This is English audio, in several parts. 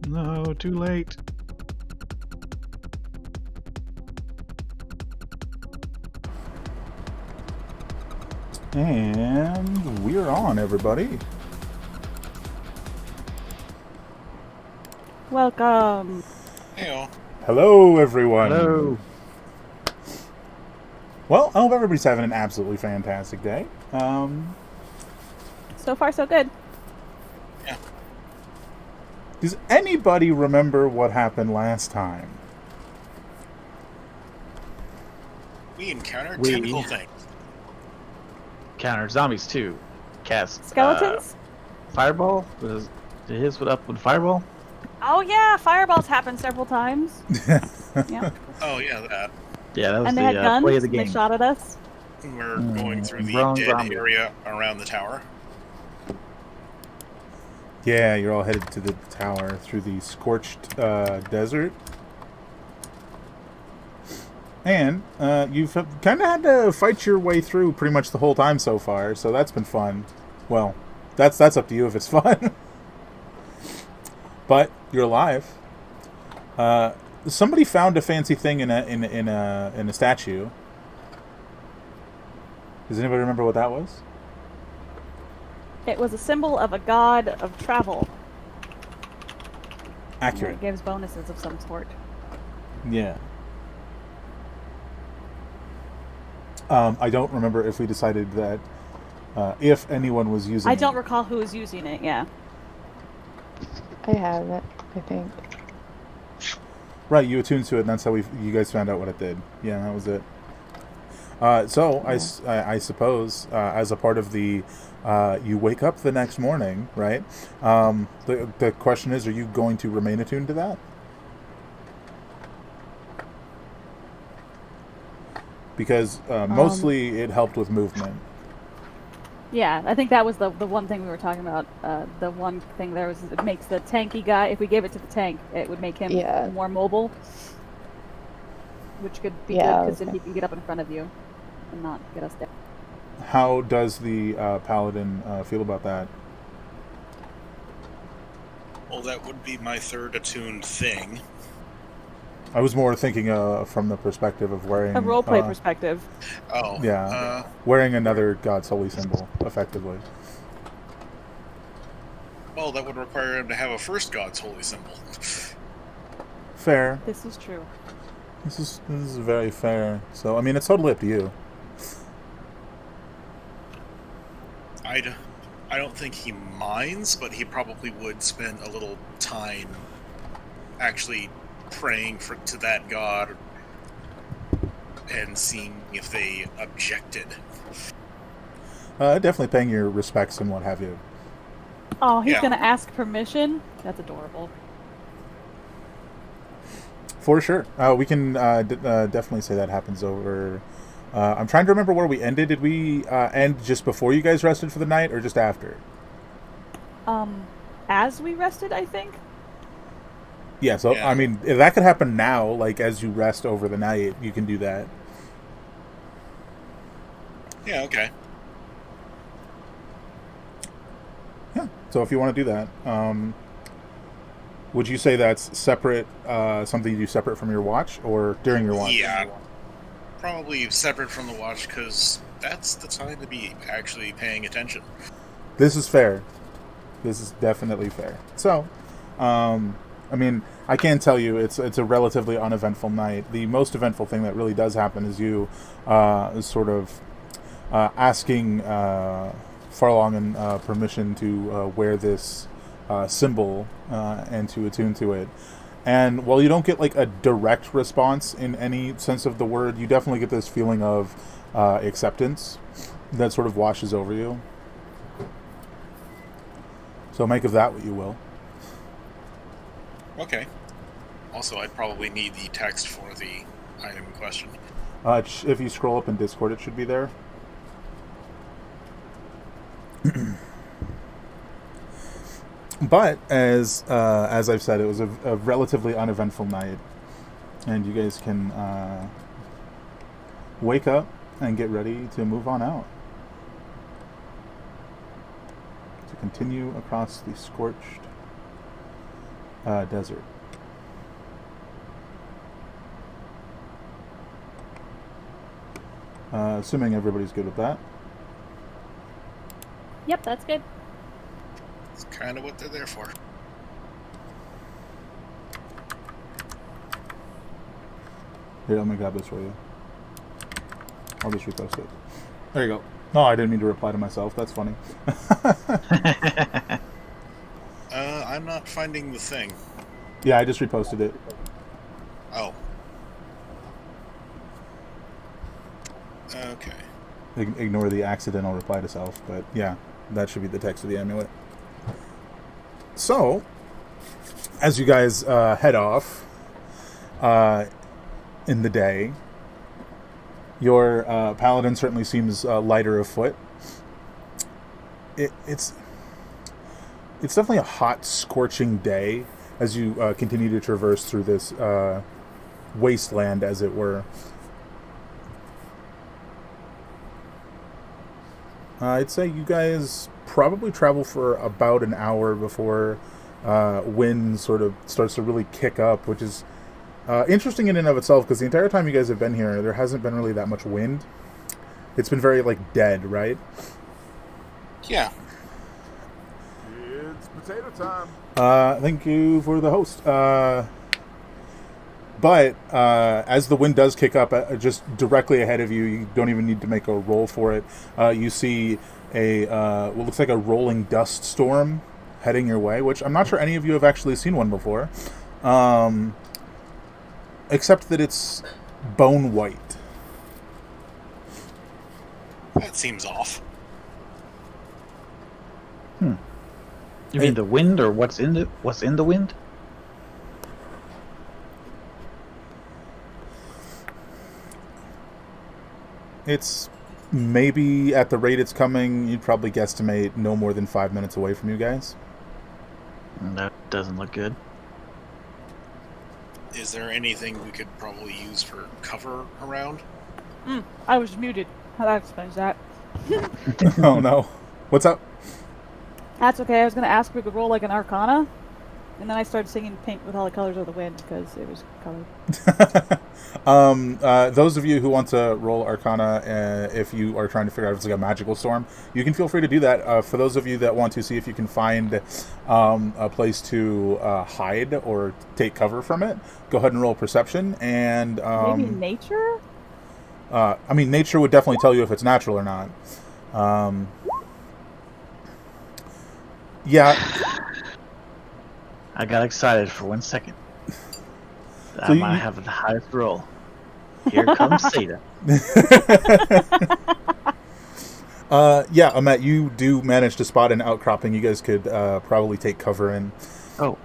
No, too late. And we're on, everybody. Welcome. Heyo. Hello, everyone. Hello. Well, I hope everybody's having an absolutely fantastic day. So far, so good. Yeah. Does anybody remember what happened last time? We encountered We- tentacle things. Counter zombies too. Cast Skeletons? fireball. Did his put up with fireball? Oh yeah, fireballs happened several times. Yeah. Oh yeah, that. Yeah, that was And they the had guns. play of the And they game. shot at us. We're going through the Brown dead zombie. area around the tower. Yeah, you're all headed to the tower through the scorched desert. And you've kind of had to fight your way through pretty much the whole time so far, so that's been fun. Well, that's up to you if it's fun. But you're alive. Somebody found a fancy thing in a statue. Does anybody remember what that was? It was a symbol of a god of travel. Accurate. It gives bonuses of some sort. Yeah. I don't remember if we decided that if anyone was using I don't it. recall who was using it. Yeah. I have it, I think. Right, you attuned to it, and that's how you guys found out what it did. Yeah, that was it. I suppose, as a part of the, you wake up the next morning, right? The question is, are you going to remain attuned to that? Because mostly it helped with movement. Yeah, I think that was the one thing we were talking about. The one thing there was it makes the tanky guy. If we gave it to the tank, it would make him Yeah. more mobile, which could be Yeah, good because then okay. he can get up in front of you and not get us down. How does the paladin feel about that? Well, that would be my third attuned thing. I was more thinking from the perspective of wearing A roleplay perspective. Oh. Yeah, wearing another god's holy symbol, effectively. Well, that would require him to have a first god's holy symbol. Fair. This is true. This is very fair. So I mean, it's totally up to you. I don't think he minds, but he probably would spend a little time actually praying to that god and seeing if they objected. Definitely paying your respects and what have you. Oh, he's Yeah. gonna ask permission? That's adorable. For sure. We can definitely say that happens over... I'm trying to remember where we ended. Did we end just before you guys rested for the night, or just after? As we rested, I think. Yeah, so, Yeah. I mean, if that could happen now, like, as you rest over the night, you can do that. Yeah, okay. Yeah, so if you want to do that, would you say that's separate, something you do separate from your watch, or during your watch? Yeah. Probably separate from the watch, because that's the time to be actually paying attention. This is fair. This is definitely fair. So, I mean, I can tell you it's a relatively uneventful night. The most eventful thing that really does happen is you sort of asking Farlong permission to wear this symbol and to attune to it. And while you don't get like a direct response in any sense of the word, you definitely get this feeling of acceptance that sort of washes over you. So make of that what you will. Okay. Also, I'd probably need the text for the item in question. If you scroll up in Discord, it should be there. But as I've said, it was a relatively uneventful night, and you guys can wake up and get ready to move on out to continue across the scorched desert. Assuming everybody's good with that. Yep, that's good. It's kind of what they're there for. Here, let me grab this for you. I'll just repost it. There you go. No, I didn't mean to reply to myself. That's funny. I'm not finding the thing. Yeah, I just reposted it. Oh. Okay. Ignore the accidental reply to self, but yeah, that should be the text of the amulet. So, as you guys head off in the day, your paladin certainly seems lighter of foot. It's definitely a hot, scorching day as you continue to traverse through this wasteland, as it were. I'd say you guys probably travel for about an hour before wind sort of starts to really kick up, which is interesting in and of itself, because the entire time you guys have been here, there hasn't been really that much wind. It's been very, dead, right? Yeah. It's potato time. Thank you for the host. But as the wind does kick up, just directly ahead of you, you don't even need to make a roll for it. You see what looks like a rolling dust storm heading your way, which I'm not sure any of you have actually seen one before. Except that it's bone white. That seems off. You mean the wind, or what's in the wind? It's maybe, at the rate it's coming, you'd probably guesstimate no more than 5 minutes away from you guys. That doesn't look good. Is there anything we could probably use for cover around? I was muted. That explains that. Oh no. What's up? That's okay. I was going to ask if we could roll like an Arcana. And then I started singing Paint with All the Colors of the Wind because it was colored. Those of you who want to roll Arcana, if you are trying to figure out if it's like a magical storm, you can feel free to do that. For those of you that want to see if you can find a place to hide or take cover from it, go ahead and roll Perception. And maybe nature? I mean, nature would definitely tell you if it's natural or not. Yeah. I got excited for 1 second. I So might have the highest roll. Here comes Satan. Yeah, Amet, you do manage to spot an outcropping you guys could probably take cover in. Oh,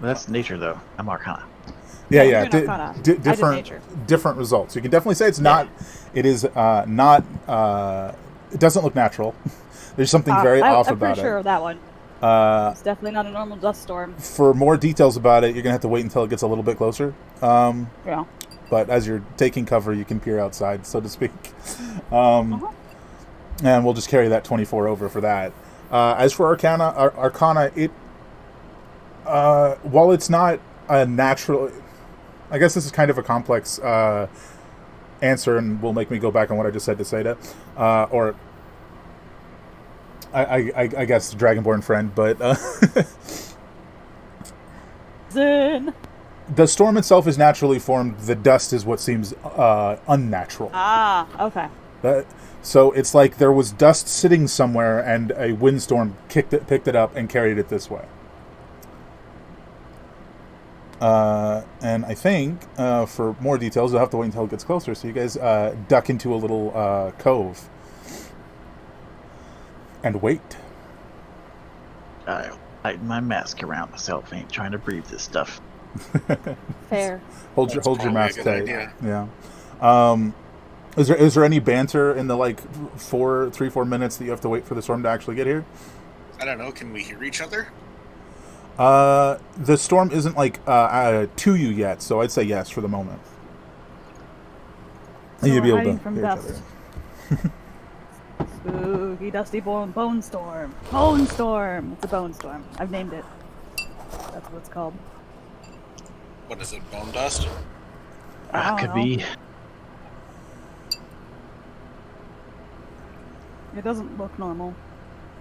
that's nature, though. I'm Arcana. Yeah, Yeah, yeah. you're an Arcana. Different results. You can definitely say it's not. It is not. It doesn't look natural. There's something very off I'm about pretty sure it. of that one. It's definitely not a normal dust storm. For more details about it, you're gonna have to wait until it gets a little bit closer. Yeah. But as you're taking cover, you can peer outside, so to speak. And we'll just carry that 24 over for that. As for Arcana, it while it's not a natural, I guess this is kind of a complex answer, and will make me go back on what I just said to Seda, or I guess Dragonborn friend, but Zen. the storm itself is naturally formed. The dust is what seems unnatural. Okay. So it's like there was dust sitting somewhere, and a windstorm picked it up and carried it this way. And I think for more details, you'll have to wait until it gets closer. So you guys duck into a little cove and wait. I my mask around myself. Ain't trying to breathe this stuff. Fair. Hold your probably mask a good tight. idea. Yeah. Is there any banter in the 3-4 minutes that you have to wait for the storm to actually get here? I don't know. Can we hear each other? The storm isn't to you yet, so I'd say yes for the moment. So You'll be we're able hiding to from hear each dust. other. Spooky, dusty bone storm. Bone storm. It's a bone storm. I've named it. That's what it's called. What is it, bone dust? I don't Could know. be. It doesn't look normal.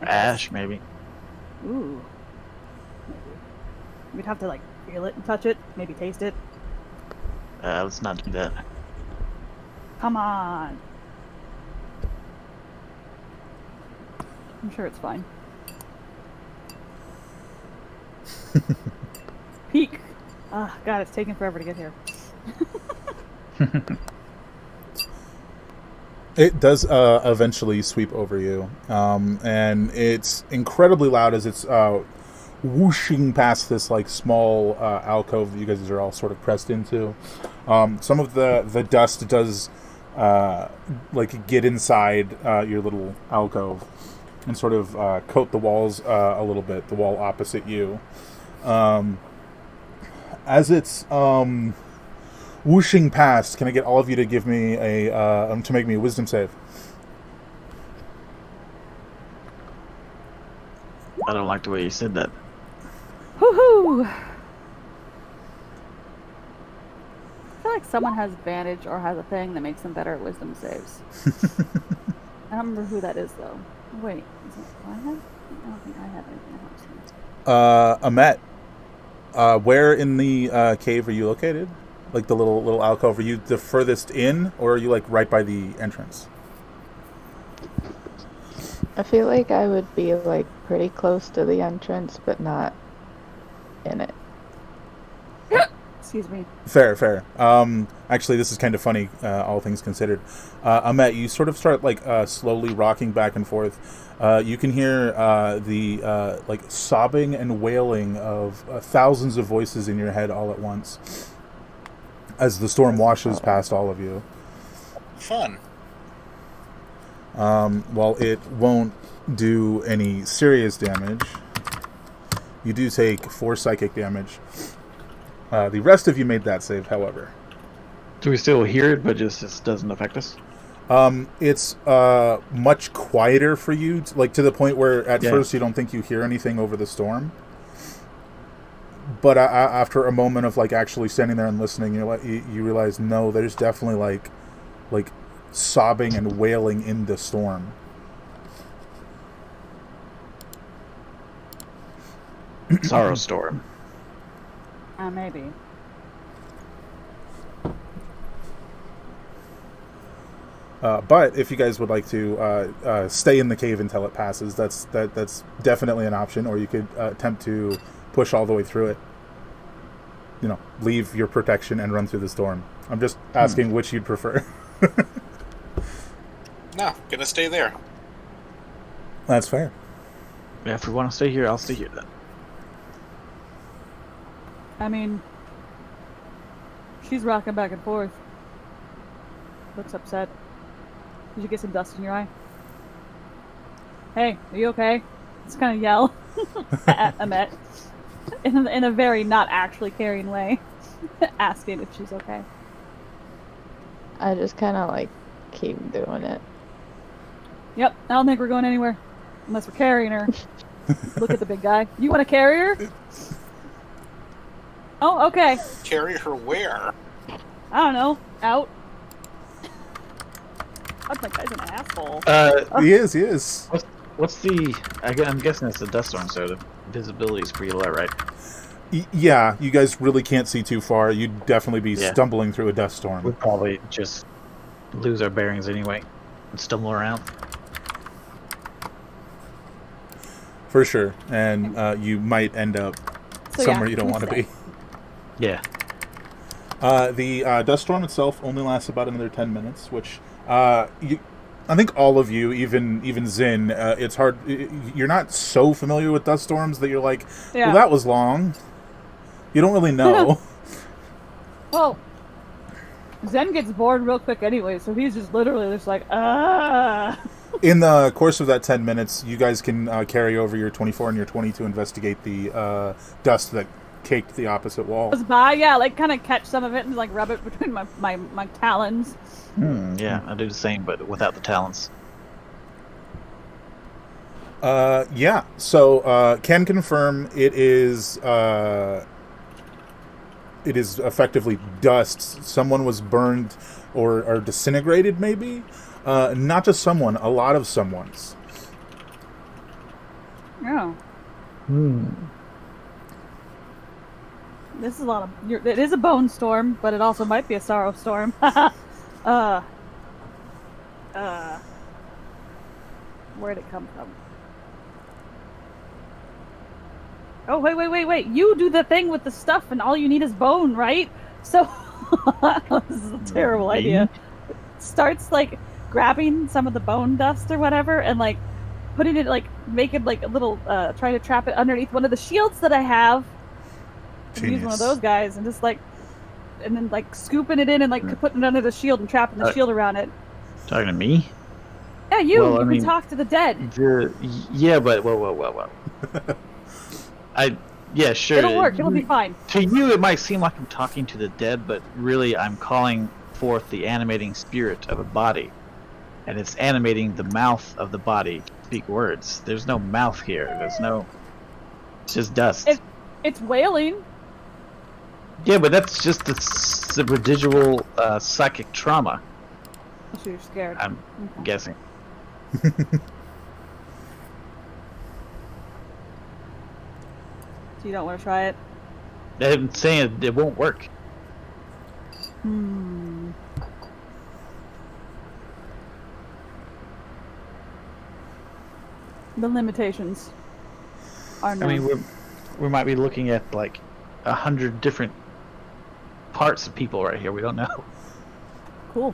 Ash, maybe. Ooh. Maybe. We'd have to, like, feel it and touch it. Maybe taste it. Let's not do that. Come on. I'm sure it's fine. Peek. Ah, God, it's taking forever to get here. It does eventually sweep over you, and it's incredibly loud as it's whooshing past this like small alcove that you guys are all sort of pressed into. Some of the dust does like get inside your little alcove and sort of coat the walls a little bit, the wall opposite you. As it's whooshing past, can I get all of you to give me to make me a wisdom save? I don't like the way you said that. Woohoo! I feel like someone has advantage or has a thing that makes them better at wisdom saves. I don't remember who that is, though. Wait, is it I have? I don't think I have anything else. Amet, where in the cave are you located? Like the little alcove? Are you the furthest in, or are you like right by the entrance? I feel like I would be like pretty close to the entrance, but not in it. Excuse me. Fair. Actually, this is kind of funny, all things considered. Amet, you sort of start like slowly rocking back and forth. You can hear the like sobbing and wailing of thousands of voices in your head all at once as the storm washes past all of you. Fun. While it won't do any serious damage, you do take 4 psychic damage. The rest of you made that save, however. Do we still hear it, but just doesn't affect us? It's much quieter for you, to the point where at first you don't think you hear anything over the storm. But after a moment of like actually standing there and listening, you realize no, there's definitely like sobbing and wailing in the storm. Sorrow storm. Maybe. But if you guys would like to stay in the cave until it passes, that's definitely an option. Or you could attempt to push all the way through it. Leave your protection and run through the storm. I'm just asking which you'd prefer. No, gonna stay there. That's fair. Yeah, if we want to stay here, I'll stay here then. I mean, she's rocking back and forth. Looks upset. Did you get some dust in your eye? Hey, are you okay? Just kind of yell at Amet in a very not actually caring way, asking if she's okay. I just kind of like keep doing it. Yep, I don't think we're going anywhere unless we're carrying her. Look at the big guy. You want to carry her? Oh, okay. Carry her where? I don't know. Out. That guy's an asshole. He is. What's the? I'm guessing it's the dust storm, so the visibility is pretty low, right? Yeah, you guys really can't see too far. You'd definitely be stumbling through a dust storm. We'd probably just lose our bearings anyway and stumble around. For sure. And you might end up somewhere you don't want to be. Yeah. The dust storm itself only lasts about another 10 minutes, which I think all of you, even Zin, it's hard. You're not so familiar with dust storms that you're like, well, that was long. You don't really know. Well, Zen gets bored real quick anyway, so he's just literally just like, ah. In the course of that 10 minutes, you guys can carry over your 24 and your 20 to investigate the dust that caked the opposite wall. Goes by, like kind of catch some of it and like rub it between my talons. Yeah, I do the same, but without the talents. Yeah. So can confirm it is it is effectively dust. Someone was burned or disintegrated, maybe. Not just someone, a lot of someone's. Yeah. Hmm. This is a lot of. It is a bone storm, but it also might be a sorrow storm. Where'd it come from? Oh, wait. You do the thing with the stuff, and all you need is bone, right? So, this is a terrible Me? idea. Starts, like, grabbing some of the bone dust or whatever, and, like, putting it, like, making, like, a little, trying to trap it underneath one of the shields that I have. And use one of those guys, and just, like, and then, like, scooping it in and, like, putting it under the shield and trapping the shield around it. Talking to me? Yeah, you! Well, You I can mean, talk to the dead. Yeah, but whoa. Yeah, sure. It'll work. It'll be fine. To you, it might seem like I'm talking to the dead, but really, I'm calling forth the animating spirit of a body, and it's animating the mouth of the body to speak words. There's no mouth here. There's no. It's just dust. It's wailing. Yeah, but that's just the residual psychic trauma. So you're scared. I'm guessing. So you don't want to try it? I'm saying it won't work. Hmm. The limitations are known. I mean, we might be looking at like 100 different parts of people right here. We don't know. Cool.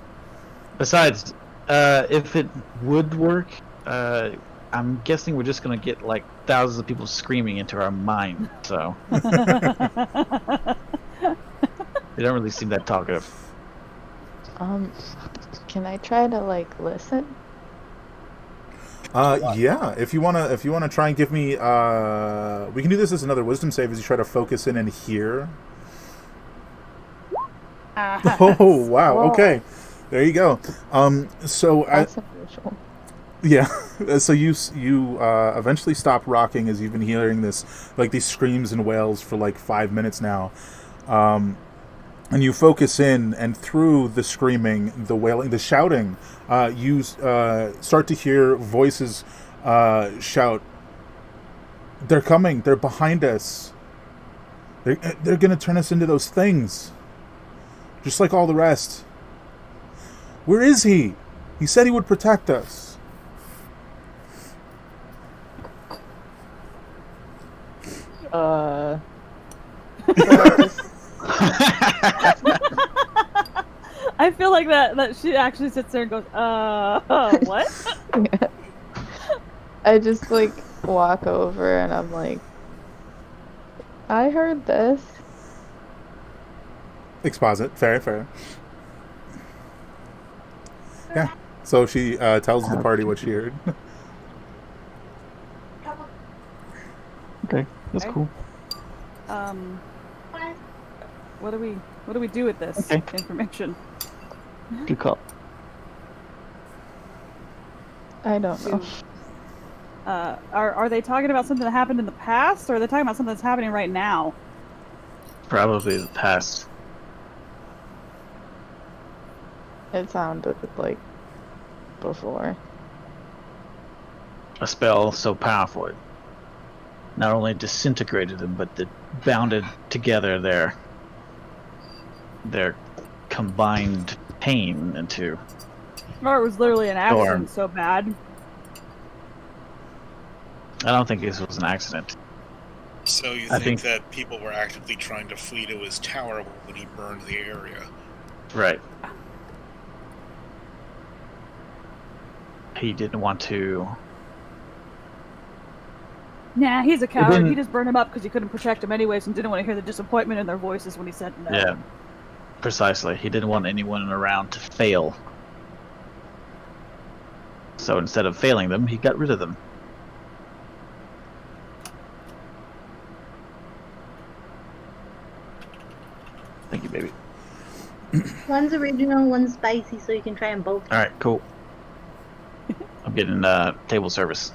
Besides, if it would work, I'm guessing we're just gonna get like thousands of people screaming into our mind. So they don't really seem that talkative. Can I try to like listen? Yeah. If you wanna try and give me, we can do this as another wisdom save as you try to focus in and hear. Oh wow! Whoa. Okay, there you go. So That's unusual. yeah, so you eventually stop rocking as you've been hearing this, like these screams and wails for like 5 minutes now, and you focus in, and through the screaming, the wailing, the shouting, you start to hear voices shout, "They're coming! They're behind us! They're gonna turn us into those things, just like all the rest. Where is he? He said he would protect us." I feel like that she actually sits there and goes, what? I just like walk over and I'm like, I heard this. Exposit. Fair. Yeah. So she tells the party what she heard. Okay, that's Okay. cool. What do we do with this Okay. information? Good call. I don't know. Are they talking about something that happened in the past, or are they talking about something that's happening right now? Probably the past. It sounded like before. A spell so powerful it not only disintegrated them, but it bounded together their combined pain into. Or it was literally an accident Storm. so bad. I don't think this was an accident. So you I think think- that people were actively trying to flee to his tower when he burned the area? Right. He didn't want to. Nah, he's a coward. didn't- He just burned him up because he couldn't protect him anyways and didn't want to hear the disappointment in their voices when he said no. Yeah, precisely. He didn't want anyone around to fail. So instead of failing them, he got rid of them. Thank you, baby. One's original, one's spicy, so you can try them both. All right, cool. I'm getting table service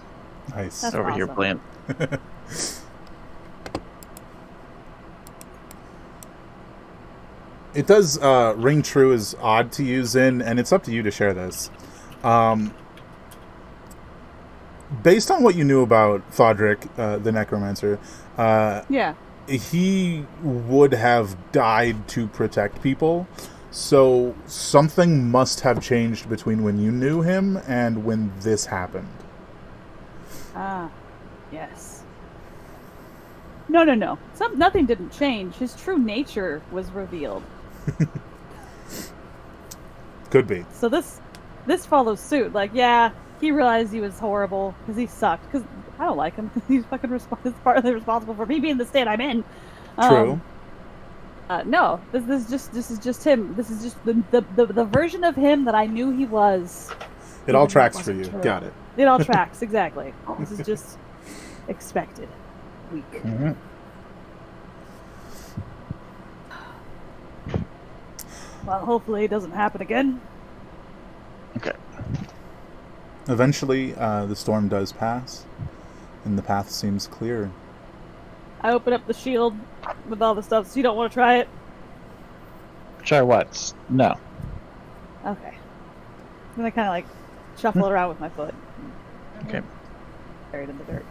Nice. That's over here awesome. playing. It does ring true is odd to use in, and it's up to you to share this. Based on what you knew about Thodrick, the Necromancer, Yeah. he would have died to protect people. So something must have changed between when you knew him and when this happened. Ah, yes. No. Nothing didn't change. His true nature was revealed. Could be. So this follows suit. Like, yeah, he realized he was horrible because he sucked. Because I don't like him. He's fucking partly responsible for me being in the state I'm in. True. No, this is just him. This is just the version of him that I knew he was. It all tracks for you. True. Got it. It all tracks, exactly. This is just expected. Weak. Mm-hmm. Well, hopefully it doesn't happen again. Okay. Eventually, the storm does pass, and the path seems clear. I open up the shield with all the stuff, so you don't want to try it? Try what? No. Okay. Then I kind of like shuffle it around with my foot. Okay. Buried in the dirt.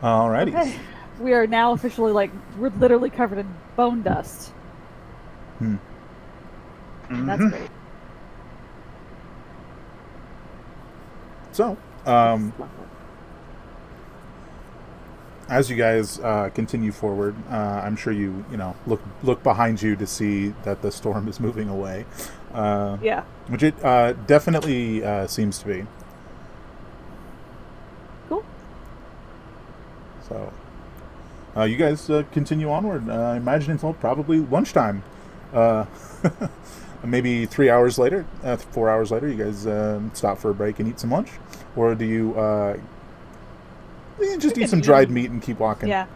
Alrighty. Okay. We are now officially we're literally covered in bone dust. That's Mhm. great. So, as you guys continue forward, I'm sure you look behind you to see that the storm is moving away. Yeah. Which it definitely seems to be. Cool. So, you guys continue onward. I imagine until probably lunchtime. Maybe 3 hours later, 4 hours later, you guys stop for a break and eat some lunch? Or do you just eat some dried meat and keep walking? Yeah.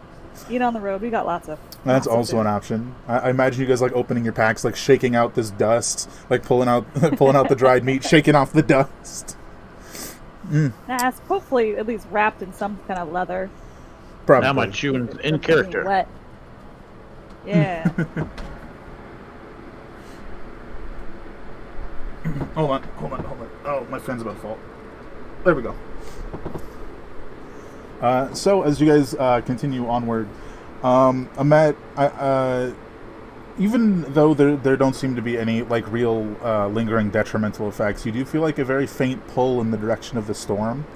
Eat on the road. We got lots of. That's lots of also food. an option. I imagine you guys opening your packs, shaking out this dust, pulling out the dried meat, shaking off the dust. Nah, it's hopefully at least wrapped in some kind of leather. Probably. Now my chewing in Something character. Wet. Yeah. Hold on. Oh, my fan's about to fall. There we go. So as you guys continue onward, Ahmet, even though there don't seem to be any real lingering detrimental effects, you do feel a very faint pull in the direction of the storm.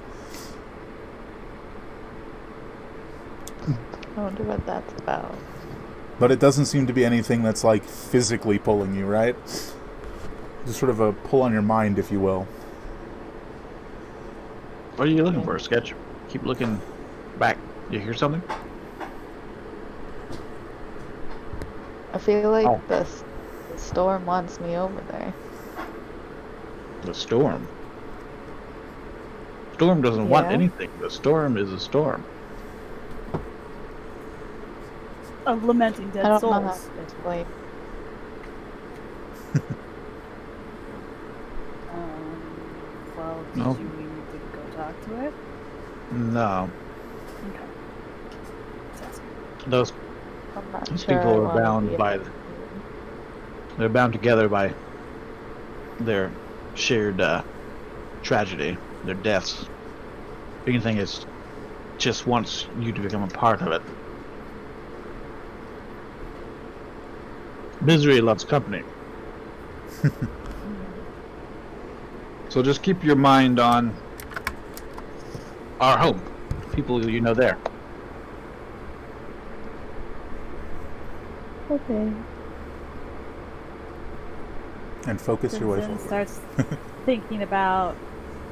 I wonder what that's about. But it doesn't seem to be anything that's physically pulling you, right? Just sort of a pull on your mind, if you will. What are you looking for, Sketch? Keep looking back. You hear something? I feel like Oh. the storm wants me over there. The storm. Storm doesn't want Yeah. anything. The storm is a storm. Of lamenting dead I don't souls. know how to explain. Well, No. did you need to go talk to it? No. Okay. Just asking. Those I'm not These sure. people I are wanna bound be by affected. they're bound together by their shared tragedy, their deaths. The thing is just wants you to become a part of it. Misery loves company. So just keep your mind on our home, people you know there. Okay. And focus your way Crimson forward. starts thinking about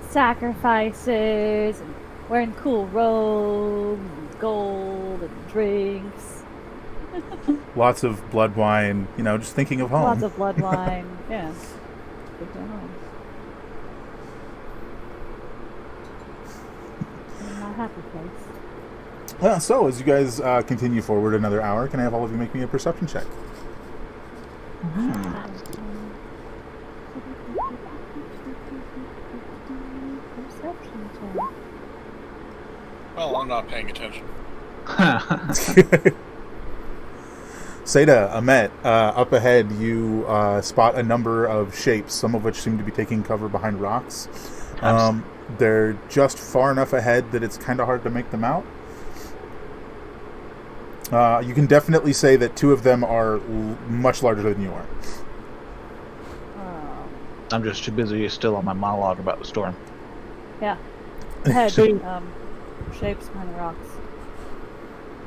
sacrifices and wearing cool robes and gold and drinks. Lots of blood wine, just thinking of home. Lots of blood wine. Yeah. Thinking of home. In my happy place. So, as you guys continue forward another hour, can I have all of you make me a perception check? Perception check. Well, I'm not paying attention. Seda, Amet, up ahead you spot a number of shapes, some of which seem to be taking cover behind rocks. They're just far enough ahead that it's kind of hard to make them out. You can definitely say that two of them are much larger than you are. I'm just too busy still on my monologue about the storm. Yeah. Head. Shapes behind the rocks.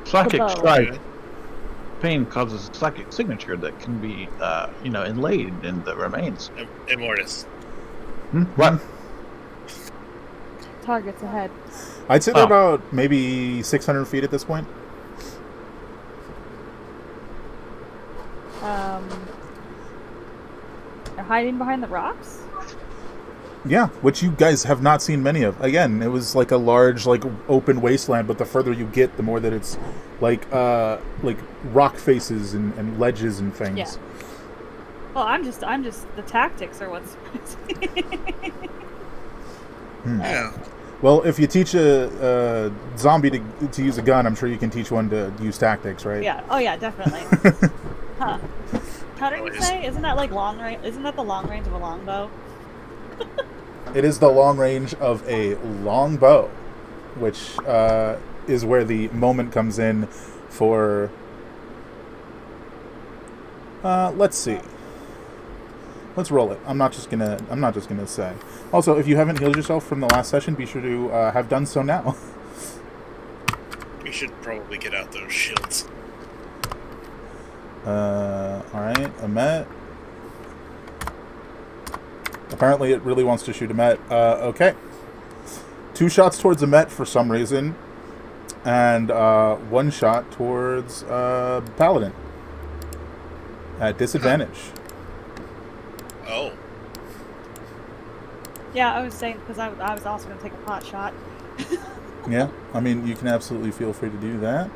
Psychic Bow. strike. Pain causes a psychic signature that can be, inlaid in the remains. Immortus. What? Targets ahead. I'd say they're about maybe 600 feet at this point. They're hiding behind the rocks? Yeah, which you guys have not seen many of. Again, it was like a large, like open wasteland, but the further you get, the more that it's like rock faces and ledges and things. Yeah. Well, I'm just the tactics are what's Yeah. Well, if you teach a zombie to use a gun, I'm sure you can teach one to use tactics, right? Yeah. Oh yeah, definitely. Huh. How did you say? Isn't that like long range? Isn't that the long range of a longbow? It is the long range of a long bow, which is where the moment comes in for. Let's see. Let's roll it. I'm not just gonna say. Also, if you haven't healed yourself from the last session, be sure to have done so now. We should probably get out those shields. All right, Amet. Apparently, it really wants to shoot Amet. Okay. 2 shots towards Amet for some reason, and 1 shot towards Paladin at disadvantage. Oh. Yeah, I was saying because I was also going to take a pot shot. Yeah, I mean, you can absolutely feel free to do that.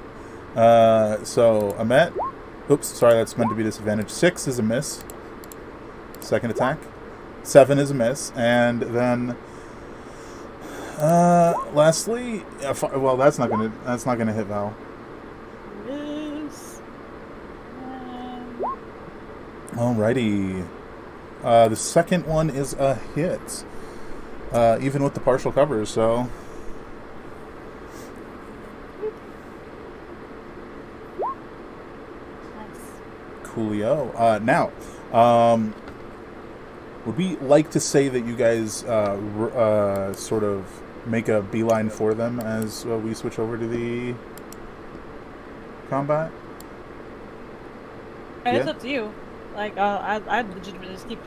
So, Amet. Oops, sorry, that's meant to be disadvantage. 6 is a miss. Second attack. 7 is a miss. And then, lastly, well, that's not gonna hit Val. Miss. Alrighty. The second one is a hit. Even with the partial cover, so... Coolio. Now, would we like to say that you guys sort of make a beeline for them as we switch over to the combat? And it's Yeah. up to you. Like, I'd legitimately just keep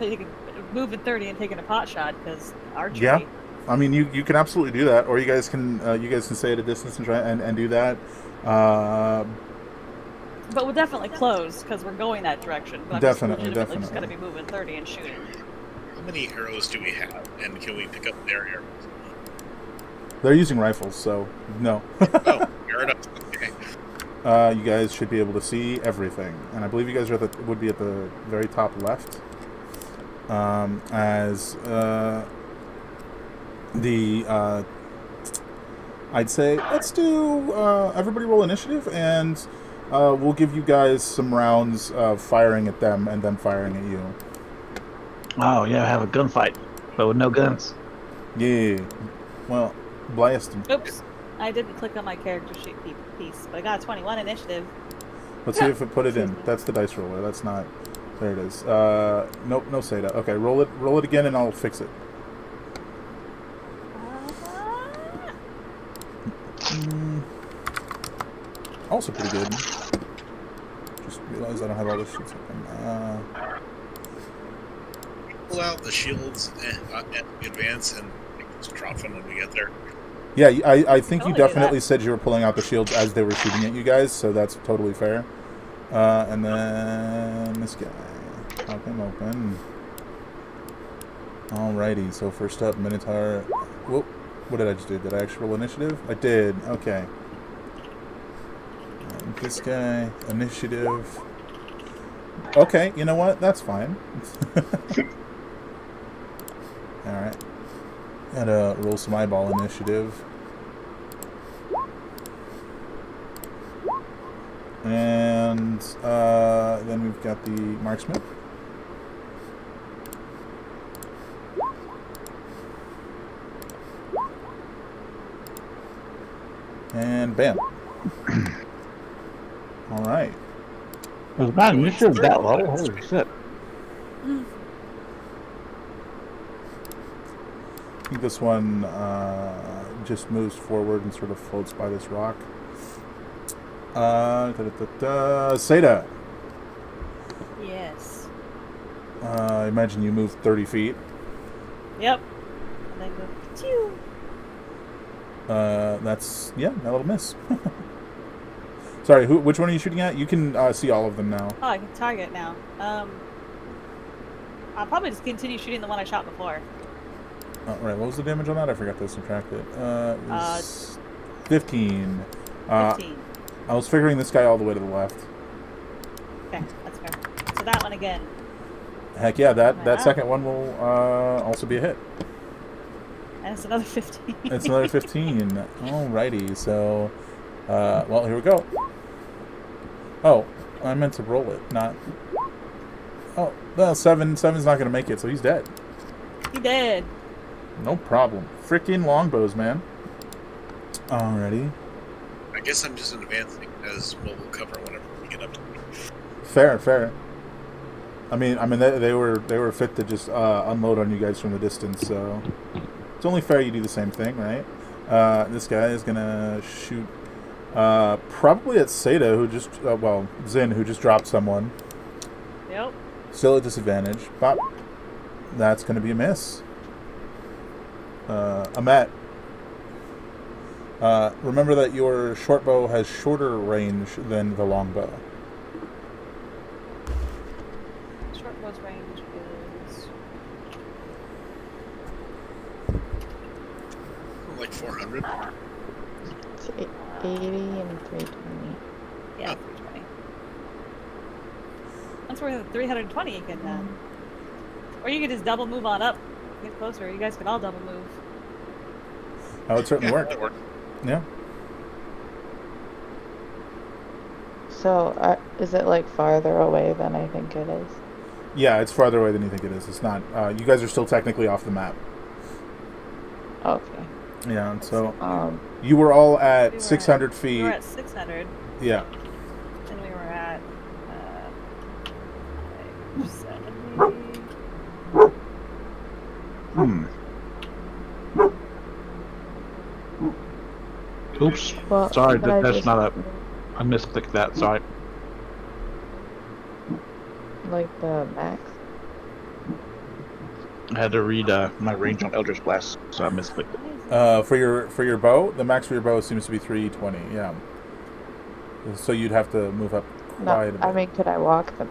moving 30 and taking a pot shot because archery. Yeah. I mean, you can absolutely do that, or you guys can stay at a distance and try and do that. But we'll definitely close because we're going that direction. But Definitely. just gotta be moving 30 and shooting. How many arrows do we have? And can we pick up their arrows? They're using rifles, so no. Oh, fair enough. Okay. You guys should be able to see everything, and I believe you guys would be at the very top left. I'd say let's do everybody roll initiative, and we'll give you guys some rounds of firing at them and then firing at you. Oh, yeah, have a gunfight, but with no guns. Yeah. Well, blast them. Oops. I didn't click on my character sheet piece, but I got a 21 initiative. Let's see if it put it in. That's the dice roller. That's not. There it is. Nope, no Seda. Okay, roll it again, and I'll fix it. Also pretty good. Just realized I don't have all the sheets open. Pull out the shields and advance and just drop them when we get there. Yeah, I think you Totally do definitely that. said you were pulling out the shields as they were shooting at you guys, so that's totally fair. And then this guy. Pop him open. Alrighty, so first up, Minotaur. Whoop. What did I just do? Did I actually roll initiative? I did. Okay. And this guy, initiative. Okay, you know what? That's fine. Alright. Gotta roll some eyeball initiative. And then we've got the marksman. And bam. All right. Was my initiative that low? Holy shit. I think this one just moves forward and sort of floats by this rock. Seda. Yes. I imagine you moved 30 feet. Yep. And then go, phew. That's, yeah, a little miss. Sorry, which one are you shooting at? You can see all of them now. Oh, I can target now. I'll probably just continue shooting the one I shot before. Right, what was the damage on that? I forgot to subtract it. It was 15. 15. I was figuring this guy all the way to the left. Okay, that's fair. So that one again. Heck yeah, that second one will also be a hit. And it's another 15. It's another 15. Alrighty, so, well, here we go. Oh, I meant to roll it, not... Oh, well, Seven's not going to make it, so he's dead. He did. No problem. Freaking longbows, man. Alrighty. I guess I'm just advancing as what we'll cover whenever we get up to it. Fair. I mean, they were fit to just unload on you guys from the distance, so it's only fair you do the same thing, right? This guy is gonna shoot probably at Seda, who just Zin, who just dropped someone. Yep. Still at disadvantage. Bop. That's gonna be a miss. Amet. Remember that your short bow has shorter range than the long bow. Short bow's range is... Like 400. It's 80 and 320. Yeah, 320. Once we're at 320, you can... Or you can just double move on up. Get closer. You guys can all double move. That would certainly work. That worked. Yeah. So, is it like farther away than I think it is? Yeah, it's farther away than you think it is. It's not. You guys are still technically off the map. Okay. Yeah, and so you were all at 600 feet. We were at 600. Yeah. And we were at 70. Oops. Well, Sorry, but I that's just- not I misclicked that. Sorry. Like the max? I had to read my range on Eldritch Blast, so I misclicked it. For your bow, the max for your bow seems to be 320. Yeah. So you'd have to move up quite a bit. I mean, could I walk them?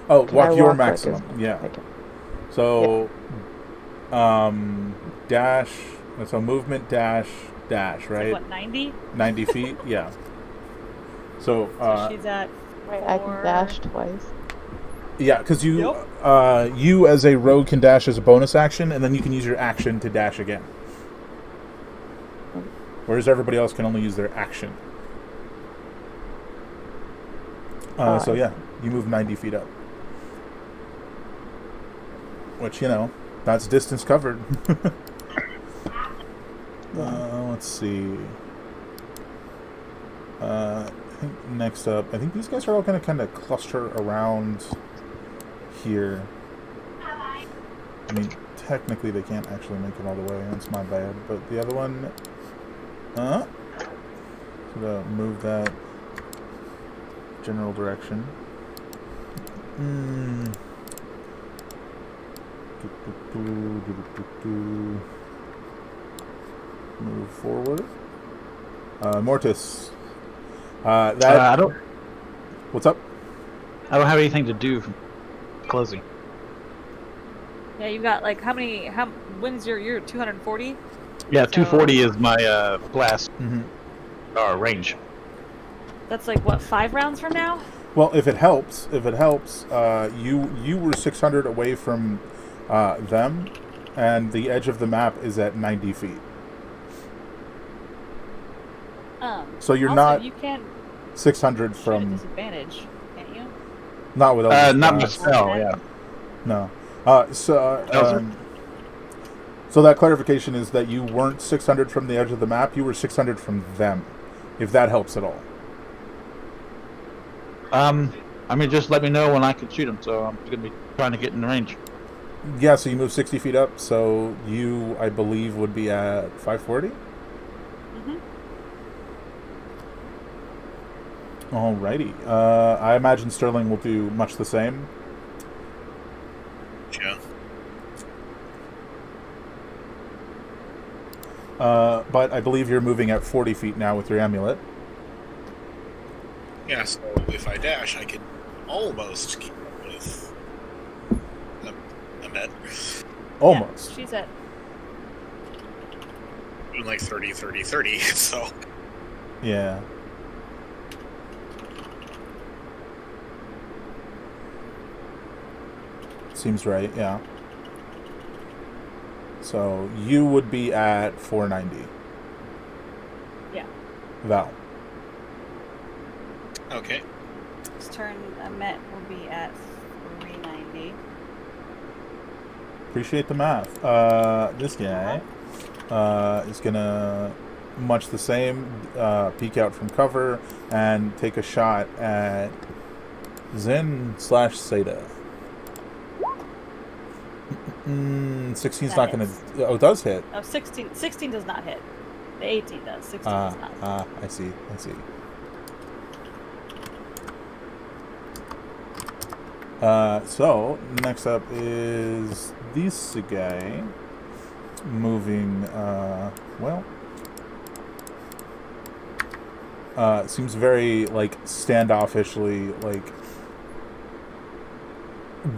Oh, Can walk I your walk like maximum. as- Yeah. like- So, dash. So movement dash, It's right? like, what, 90? 90 feet. Yeah. So, So she's at Wait, I can dash twice. yeah, because you as a rogue can dash as a bonus action, and then you can use your action to dash again. Whereas everybody else can only use their action. So yeah, you move 90 feet up. Which, that's distance covered. Let's see. I think next up, I think these guys are all going to kind of cluster around here. I mean, technically they can't actually make it all the way. That's my bad. But the other one... so move that general direction. Move forward. Mortis. I don't. What's up? I don't have anything to do. Closing. Yeah, you got like when's your 240? Yeah, 240 is my blast Mm-hmm. range. That's like what, 5 rounds from now? Well, if it helps, you were 600 away from them, and the edge of the map is at 90 feet. So you're also, not. You can't. 600 Shoot at from... disadvantage, can't you? Not with Not Eldritch the Blast. spell, yeah. No. Elzer? So that clarification is that you weren't 600 from the edge of the map, you were 600 from them, if that helps at all. I mean, just let me know when I can shoot them, so I'm going to be trying to get in range. Yeah, so you move 60 feet up, so you, I believe, would be at 540? Alrighty. I imagine Sterling will do much the same. Yeah. But I believe you're moving at 40 feet now with your amulet. Yeah, so if I dash, I could almost keep up with Ahmed. Almost. Yeah, she's at. Doing like 30, 30, 30, so... Yeah. Seems right, yeah. So you would be at 490. Yeah. Val. Okay. This turn, Met will be at 390. Appreciate the math. This guy is gonna much the same, peek out from cover and take a shot at Zin/Seda. 16's not gonna. Oh, it does hit. Oh, 16 does not hit. The 18 does. 16 does not. I see. So next up is this guy moving. Seems very like standoffishly, like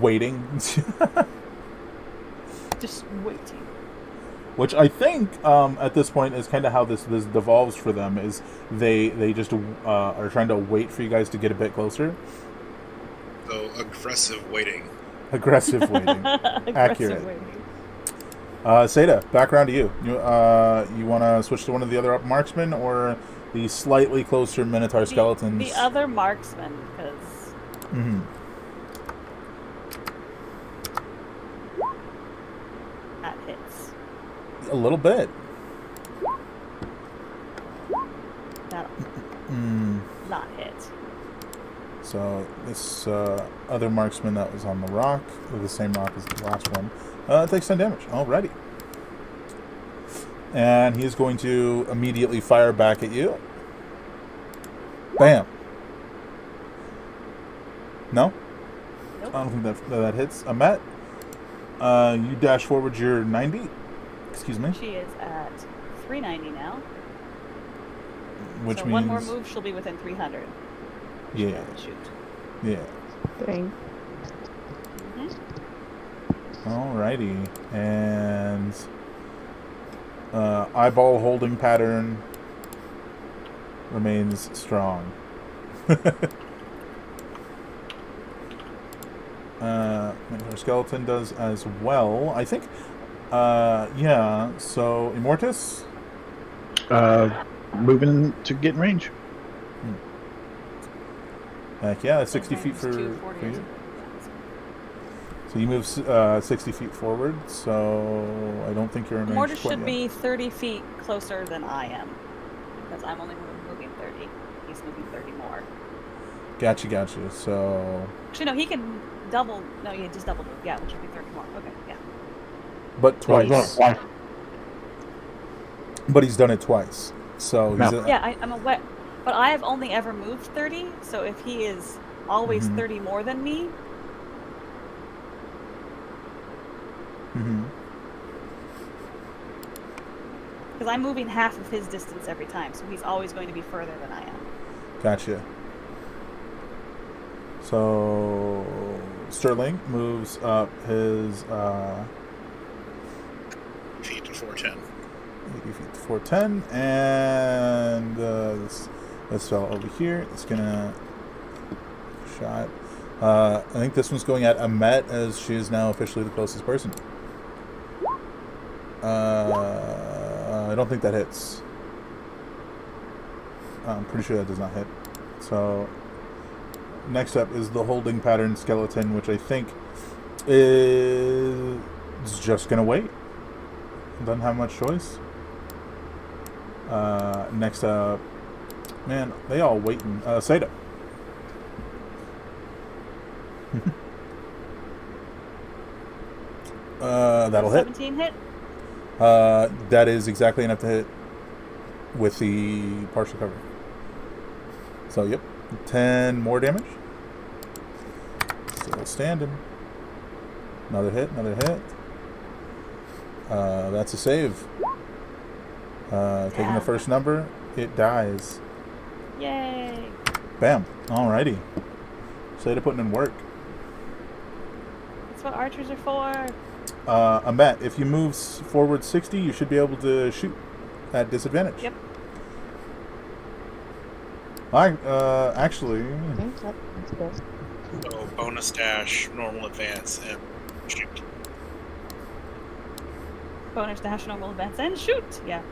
waiting. Just waiting. Which I think at this point is kind of how this devolves for them. Is they just are trying to wait for you guys to get a bit closer. So, aggressive waiting. Aggressive waiting. Aggressive Accurate. waiting. Seda, back around to you. You want to switch to one of the other marksmen or the slightly closer Minotaur skeletons? The other marksman, because... Mm-hmm. That hits. A little bit. That'll not hit. So this other marksman that was on the rock, or the same rock as the last one, takes 10 damage. Alrighty. And he is going to immediately fire back at you. Bam. No? Nope. I don't think that hits. Amet, you dash forward your 90. Excuse me. She is at 390 now. Which so means... one more move, she'll be within 300. Yeah. Shoot. Yeah. Dang. Alrighty. And... eyeball holding pattern remains strong. Her skeleton does as well. I think, yeah, so Immortus? Moving to get in range. Heck yeah, that's 60 Okay, feet it's for 240 or you. something. So you move 60 feet forward, so I don't think you're in range Mortis quite should yet. be 30 feet closer than I am. Because I'm only moving 30. He's moving 30 more. Gotcha. So... Actually, no, he can double. No, yeah, just double move. Yeah, which would be 30 more. Okay, yeah. But twice. But he's done it twice. So he's No. Yeah, I'm aware. But I have only ever moved 30, so if he is always 30 more than me, because I'm moving half of his distance every time, so he's always going to be further than I am. Gotcha. So Sterling moves up his 80 feet to 410. 80 feet to 410, and this fella over here is gonna shot. I think this one's going at Amet, as she is now officially the closest person. I don't think that hits. I'm pretty sure that does not hit. So next up is the holding pattern skeleton, which I think is just gonna wait. Doesn't have much choice. Next up, man, they all waiting. Seda. That'll hit. 17 hit. That is exactly enough to hit with the partial cover. So, yep, 10 more damage. Still standing. Another hit, another hit. That's a save. Taking the first number, it dies. Yay! Bam. Alrighty. Seda putting in work. That's what archers are for. Amet, if you move forward 60, you should be able to shoot at disadvantage. Yep. Actually, I think that's good. So bonus dash, normal advance, and shoot. Bonus dash, normal advance, and shoot! Yeah.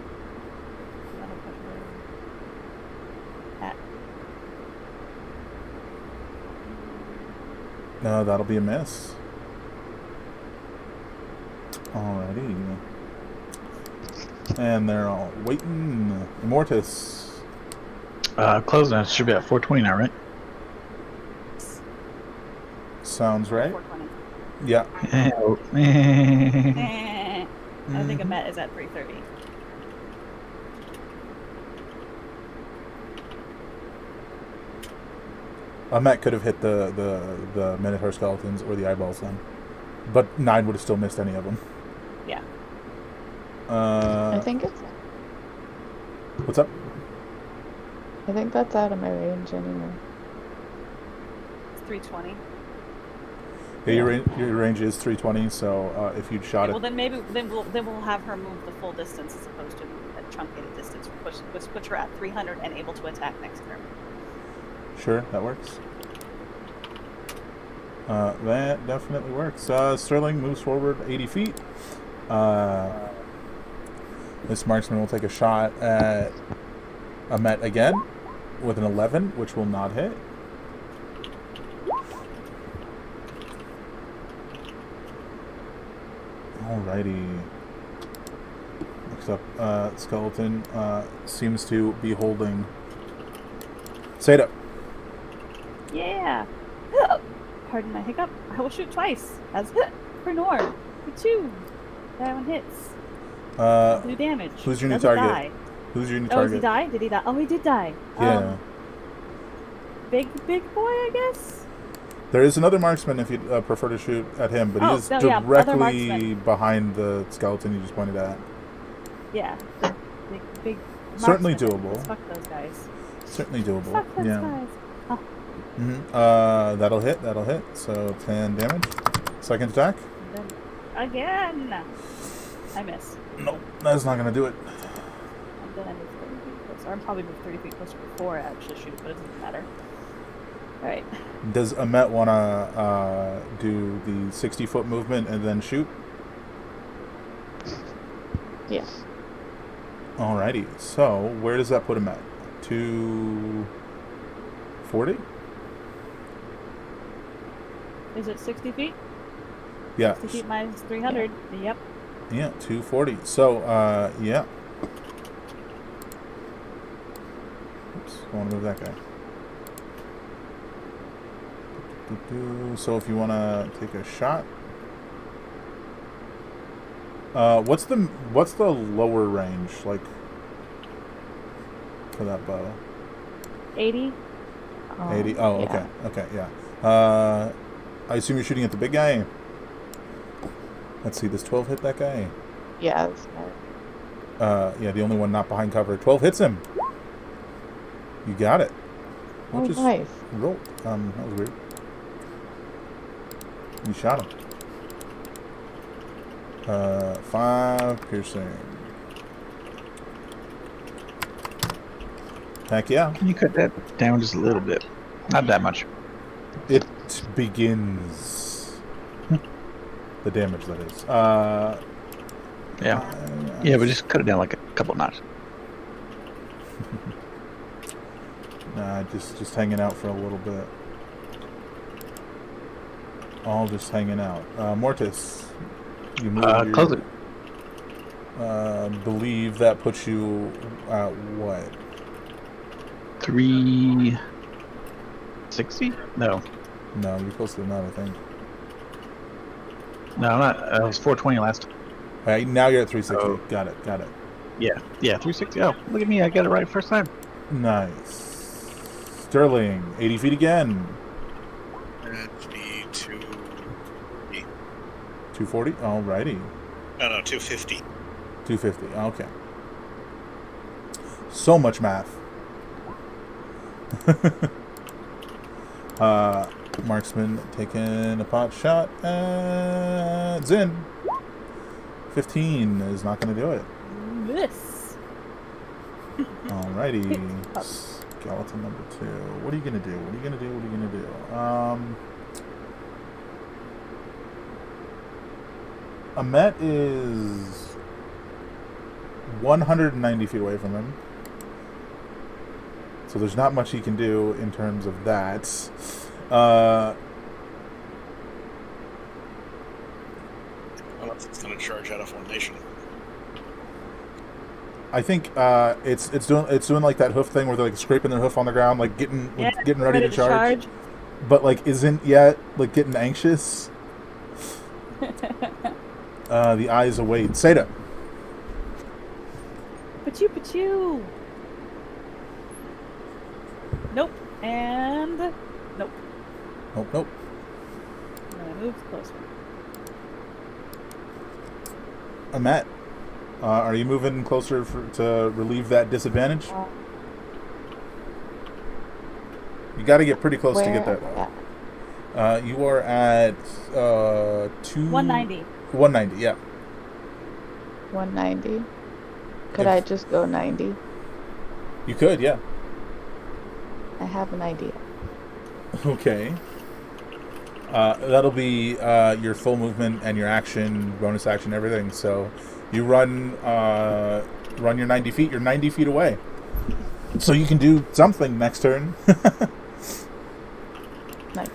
no, that'll be a miss. Alrighty. And they're all waiting. Immortus. Closing out should be at 420 now, right? Sounds right. 420. Yeah. I think Amet is at 330. Amet could have hit the Minotaur skeletons or the eyeballs then. But 9 would have still missed any of them. Yeah. I think it's. What's up? I think that's out of my range anyway. It's 320. Yeah, your range is 320, so if you'd shot Okay, well, it... then maybe we'll have her move the full distance as opposed to a truncated distance, which puts her at 300 and able to attack next turn. Sure, that works. That definitely works. Sterling moves forward 80 feet. This marksman will take a shot at Amet again with an 11, which will not hit. Alrighty. Next up, skeleton seems to be holding Seda. Yeah. Pardon my hiccup. I will shoot twice. As for Norm. For 2. That one hits. Do damage. Who's your new Does it target? die? Who's your new Oh, target? did he die? Did he die? Oh, he did die. Yeah. Big boy, I guess? There is another marksman if you'd prefer to shoot at him, but he is other directly marksman. behind the skeleton you just pointed at. Yeah. Big Certainly marksman. doable. Let's fuck those guys. Certainly doable. Fuck those Yeah. guys. Oh, That'll hit. So 10 damage. Second attack. and then again. I miss. Nope, that's not gonna do it. And then I move 30 feet closer. I'm probably moved 30 feet closer before I actually shoot, but it doesn't matter. Alright. Does Amet wanna do the 60-foot movement and then shoot? Yeah. Alrighty. So where does that put him at? 240? Is it 60 feet? Yeah. 60 feet minus 300. Yep. Yeah, 240. So, yeah. Oops, I want to move that guy. So if you want to take a shot. What's the lower range, like, for that bow? 80. 80? Oh, yeah. Okay, yeah. I assume you're shooting at the big guy? Let's see, does 12 hit that guy? Yeah, that's right. Yeah, the only one not behind cover. 12 hits him. You got it. Oh, Just nice. roll. That was weird. You shot him. 5 piercing. Heck yeah. Can you cut that down just a little bit? Not that much. It begins. The damage, that is. Yeah. Yeah, but just cut it down like a couple notches. Nah, just hanging out for a little bit. All just hanging out. Mortis, you move your... Close it. Believe that puts you at what? 360? No. No, you're close to that, I think. No, I'm not. I was 420 last time. Alright, now you're at 360. Oh. Got it. Yeah, 360. Oh, look at me. I got it right first time. Nice. Sterling, 80 feet again. That'd be 240? Alrighty. No, 250. 250. Okay. So much math. Marksman taking a pot shot. Zin. 15 is not going to do it. Miss. Alrighty. Skeleton number 2. What are you going to do? Amet is 190 feet away from him. So there's not much he can do in terms of that. Unless it's going to charge out of formation. I think it's doing like that hoof thing where they're like scraping their hoof on the ground, like getting ready to charge, but like isn't yet like getting anxious. The eyes await. Seda. Pachoo. Nope. And nope. Nope. And I moved closer. Amet, are you moving closer to relieve that disadvantage? You got to get pretty close to get there, though. You are at 190. 190, yeah. 190. Could I just go 90? You could, yeah. I have an idea. Okay. That'll be your full movement and your action, bonus action, everything. So you run your 90 feet. You're 90 feet away. So you can do something next turn. Nice.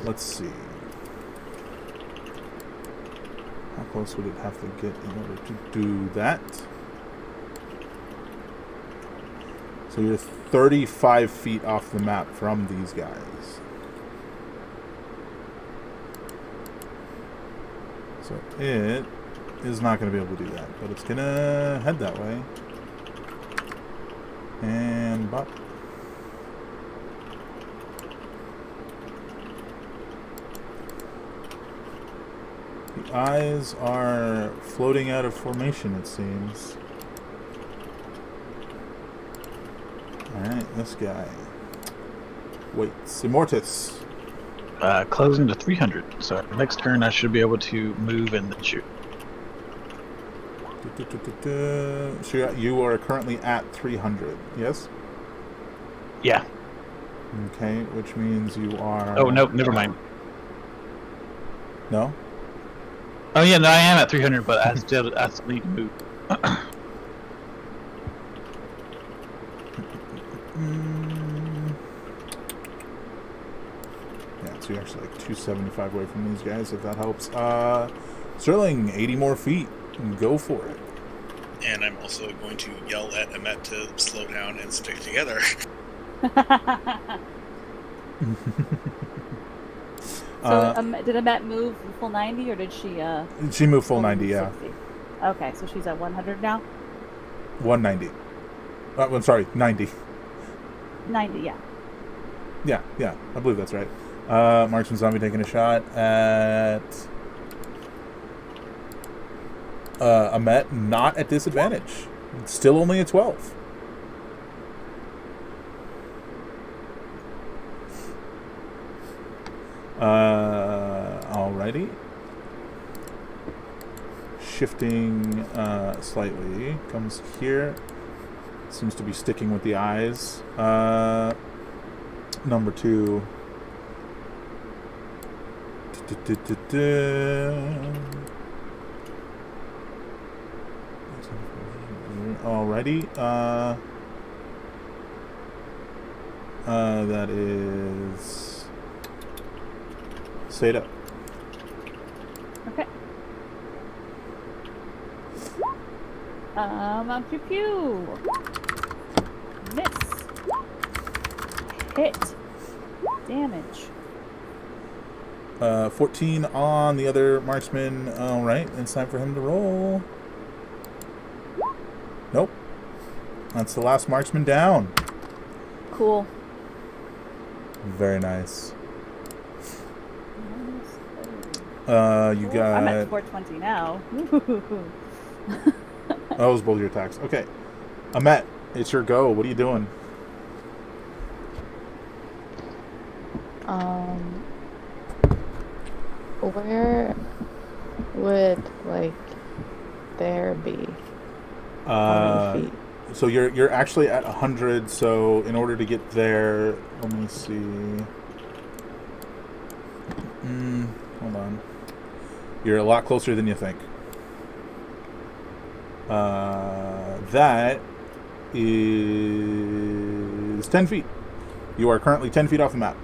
Let's see. How close would it have to get in order to do that? So you're 35 feet off the map from these guys. So it is not going to be able to do that, but it's going to head that way. And bop. The eyes are floating out of formation, it seems. Alright, this guy. Waits. Immortus. Closing to 300. So next turn I should be able to move and then shoot. So you are currently at 300, yes? Yeah. Okay, which means you are... Oh, no, never mind. No? Oh, yeah, no, I am at 300, but I still need to move. Yeah, so you're actually like 275 away from these guys, if that helps. Sterling, 80 more feet. Go for it. And I'm also going to yell at Amet to slow down and stick together. Did Amet move full 90 or did she She moved full 90, yeah. 60? Okay, so she's at 100 now? 190. I'm sorry, 90. 90, yeah. Yeah, I believe that's right. Marksman Zombie taking a shot at Amet, not at disadvantage. It's still only a 12. Alrighty. Shifting slightly. Comes here. Seems to be sticking with the eyes. Number 2. Alrighty. That is Seda. Okay. Pew pew. Miss. Hit. Damage. 14 on the other marksman. Alright, it's time for him to roll. Nope. That's the last marksman down. Cool. Very nice. You got... I'm at 420 now. Oh, those both your attacks. Okay. Amet, it's your go. What are you doing? Where would, like, there be? How many feet? So you're actually at 100, so in order to get there, let me see. Hold on. You're a lot closer than you think. That is 10 feet. You are currently 10 feet off the map.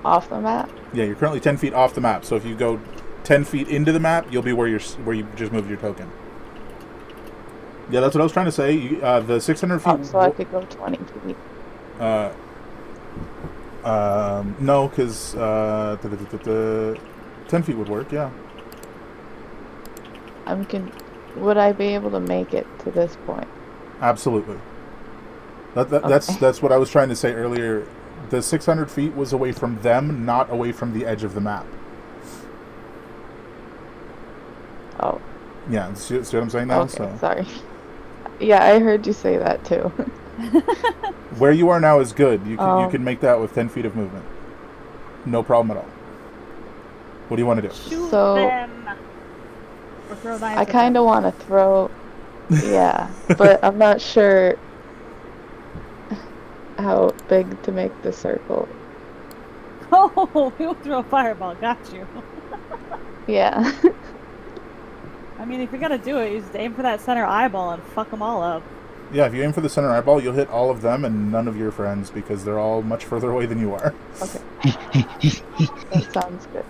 Off the map? Yeah, you're currently 10 feet off the map, so if you go 10 feet into the map, you'll be where you just moved your token. Yeah, that's what I was trying to say. The 600 feet... Oh, so I could go 20 feet. No, because 10 feet would work, yeah. Would I be able to make it to this point? Absolutely. Okay. That's what I was trying to say earlier. The 600 feet was away from them, not away from the edge of the map. Oh. Yeah, see what I'm saying now? Okay, So. sorry. Yeah, I heard you say that too. Where you are now is good. You Oh. can make that with 10 feet of movement. No problem at all. What do you want to do? Shoot So- them. Or throw knives I at kind of them. want to throw... Yeah, but I'm not sure how big to make the circle. Oh, we'll throw a fireball. Got you. Yeah. I mean, if you're gonna do it, you just aim for that center eyeball and fuck them all up. Yeah, if you aim for the center eyeball, you'll hit all of them and none of your friends because they're all much further away than you are. Okay. That sounds good.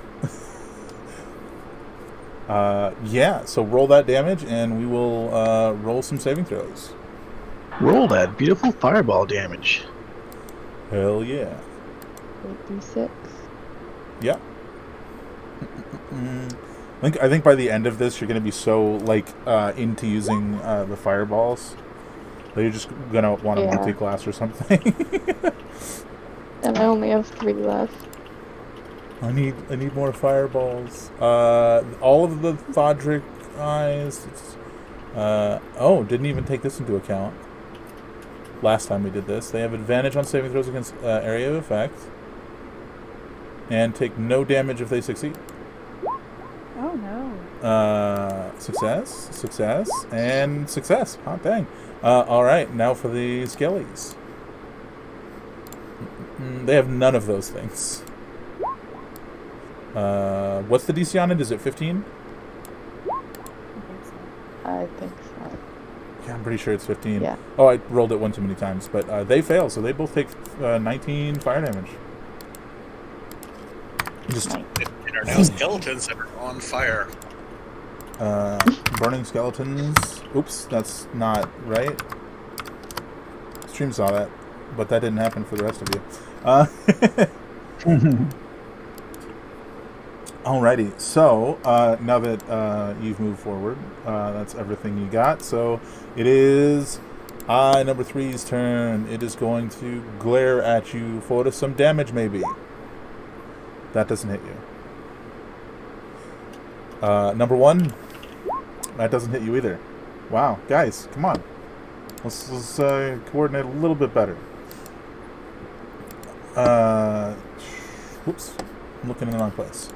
Yeah, so roll that damage and we will roll some saving throws. Roll that beautiful fireball damage. Hell yeah. 8d6. Yeah. I think by the end of this, you're going to be so into using the fireballs that you're just going to want a Yeah. multi-class or something. And I only have 3 left. I need more fireballs. All of the Thodric eyes. Didn't even take this into account. Last time we did this, they have advantage on saving throws against area of effect, and take no damage if they succeed. Oh no. Success, and success. Hot dang. All right, now for the skellies. They have none of those things. What's the DC on it? Is it 15? I think so. Yeah, I'm pretty sure it's 15. Yeah. Oh, I rolled it one too many times, but they fail, so they both take 19 fire damage. Just Nice. And are now skeletons that are on fire. burning skeletons. Oops, that's not right. Stream saw that, but that didn't happen for the rest of you. Alrighty, so now that you've moved forward, that's everything you got. So it is number 3's turn. It is going to glare at you for some damage, maybe. That doesn't hit you. Number 1, that doesn't hit you either. Wow, guys, come on. Let's coordinate a little bit better. Whoops, I'm looking in the wrong place.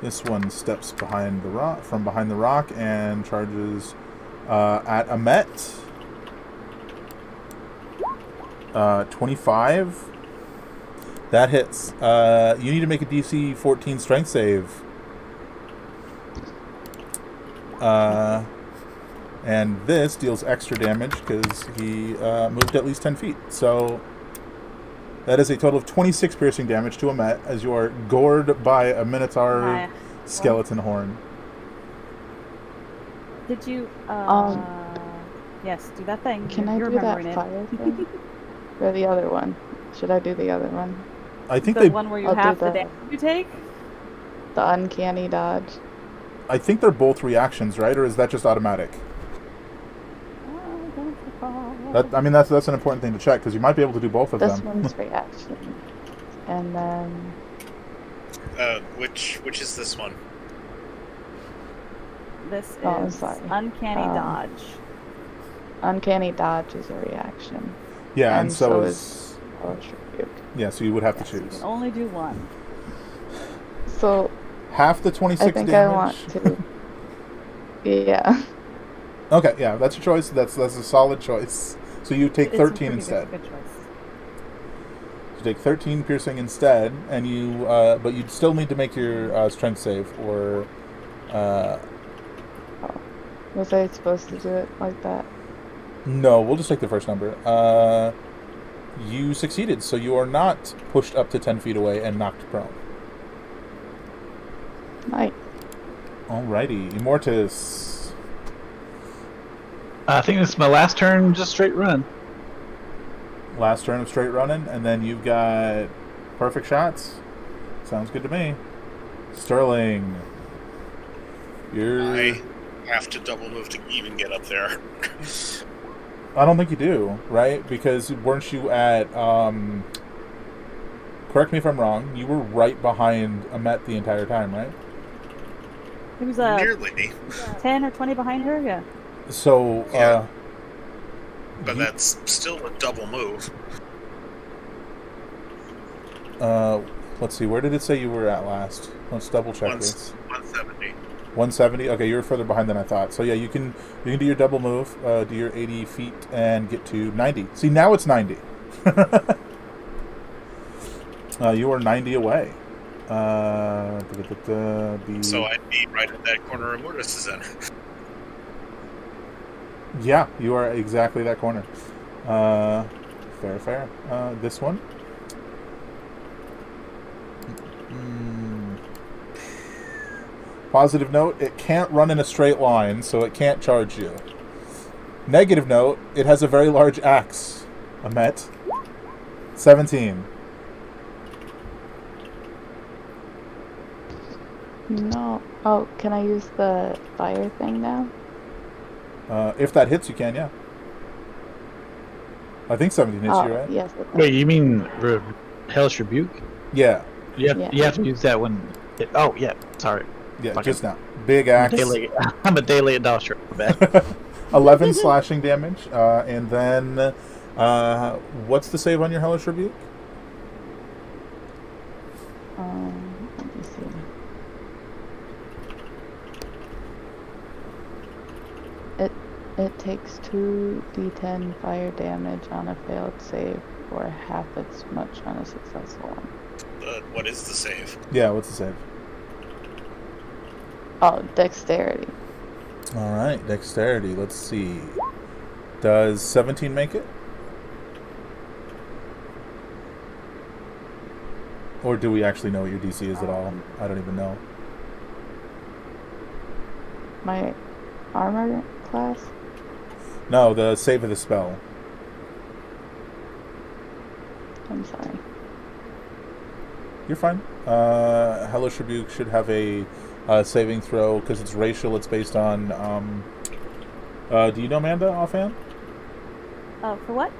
This one steps behind the rock, and charges at Amet. 25. That hits. You need to make a DC 14 strength save. And this deals extra damage because he moved at least 10 feet. So that is a total of 26 piercing damage to Amet as you are gored by a Minotaur skeleton horn. Did you, yes, do that thing. Can I You're do that remembering it. fire thing? Or the other one? Should I do the other one? I think The one where you I'll do have the that. damage you take? The uncanny dodge. I think they're both reactions, right? Or is that just automatic? Oh, don't recall. That's an important thing to check because you might be able to do both of This them. one's reaction. And then Which is this one? This Oh, is sorry. uncanny dodge. uncanny dodge is a reaction. Yeah, and so is is hellish rebuke. yeah. So you would have Yes, to you choose can only do one. So half the 26 I think damage. I want to. Yeah. Okay, yeah, that's your choice. That's a solid choice. So you take It's a 13 pretty instead. Good choice. You take 13 piercing instead, and you but you'd still need to make your strength save or. Was I supposed to do it like that? No, we'll just take the first number. You succeeded, so you are not pushed up to 10 feet away and knocked prone. Nice. Alrighty, Immortus. I think this is my last turn, just straight run. Last turn of straight running, and then you've got perfect shots. Sounds good to me. Sterling. I have to double move to even get up there. I don't think you do, right? Because weren't you at, correct me if I'm wrong, you were right behind Amet the entire time, right? He was Nearly. 10 or 20 behind her, yeah. So, Yeah. But that's still a double move. let's see, where did it say you were at last? Let's double check this. 170. 170? Okay, you were further behind than I thought. So yeah, you can do your double move, do your 80 feet, and get to 90. See, now it's 90. You are 90 away. So I'd be right at that corner Immortus is in. Yeah, you are exactly that corner. Fair. This one. Positive note, it can't run in a straight line, so it can't charge you. Negative note, it has a very large axe. Amet. 17. No. Oh, can I use the fire thing now? If that hits, you can, yeah. I think 17 hits you, right? Yes. It does. Wait, you mean Hellish Rebuke? Yeah. You have, Yeah. you have to use that when... oh, yeah, sorry. Yeah, Fucking- just now. Big axe. I'm a day late adopter. Bad. 11 slashing damage. And then, what's the save on your Hellish Rebuke? Let me see. It takes 2d10 fire damage on a failed save, or half as much on a successful one. What is the save? Yeah, what's the save? Oh, dexterity. Alright, dexterity. Let's see. Does 17 make it? Or do we actually know what your DC is at all? I don't even know. My armor class? No, the save of the spell. I'm sorry. You're fine. Hellish Rebuke should have a saving throw, because it's racial, it's based on... do you know, Amanda, offhand? For what?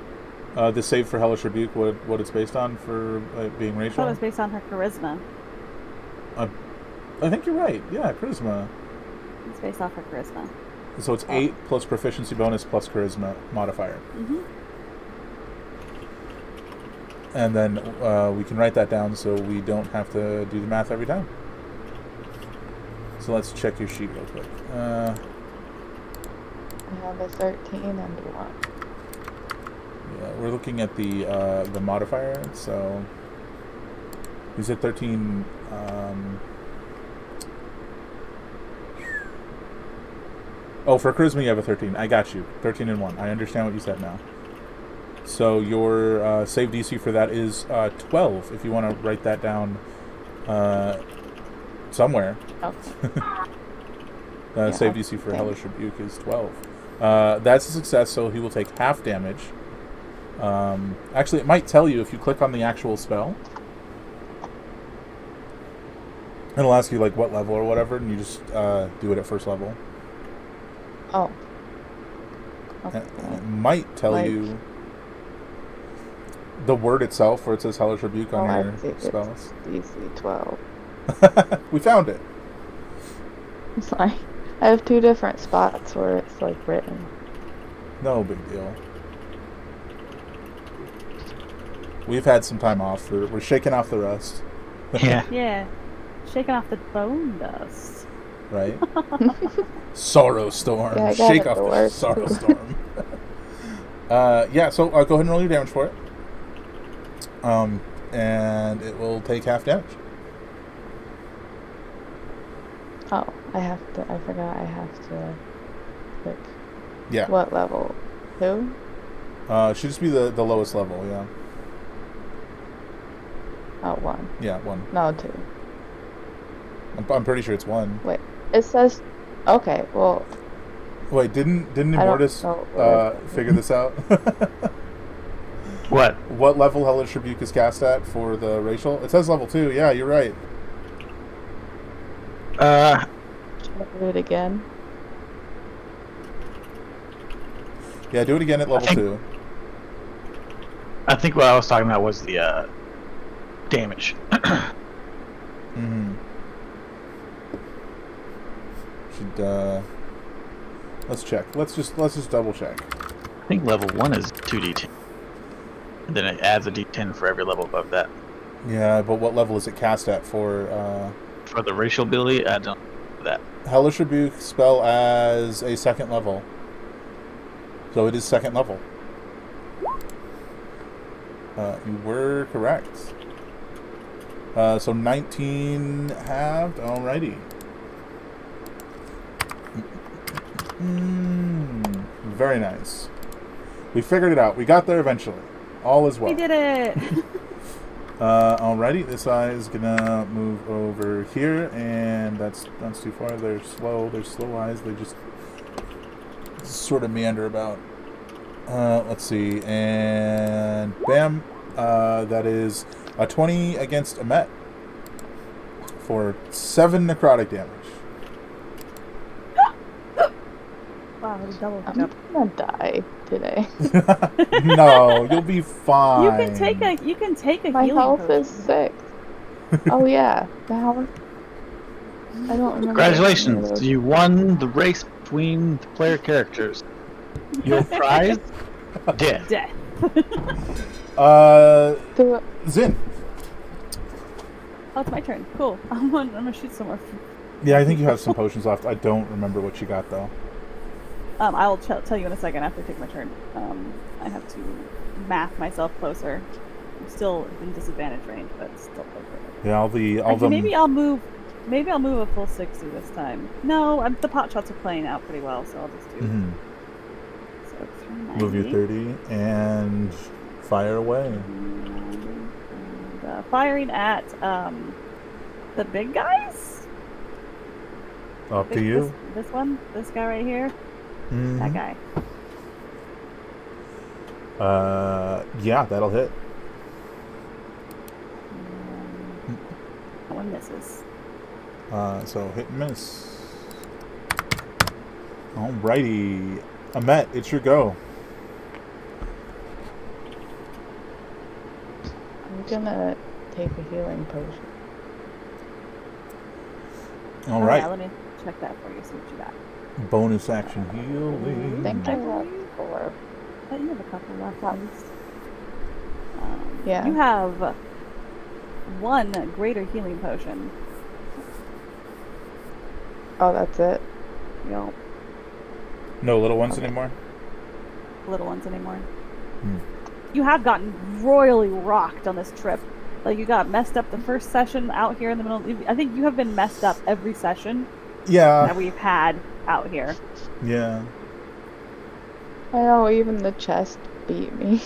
The save for Hellish Rebuke, what it's based on for being I racial? thought it was based on her charisma. I think you're right. Yeah, charisma. It's based off her charisma. So it's 8 plus proficiency bonus plus charisma modifier. Mm-hmm. And then we can write that down so we don't have to do the math every time. So let's check your sheet real quick. I have a 13 and a 1. Yeah, we're looking at the modifier, so You said 13. Oh, for charisma you have a 13. I got you. 13 and 1. I understand what you said now. So your save DC for that is 12, if you want to write that down somewhere. Okay. Save DC for Hellish Rebuke is 12. That's a success, so he will take half damage. Actually, it might tell you if you click on the actual spell. It'll ask you like what level or whatever, and you just do it at first level. Oh. Okay. And it might tell you the word itself, where it says Hellish Rebuke on your spells. DC 12. We found it. It's like I have 2 different spots where it's like written. No big deal. We've had some time off. We're shaking off the rust. Yeah. Yeah. Shaking off the bone dust. Right? Sorrow Storm. Yeah, I got Shake it off to the work. Sorrow Storm. Yeah, so go ahead and roll your damage for it. And it will take half damage. Oh, I forgot I have to click. Yeah. What level? 2? Should just be the lowest level, yeah. Oh, 1. Yeah, 1. No, 2. I'm pretty sure it's 1. Wait, it says... Okay, well... Wait, didn't I don't Immortus know figure this out? What? What level Hellish Rebuke is cast at for the racial? It says level 2. Yeah, you're right. Should I do it again? Yeah, do it again at level 2. I think what I was talking about was the damage. Mm-hmm. Should let's check. Let's just double check. I think level 1 is 2d10. And then it adds a d10 for every level above that. Yeah, but what level is it cast at for For the racial ability, I don't know that. Hellish Rebuke spell as a 2nd level. So it is 2nd level. You were correct. So 19 halved. Alrighty. Very nice. We figured it out. We got there eventually. All is well. We did it! Alrighty, this eye is gonna move over here, and that's too far. They're slow. They're slow eyes. They just sort of meander about. Let's see, and bam, that is a 20 against Amet for 7 necrotic damage. Wow, it was double I'm pickup. gonna die today. No, you'll be fine. You can take a My healing health potion. is 6. Oh yeah, the health. I don't remember. Congratulations, you won the race between the player characters. Your prize? Death. Death. Zin. Oh, it's my turn. Cool. I'm gonna shoot some more. Yeah, I think you have some potions left. I don't remember what you got though. I'll tell you in a second after I take my turn. I have to math myself closer. I'm still in disadvantage range, but still closer. Yeah, all the Maybe I'll move a full 60 this time. No, the pot shots are playing out pretty well, so I'll just do. Mhm. So 390. Move your 30 and fire away. And, firing at the big guys. Up to you. This one, this guy right here. Mhm. That guy. Yeah, that'll hit. That one misses. So hit and miss. Alrighty. Amet, it's your go. I'm gonna take a healing potion. Alright. Yeah, let me check that for you. See what you got. Bonus action I healing. think I have 4. But you have a couple left at least. Yeah. You have 1 greater healing potion. Oh, that's it. Yo, No little ones Okay. anymore? little ones anymore. Hmm. You have gotten royally rocked on this trip. Like, you got messed up the first session out here in the middle. I think you have been messed up every session Yeah. that we've had out here. Yeah. I know, even the chest beat me.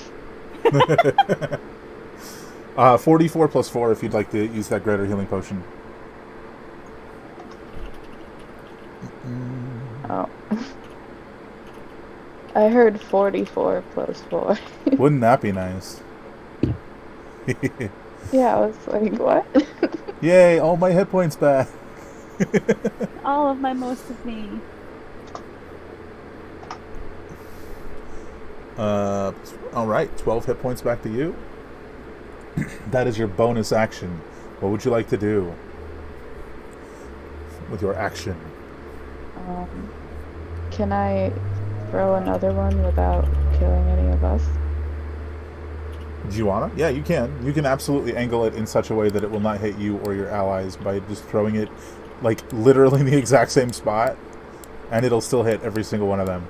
44 plus 4 if you'd like to use that greater healing potion. Oh. I heard 44 plus 4. Wouldn't that be nice? Yeah, I was like, what? Yay, all my hit points back. All of my most of me. Alright, 12 hit points back to you. That is your bonus action. What would you like to do with your action? Can I throw another one without killing any of us? Do you wanna? Yeah, you can. You can absolutely angle it in such a way that it will not hit you or your allies by just throwing it, like, literally in the exact same spot, and it'll still hit every single one of them.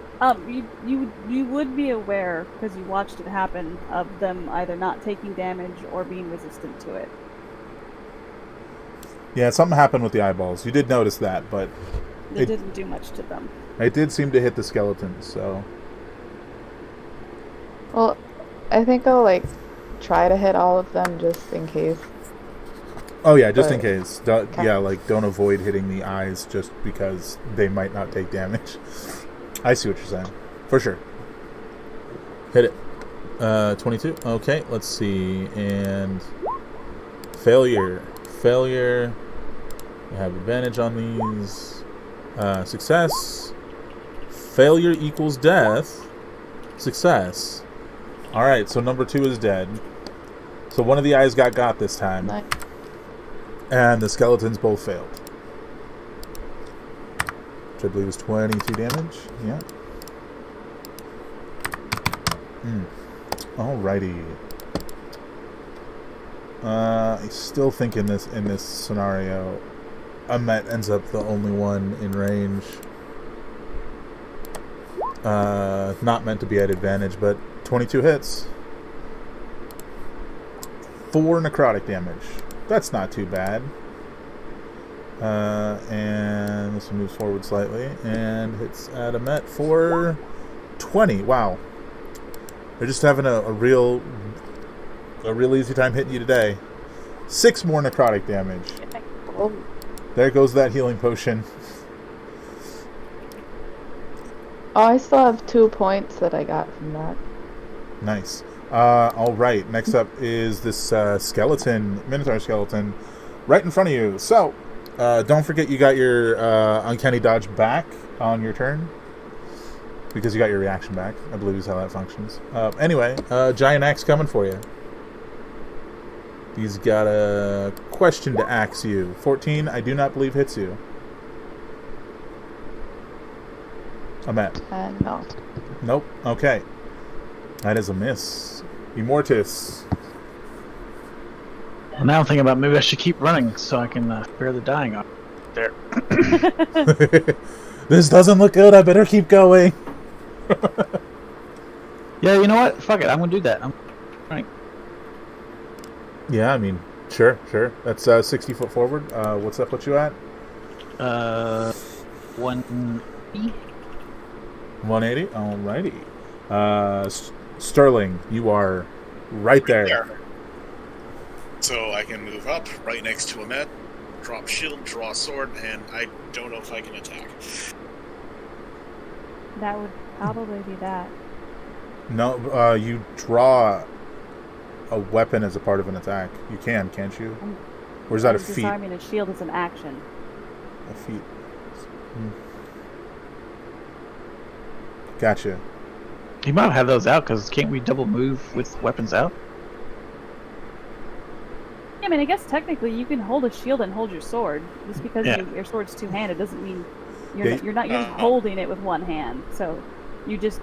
You would be aware, because you watched it happen, of them either not taking damage or being resistant to it. Yeah, something happened with the eyeballs. You did notice that, but It didn't do much to them. it did seem to hit the skeletons, so... Well, I think I'll, like, try to hit all of them just in case. Oh yeah, just in But- case. Yeah, like, don't avoid hitting the eyes just because they might not take damage. I see what you're saying. For sure. Hit it. 22. Okay, let's see. And... Failure. Failure. I have advantage on these. Success. Failure equals death. Success. Alright, so number 2 is dead. So one of the eyes got this time. Nice. And the skeletons both failed. Which I believe is 22 damage. Yeah. Alrighty. I still think in this scenario, Amet ends up the only one in range. Not meant to be at advantage, but 22 hits. 4 necrotic damage. That's not too bad. And this one moves forward slightly and hits at Amet for 20. Wow. They're just having a real easy time hitting you today. 6 more necrotic damage. Oh, There goes that healing potion. I still have 2 points that I got from that. Nice. Alright, next up is this skeleton, Minotaur skeleton, right in front of you. So, don't forget you got your Uncanny Dodge back on your turn. Because you got your reaction back, I believe is how that functions. Anyway, Giant Axe coming for you. He's got a question to axe you. 14, I do not believe hits you. Amet. No. Nope. Okay. That is a miss. Immortus. Well, now I'm thinking about maybe I should keep running so I can spare the dying off there. This doesn't look good. I better keep going. Yeah, you know what? Fuck it. I'm gonna do that. I'm running. Yeah, I mean, sure. That's 60 foot forward. What's up? What you at? 180. 180. Alrighty. Sterling, you are right there. So I can move up right next to Amet, drop shield, draw sword, and I don't know if I can attack. That would probably be that. No, you draw a weapon as a part of an attack. You can, can't you? Or is that a feat? Disarming a shield is an action. A feat. Gotcha. You might have those out because can't we double move with weapons out? I mean, I guess technically you can hold a shield and hold your sword. Just because Yeah. your sword's two-handed doesn't mean Yeah, you're not holding it with one hand. So you just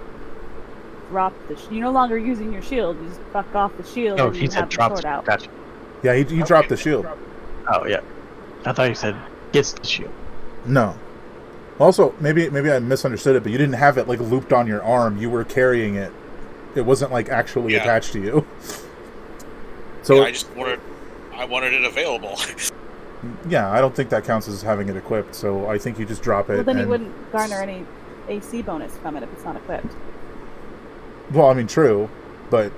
drop you're no longer using your shield. You just fuck off the shield Oh, and he you said have the drop. sword out. Gotcha. Yeah, he dropped the shield. Oh yeah. I thought you said gets the shield. No. Also, maybe I misunderstood it, but you didn't have it like looped on your arm. You were carrying it. It wasn't like actually Yeah. attached to you. So Yeah, I just wanted I wanted it available. Yeah, I don't think that counts as having it equipped, so I think you just drop it. Well, then you and- wouldn't garner any AC bonus from it if it's not equipped. Well, I mean, true, but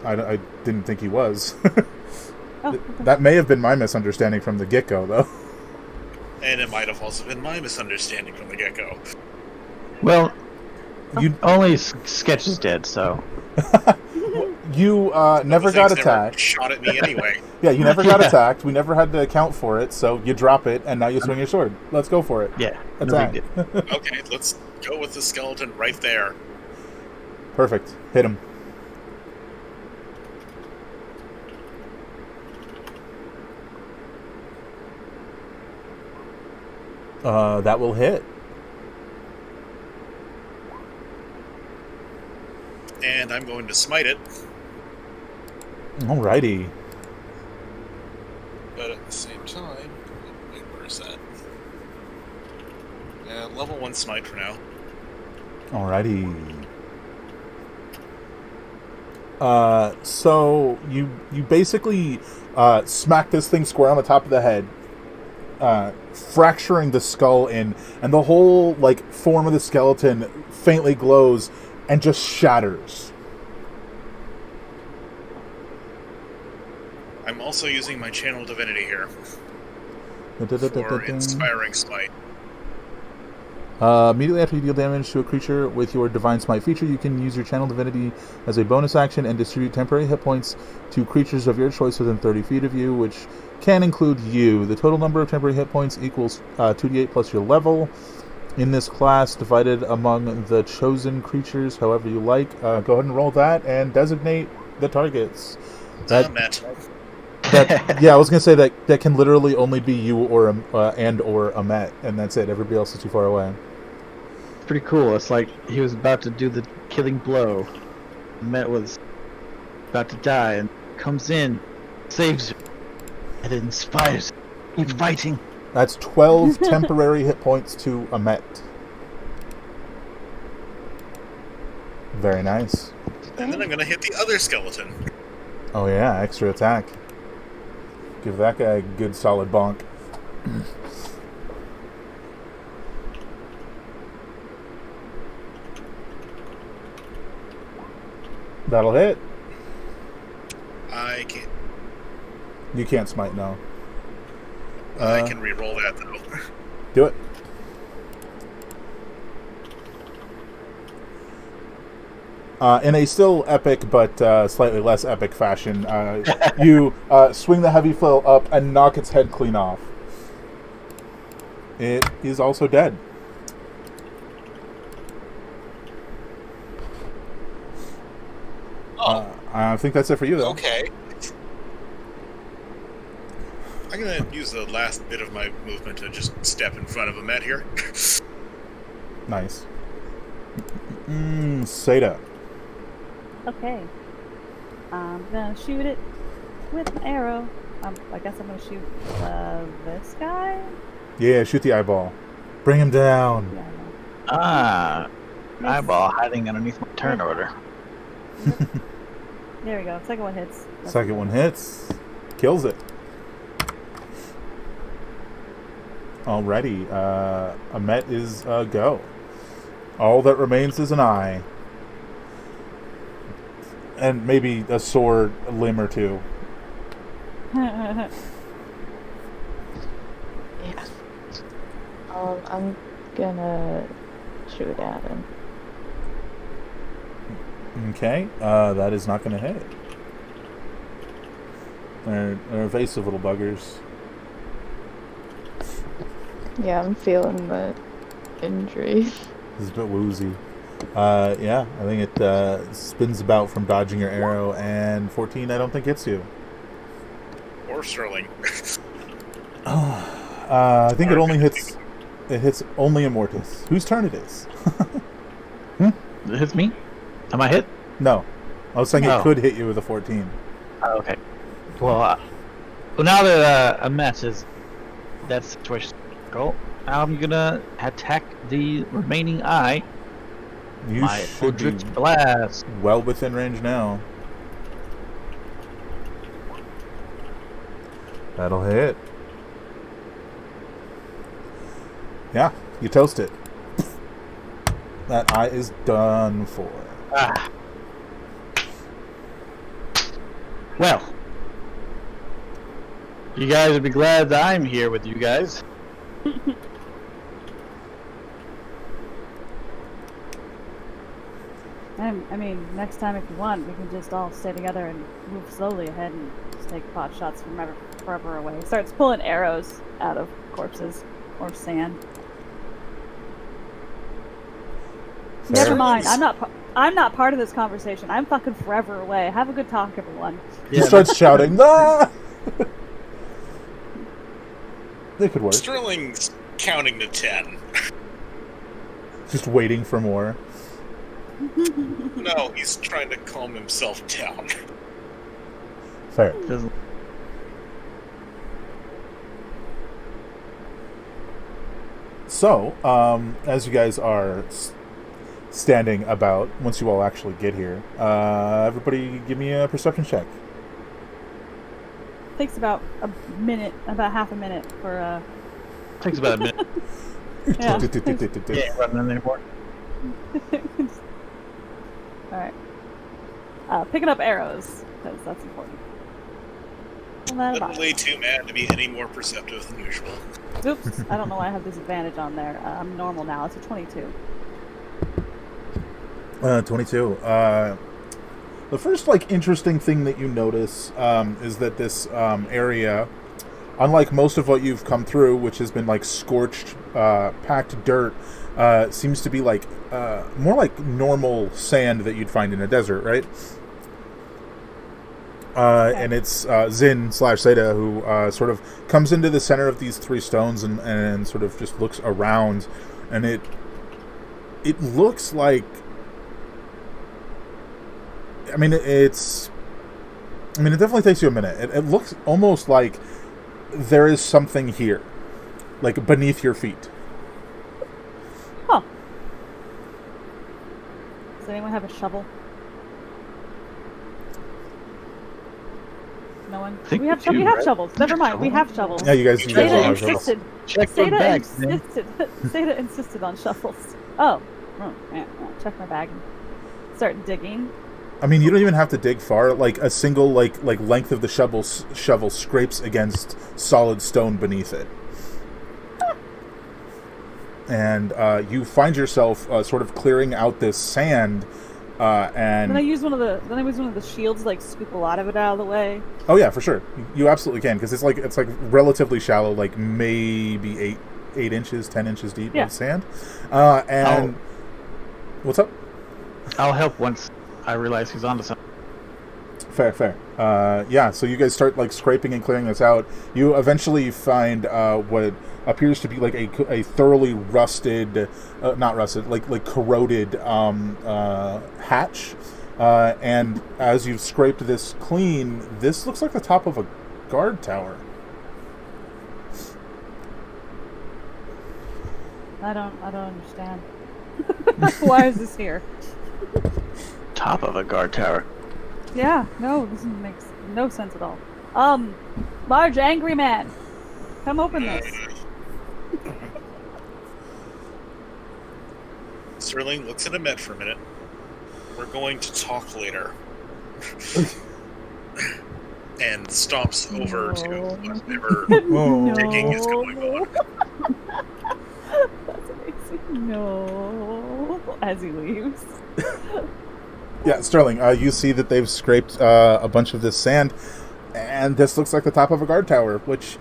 I didn't think he was. Oh, okay. That may have been my misunderstanding from the get-go, though. And it might have also been my misunderstanding from the get-go. Well, You only Sketch is dead, so you never The got thing's never attacked. shot at me anyway. Yeah, you never got Yeah. attacked. We never had to account for it, so you drop it, and now you swing your sword. Let's go for it. yeah, no Attack. big deal. Okay, let's go with the skeleton right there. Perfect. Hit him. That will hit. And I'm going to smite it, Alrighty. but at the same time... Wait, where is that? Level 1 smite for now. Alrighty. So you basically smack this thing square on the top of the head, fracturing the skull in, and the whole form of the skeleton faintly glows and just shatters. I'm also using my channel divinity here for inspiring smite. Immediately after you deal damage to a creature with your Divine Smite feature, you can use your Channel Divinity as a bonus action and distribute temporary hit points to creatures of your choice within 30 feet of you, which can include you. The total number of temporary hit points equals 2d8 plus your level. In this class, divided among the chosen creatures however you like. Go ahead and roll that and designate the targets. Met. Yeah, I was gonna say that can literally only be you or a Met, and that's it. Everybody else is too far away. Pretty cool. It's like he was about to do the killing blow. Met was about to die and comes in, saves her, and it inspires. Keep fighting. That's 12 temporary hit points to a Met. Very nice. And then I'm going to hit the other skeleton. Oh yeah, extra attack. Give that guy a good solid bonk. That'll hit. I can't. You can't smite now. I can re-roll that though. Do it. In a still epic but slightly less epic fashion, you swing the heavy flail up and knock its head clean off. It is also dead. I think that's it for you, though. Okay. I'm gonna use the last bit of my movement to just step in front of a Met here. Nice. Seda. Okay. I'm gonna shoot it with an arrow. I guess I'm gonna shoot this guy. Yeah, shoot the eyeball. Bring him down. Yeah. Ah, Nice. eyeball hiding underneath my turn order. There we go. Second one hits. Second one hits. Kills it. Alrighty. A Met is go. All that remains is an eye. And maybe a sore limb or two. Yeah. I'm gonna shoot at him. Okay. That is not going to hit. They're evasive little buggers. Yeah, I'm feeling the injury. This is a bit woozy. Yeah, I think it spins about from dodging your arrow, and 14 I don't think hits you. Or Sterling. I think it only hits... It hits only Immortus. Whose turn it is? It hits me? Am I hit? No. I was saying it Oh. could hit you with a 14. Oh, okay. Well, now that a mess is that situation, I'm gonna attack the remaining eye. You My should be Eldritch Blast. well within range now. That'll hit. Yeah, you toast it. That eye is done for. Ah. Well, you guys would be glad that I'm here with you guys. I mean, next time if you want, we can just all stay together and move slowly ahead and just take pot shots from forever away. Starts pulling arrows out of corpses or sand. Fair. Never mind. I'm not part of this conversation. I'm fucking forever away. Have a good talk, everyone. He starts shouting, "Ah!" They could work. Sterling's counting to 10. Just waiting for more. No, he's trying to calm himself down. Fair. Doesn't- So, as you guys are standing about, once you all actually get here, everybody give me a perception check. Takes about a minute, about half a minute for Takes about a minute. Yeah. Yeah, ain't running anymore. Alright. Picking up arrows, because that's important. Well, that about Literally too mad to be any more perceptive than usual. Oops, I don't know why I have disadvantage on there. I'm normal now. It's a 22. 22. The first, interesting thing that you notice is that this area, unlike most of what you've come through, which has been, scorched, packed dirt, seems to be, more like normal sand that you'd find in a desert, right? Okay. And it's Zin/Seda who sort of comes into the center of these three stones and sort of just looks around, and it looks like, it definitely takes you a minute. It looks almost like there is something here, beneath your feet. Huh. Does anyone have a shovel? No one? think We have, we do, we have right? shovels. Never mind. We have shovels. Yeah, you guys all Seda have shovels. insisted. Check the Seda bags, man. insisted. Seda insisted on shovels. Oh, yeah. Check my bag and start digging. You don't even have to dig far. A single length of the shovel scrapes against solid stone beneath it, and you find yourself sort of clearing out this sand. And Then I use one of the shields, scoop a lot of it out of the way. oh yeah, for sure, you absolutely can, because it's relatively shallow, maybe 8 inches, 10 inches deep Yeah. of sand. And what's up? I'll help once I realize he's onto something. Fair. Yeah, so you guys start scraping and clearing this out. You eventually find what appears to be a thoroughly rusted, not rusted, corroded hatch. And as you've scraped this clean, this looks like the top of a guard tower. I don't understand. Why is this here? Top of a guard tower. Yeah, no, this makes no sense at all. Large angry man, come open this. Sterling looks at Ahmed for a minute. We're going to talk later. And stomps over to whatever digging is going on. That's amazing. No, as he leaves. Yeah, Sterling, you see that they've scraped a bunch of this sand, and this looks like the top of a guard tower, which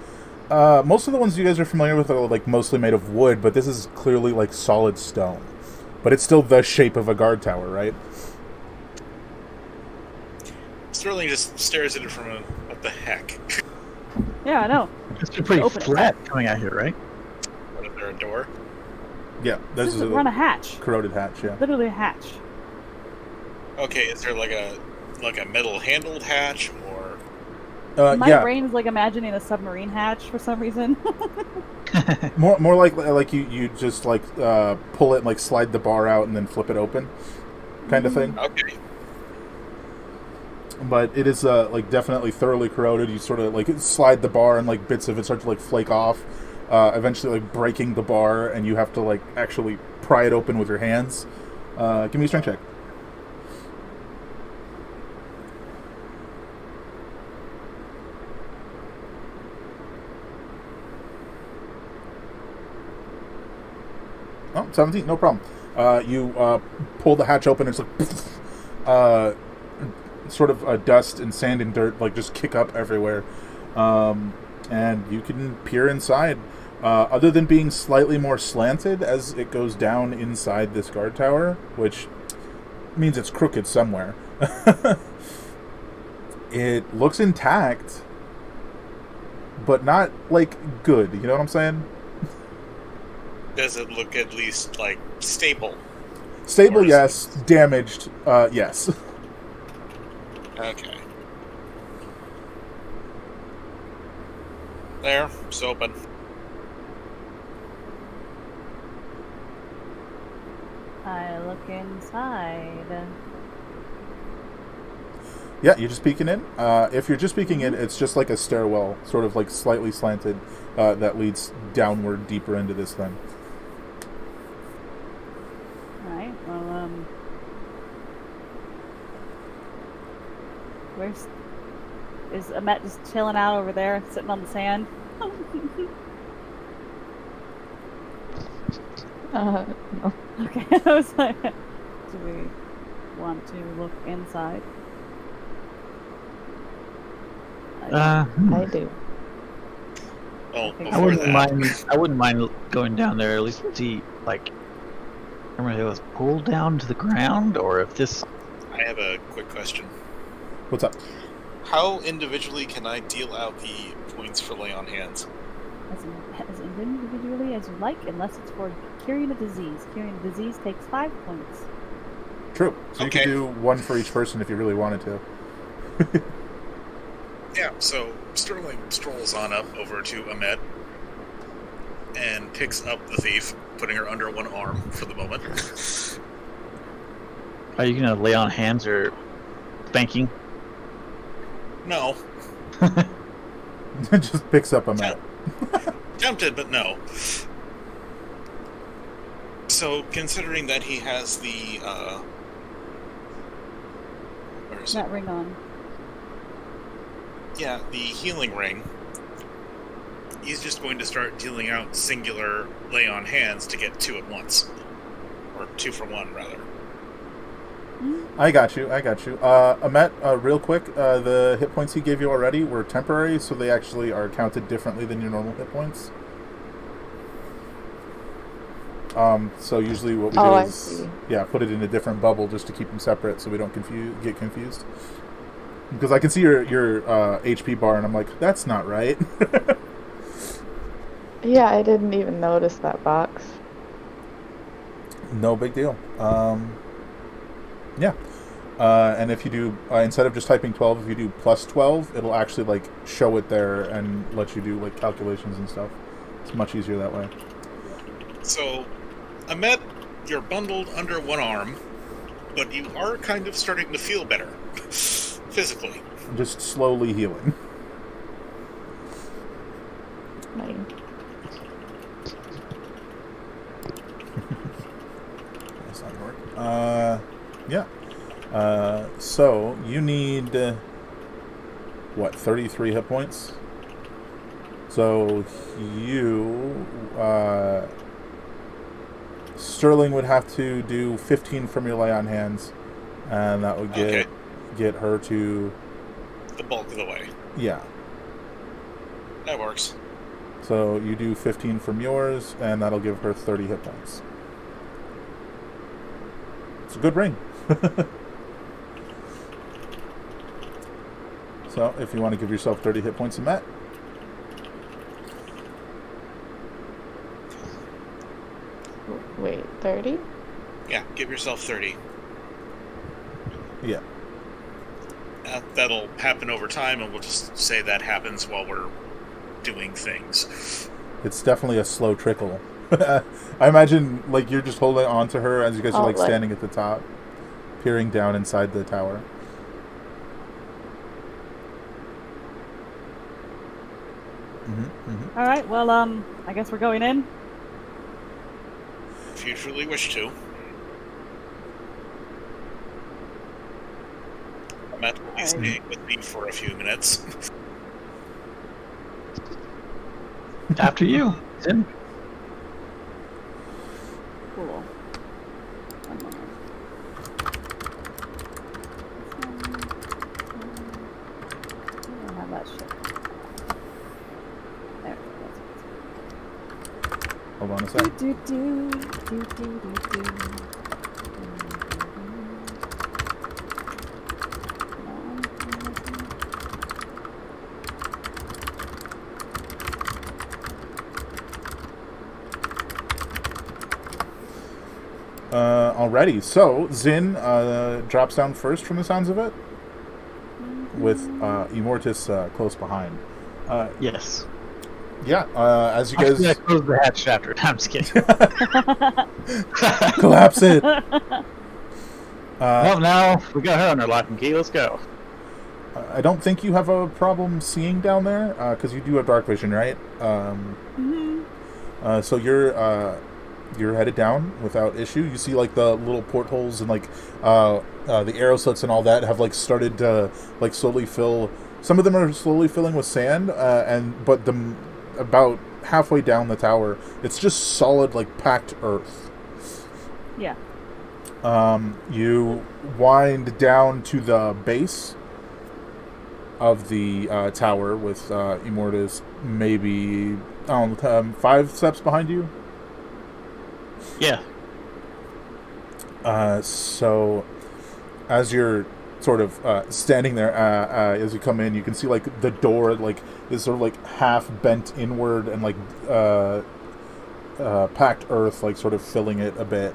most of the ones you guys are familiar with are mostly made of wood, but this is clearly solid stone. But it's still the shape of a guard tower, right? Sterling just stares at it from what the heck? Yeah, I know. It's pretty Open it. flat coming out here, right? What, is there a door? Yeah, this is Run a hatch. corroded hatch, yeah. Literally a hatch. Okay, is there a metal handled hatch or My yeah, brain is imagining a submarine hatch for some reason. more like you just pull it and slide the bar out and then flip it open, kind of thing. okay? but it is like definitely thoroughly corroded. You sort of like slide the bar and like bits of it start to like flake off, eventually like breaking the bar, and you have to like actually pry it open with your hands. Give me a strength check. Oh, 17, no problem. You pull the hatch open, and it's like sort of dust and sand and dirt like just kick up everywhere, and you can peer inside. Other than being slightly more slanted as it goes down inside this guard tower, which means it's crooked somewhere, it looks intact, but not like good. You know what I'm saying? Does it look at least like stable? Stable, Or is yes. Damaged, yes. Okay. There, it's open. I look inside. Yeah, you're just peeking in. If you're just peeking in, it's just like a stairwell, sort of like slightly slanted, that leads downward deeper into this thing. Alright, well, is Amet just chilling out over there, sitting on the sand? No. Okay, I was like, do we want to look inside? I do. Oh, I I before wouldn't that, mind. I wouldn't mind going down there at least to see, like, I remember if it was pulled down to the ground, or if this. I have a quick question. What's up? How individually can I deal out the points for lay on hands? As individually as you like, unless it's for curing a disease. Curing a disease takes 5 points. True. So you Okay. could do one for each person if you really wanted to. Yeah, so Sterling strolls on up over to Ahmed and picks up the thief, putting her under one arm for the moment. Are you gonna lay on hands or spanking? No. Just picks up a mat. Tempted, but no. So, considering that he has the, where is it? That ring on. Yeah, the healing ring. He's just going to start dealing out singular lay on hands to get 2 at once. Or 2 for 1, rather. I got you. Amet, real quick, the hit points he gave you already were temporary, so they actually are counted differently than your normal hit points. So usually what we do I is, see. yeah, put it in a different bubble just to keep them separate so we don't get confused. Because I can see your HP bar, and I'm like, that's not right. Yeah, I didn't even notice that box. No big deal. Yeah. And if you do, instead of just typing 12, if you do plus 12, it'll actually, like, show it there and let you do, like, calculations and stuff. It's much easier that way. So, Ahmed, you're bundled under one arm, but you are kind of starting to feel better. Physically. Just slowly healing. Nice. That's not gonna work. Yeah. So, you need, 33 hit points? So, you, Sterling would have to do 15 from your lay on hands, and that would get her to... The bulk of the way. Yeah. That works. So you do 15 from yours, and that'll give her 30 hit points. It's a good ring. So if you want to give yourself 30 hit points in that. Wait, 30? Yeah, give yourself 30. Yeah. That'll happen over time, and we'll just say that happens while we're doing things. It's definitely a slow trickle. I imagine, like, you're just holding on to her as you guys are, like, standing at the top, peering down inside the tower. All right. Well, I guess we're going in. If you truly wish to. Matt will be staying with me for a few minutes. After you, Tim. Cool. One moment. I don't have that shit. There. Hold on a sec. Do, do, do, do, do, do. Alrighty, so Zin drops down first from the sounds of it, with Immortus close behind. Yes. Yeah, as you Actually, I guys closed the hatch after. I'm just kidding. collapse it. Well, now we got her under lock and key. Let's go. I don't think you have a problem seeing down there, because you do have dark vision, right? So you're headed down without issue. You see like the little portholes and like the arrow slits and all that have like started to like slowly fill. Some of them are slowly filling with sand, but about halfway down the tower, it's just solid like packed earth. Yeah. You wind down to the base of the tower with Immortus maybe 5 steps behind you. Yeah. So as you're sort of standing there, as you come in, you can see like the door like is sort of like half bent inward and like packed earth like sort of filling it a bit.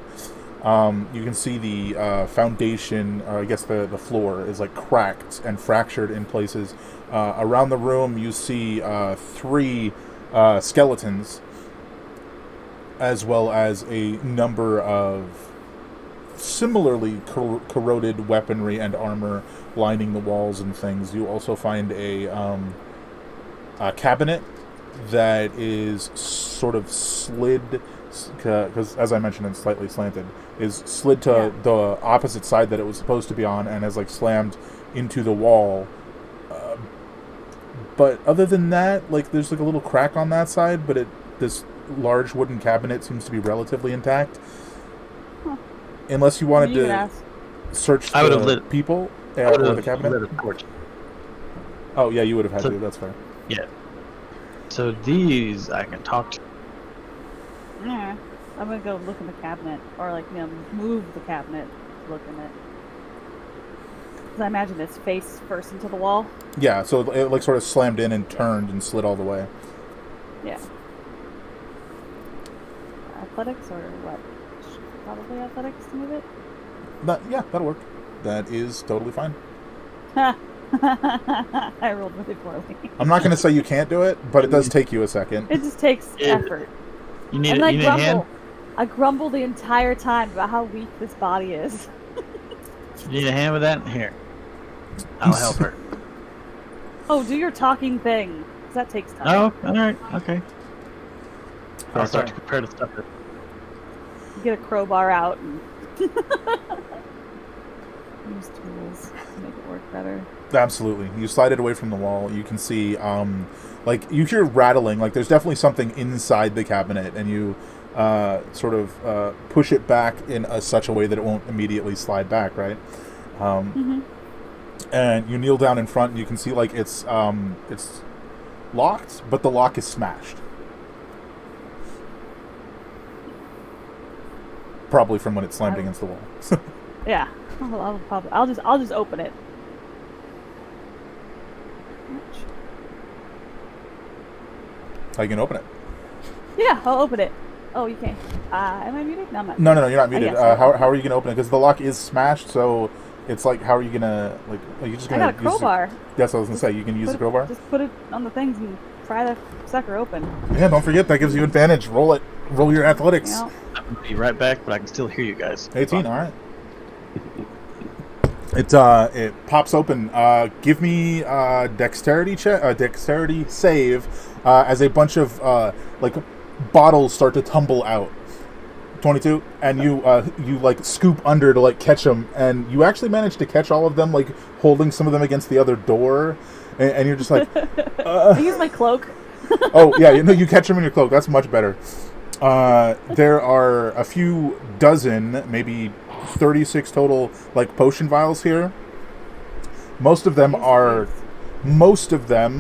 You can see the foundation, I guess the floor is like cracked and fractured in places. Around the room you see 3 skeletons, as well as a number of similarly corroded weaponry and armor lining the walls and things. You also find a cabinet that is sort of slid, because as I mentioned, it's slightly slanted, is slid to the opposite side that it was supposed to be on, and has like slammed into the wall. But other than that, like there's like a little crack on that side, but this large wooden cabinet seems to be relatively intact. Huh. Unless you wanted to ask. search I would have the lit people I or would the have cabinet. lit a torch. Oh yeah, you would have had So- to. That's fair. Yeah. So these I can talk to. Yeah. I'm gonna go look in the cabinet, or like move the cabinet to look in it. Because I imagine it's face first into the wall. Yeah, so it like sort of slammed in and turned and slid all the way. Yeah. Athletics or what? Probably athletics to move it. Yeah, that'll work. That is totally fine. I rolled really poorly. I'm not going to say you can't do it, but it does take you a second. It just takes Yeah. effort. You need, And I you need a hand. grumble. I grumble the entire time about how weak this body is. You need a hand with that? Here. I'll help her. Oh, do your talking thing. 'Cause that takes time. Oh, alright, okay. I'll start to prepare to stuff her. Get a crowbar out and use tools to make it work better. Absolutely. You slide it away from the wall. You can see, like, you hear rattling. Like, there's definitely something inside the cabinet, and you sort of push it back in such a way that it won't immediately slide back, right? And you kneel down in front, and you can see, like, it's locked, but the lock is smashed. Probably from when it slammed against the wall. Yeah. I'll just open it. How you gonna open it? Yeah, I'll open it. Oh, you can't. Am I muted? No, I'm not. No, you're not muted. guess so. How are you gonna open it? Because the lock is smashed, so it's like, how are you gonna, like, are you just I gonna got a crowbar. That's what I was gonna say. You can use the crowbar. Just put it on the things and pry the sucker open. Yeah, don't forget that gives you advantage. Roll it. Roll your athletics. You know? I'm gonna be right back, but I can still hear you guys. 18. All right. It pops open. Give me dexterity save as a bunch of like bottles start to tumble out. 22, and you like scoop under to like catch them, and you actually manage to catch all of them, like holding some of them against the other door, and you're just like, I use my cloak. oh yeah, you catch them in your cloak. That's much better. There are a few dozen, maybe 36 total, like potion vials here. Most of them,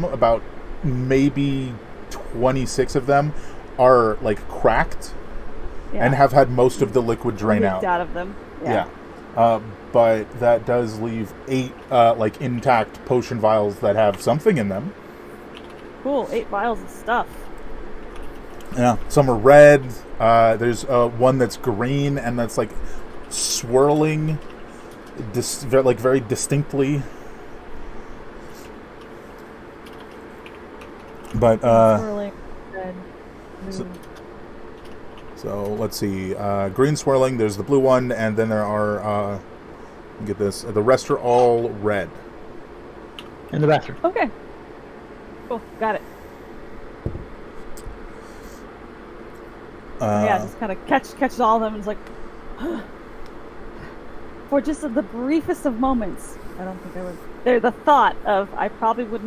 about maybe 26 of them, are like cracked. Yeah. And have had most of the liquid drain out. Out of them. Yeah. But that does leave 8 like intact potion vials that have something in them. Cool, 8 vials of stuff. Yeah. Some are red. There's one that's green and that's like swirling, like very distinctly. But Swirling, red, blue. So let's see, green swirling, there's the blue one, and then there are, get this, the rest are all red. In the bathroom. Okay. Cool, got it. Yeah, just kind of catches all of them and is like, for just the briefest of moments, I don't think I would. The thought of I probably would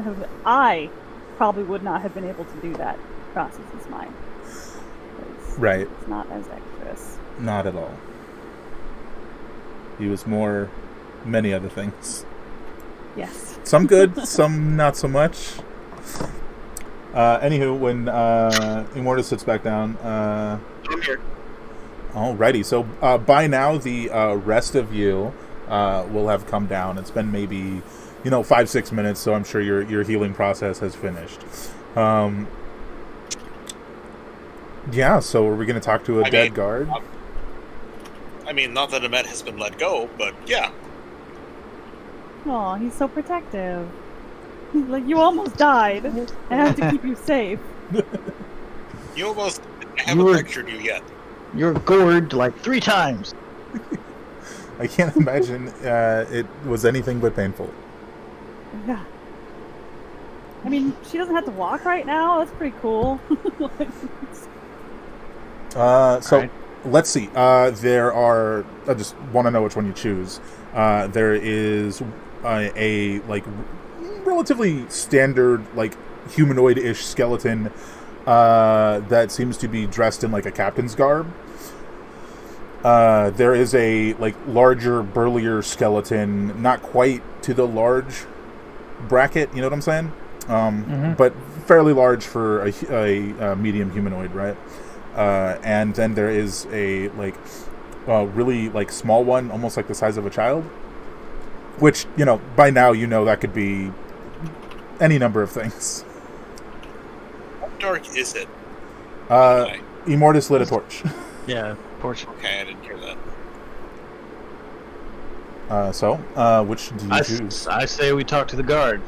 not have been able to do that crosses his mind. Right. It's not as dexterous. Not at all. He was more many other things. Yes. Some good, some not so much. Anywho, when Immortus sits back down, I'm here. alrighty. So by now, the rest of you will have come down. It's been maybe 5-6 minutes, so I'm sure your healing process has finished. Yeah, so are we going to talk to a dead guard? I mean, not that Ahmet has been let go, but yeah. Aw, he's so protective. He's like, you almost died. I have to keep you safe. You almost... I haven't lectured you yet. You're gored like 3 times. I can't imagine it was anything but painful. Yeah. I mean, she doesn't have to walk right now. That's pretty cool. So let's see. There are. I just want to know which one you choose. There is a like relatively standard like humanoid-ish skeleton that seems to be dressed in like a captain's garb. There is a like larger, burlier skeleton, not quite to the large bracket. You know what I'm saying? But fairly large for a medium humanoid, right? And then there is a like really like small one, almost like the size of a child. Which by now that could be any number of things. How dark is it? Immortus lit a torch. Yeah, torch. Okay, I didn't hear that. So which do you choose? I say we talk to the guard.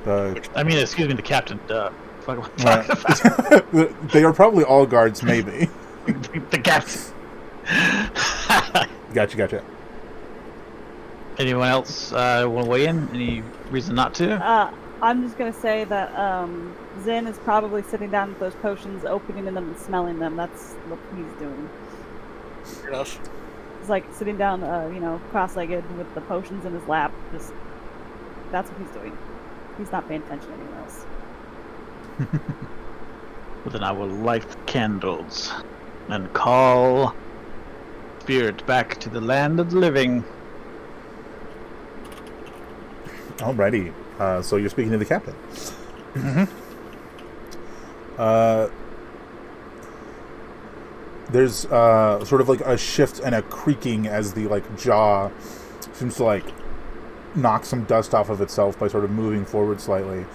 Excuse me, the captain. Fuck, what am I talking about? They are probably all guards, maybe. The captain. Gotcha. Anyone else want to weigh in? Any reason not to? I'm just gonna say that Zen is probably sitting down with those potions, opening them and smelling them. That's what he's doing. Fair enough. He's like sitting down, cross-legged with the potions in his lap. That's what he's doing. He's not paying attention to anyone else. Well, then I will light the candles and call spirit back to the land of the living. Alrighty. So you're speaking to the captain. There's sort of like a shift and a creaking as the like jaw seems to like knock some dust off of itself by sort of moving forward slightly,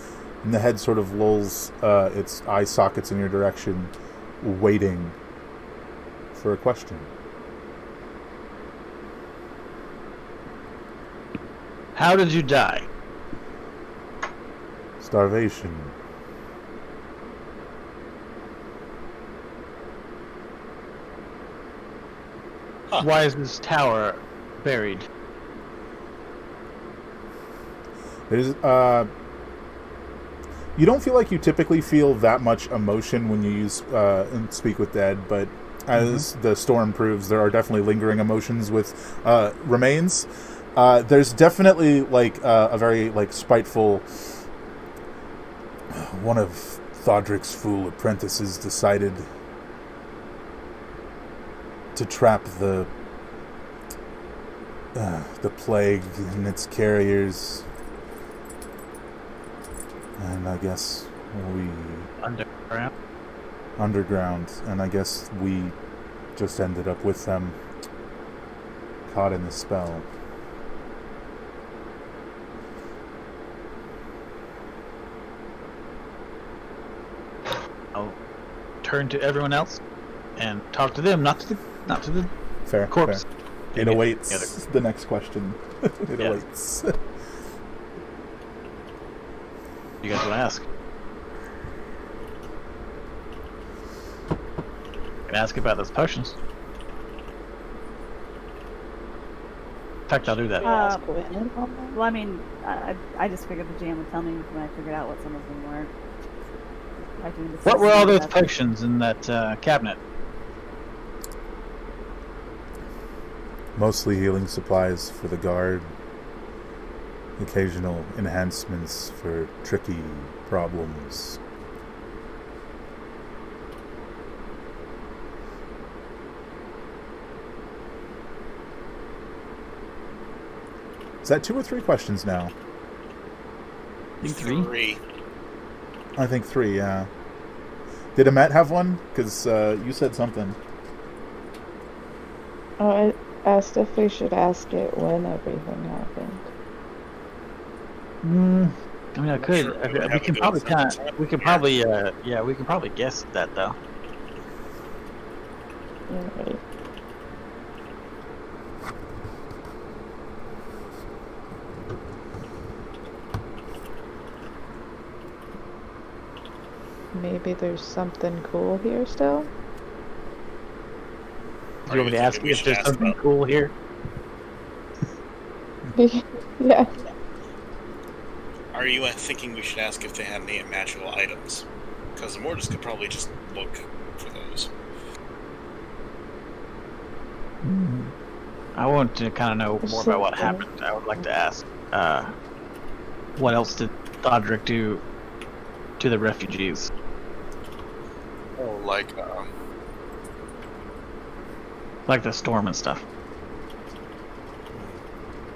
and the head sort of lulls its eye sockets in your direction, waiting for a question. How did you die? Starvation. Why is this tower buried. There's you don't feel like you typically feel that much emotion when you use and speak with dead, but as the storm proves, there are definitely lingering emotions with remains. There's definitely like a very like spiteful. One of Thodrick's fool apprentices decided to trap the plague and its carriers. And I guess we... Underground. And I guess we just ended up with them caught in the spell. I'll turn to everyone else and talk to them, not to the Fair. corpse. Fair. It awaits the next question. It awaits. You guys will ask. Can ask about those potions. In fact, I'll do that. Well, I mean, I just figured the GM would tell me when I figured out what some of them were. What were all those potions in that cabinet? Mostly healing supplies for the guard. Occasional enhancements for tricky problems. Is that 2 or 3 questions now? I think 3. I think 3, yeah. Did Amet have one? Because you said something. Oh, I asked if we should ask it when everything happened. I mean, I could. Sure, we can probably guess that though. Yeah, right. Maybe there's something cool here still? Do you want me to ask if there's something cool here? Yeah. Are you thinking we should ask if they had any magical items? Because the Mortis could probably just look for those. I want to kind of know more about what happened. I would like to ask, what else did Thodrick do to the refugees? Oh, Like the storm and stuff.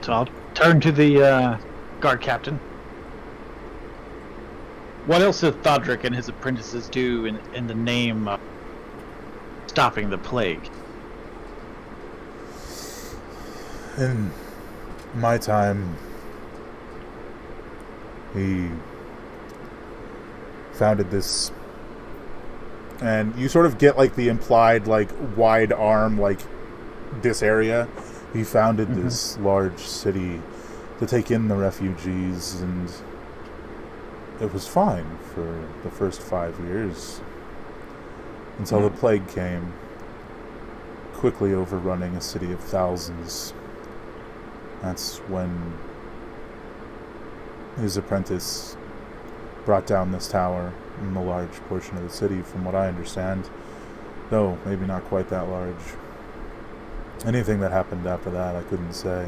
So I'll turn to the guard captain. What else did Thodrick and his apprentices do in the name of stopping the plague? In my time, he founded this, and you sort of get like the implied like wide arm, like this area. He founded this large city to take in the refugees, and it was fine for the first 5 years until the plague came, quickly overrunning a city of thousands. That's when his apprentice brought down this tower in a large portion of the city, from what I understand. Though, maybe not quite that large. Anything that happened after that, I couldn't say.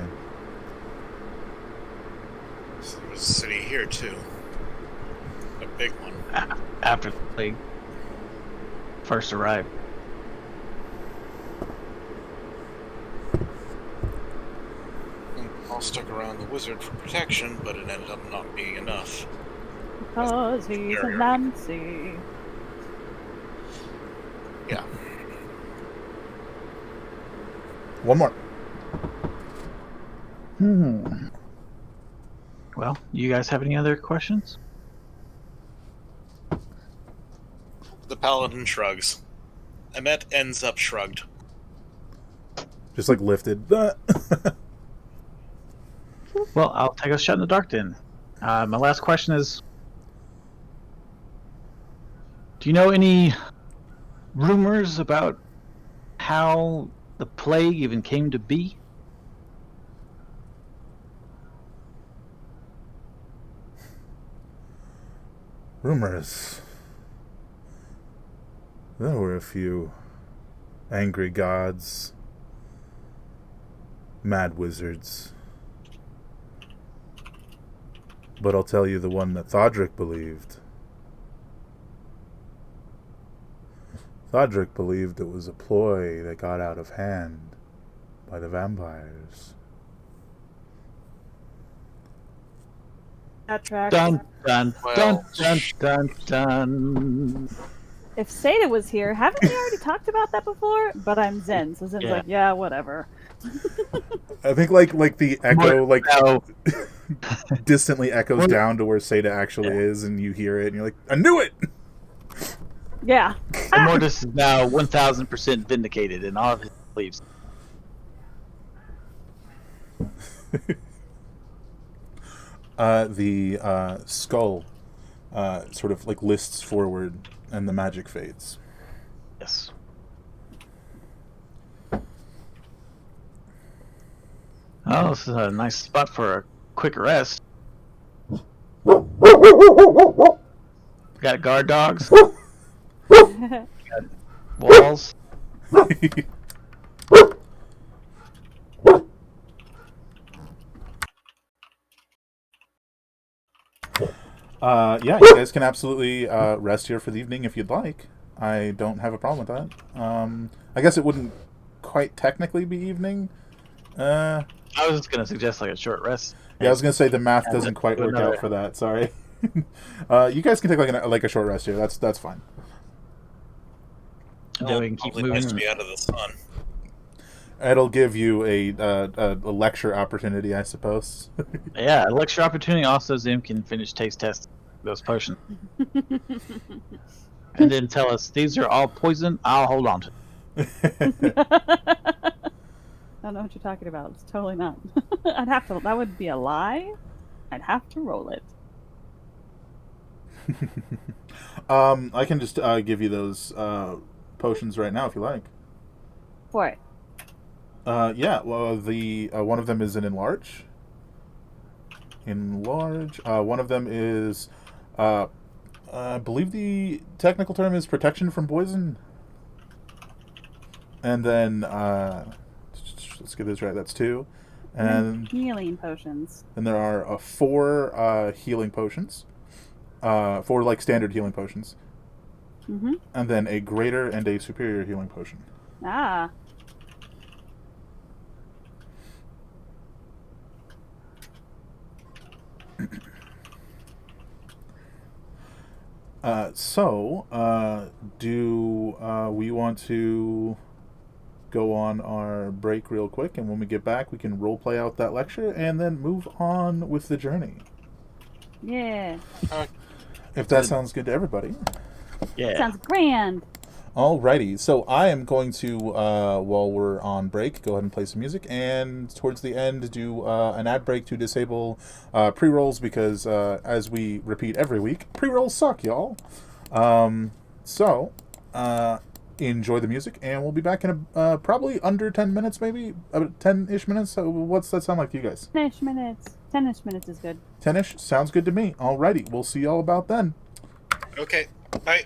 So there was a city here, too. A big one. After the plague first arrived. All stuck around the wizard for protection, but it ended up not being enough. Because he's a Nancy. Yeah. One more. Well, you guys have any other questions? The paladin shrugs. Amet ends up shrugged. Just like lifted. Well, I'll take a shot in the dark then. My last question is, do you know any rumors about how the plague even came to be? Rumors. There were a few angry gods, mad wizards. But I'll tell you the one that Thodrick believed. Thodrick believed it was a ploy that got out of hand by the vampires. That track. Dun dun dun Well, dun dun dun. If Seda was here, haven't we already talked about that before? But I'm Zen, so Zen's Yeah. like, yeah, whatever. I think like the echo like No, distantly echoes What? down to where Seda actually is, and you hear it, and you're like, I knew it. Yeah. Mortis is now 1,000% vindicated in all of his beliefs. The skull sort of like lists forward, and the magic fades. Yes. Oh, this is a nice spot for a quick rest. Got guard dogs, walls. Yeah, you guys can absolutely rest here for the evening if you'd like. I don't have a problem with that. I guess it wouldn't quite technically be evening. I was just gonna suggest like a short rest. Yeah, I was gonna say the math Yeah, doesn't quite do work another- out for that. Sorry. You guys can take like a short rest here. That's fine. Then we can keep probably nice to moving. be out of the sun. It'll give you a lecture opportunity, I suppose. Yeah, a lecture opportunity. Also, Zim can finish taste test those potions, and then tell us these are all poison. I'll hold on to. I don't know what you're talking about. It's totally not. I'd have to. That would be a lie. I'd have to roll it. I can just give you those potions right now if you like. For it. Yeah. Well, the one of them is an enlarge. Enlarge. One of them is, I believe the technical term is protection from poison. And then let's get this right. That's 2, and Healing potions. then there are 4 healing potions. 4 like standard healing potions, Mm-hmm. and then a greater and a superior healing potion. Ah. Do we want to go on our break real quick, and when we get back, we can role play out that lecture and then move on with the journey? Yeah. If that sounds good to everybody. Yeah. Sounds grand. Alrighty, so I am going to, while we're on break, go ahead and play some music, and towards the end do an ad break to disable pre-rolls, because as we repeat every week, pre-rolls suck, y'all. So enjoy the music, and we'll be back in probably under 10 minutes, maybe? About 10-ish minutes? So what's that sound like to you guys? 10-ish minutes. 10-ish minutes is good. 10-ish? Sounds good to me. Alrighty, we'll see y'all about then. Okay, bye.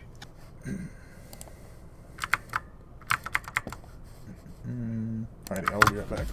Alrighty, I'll be right back.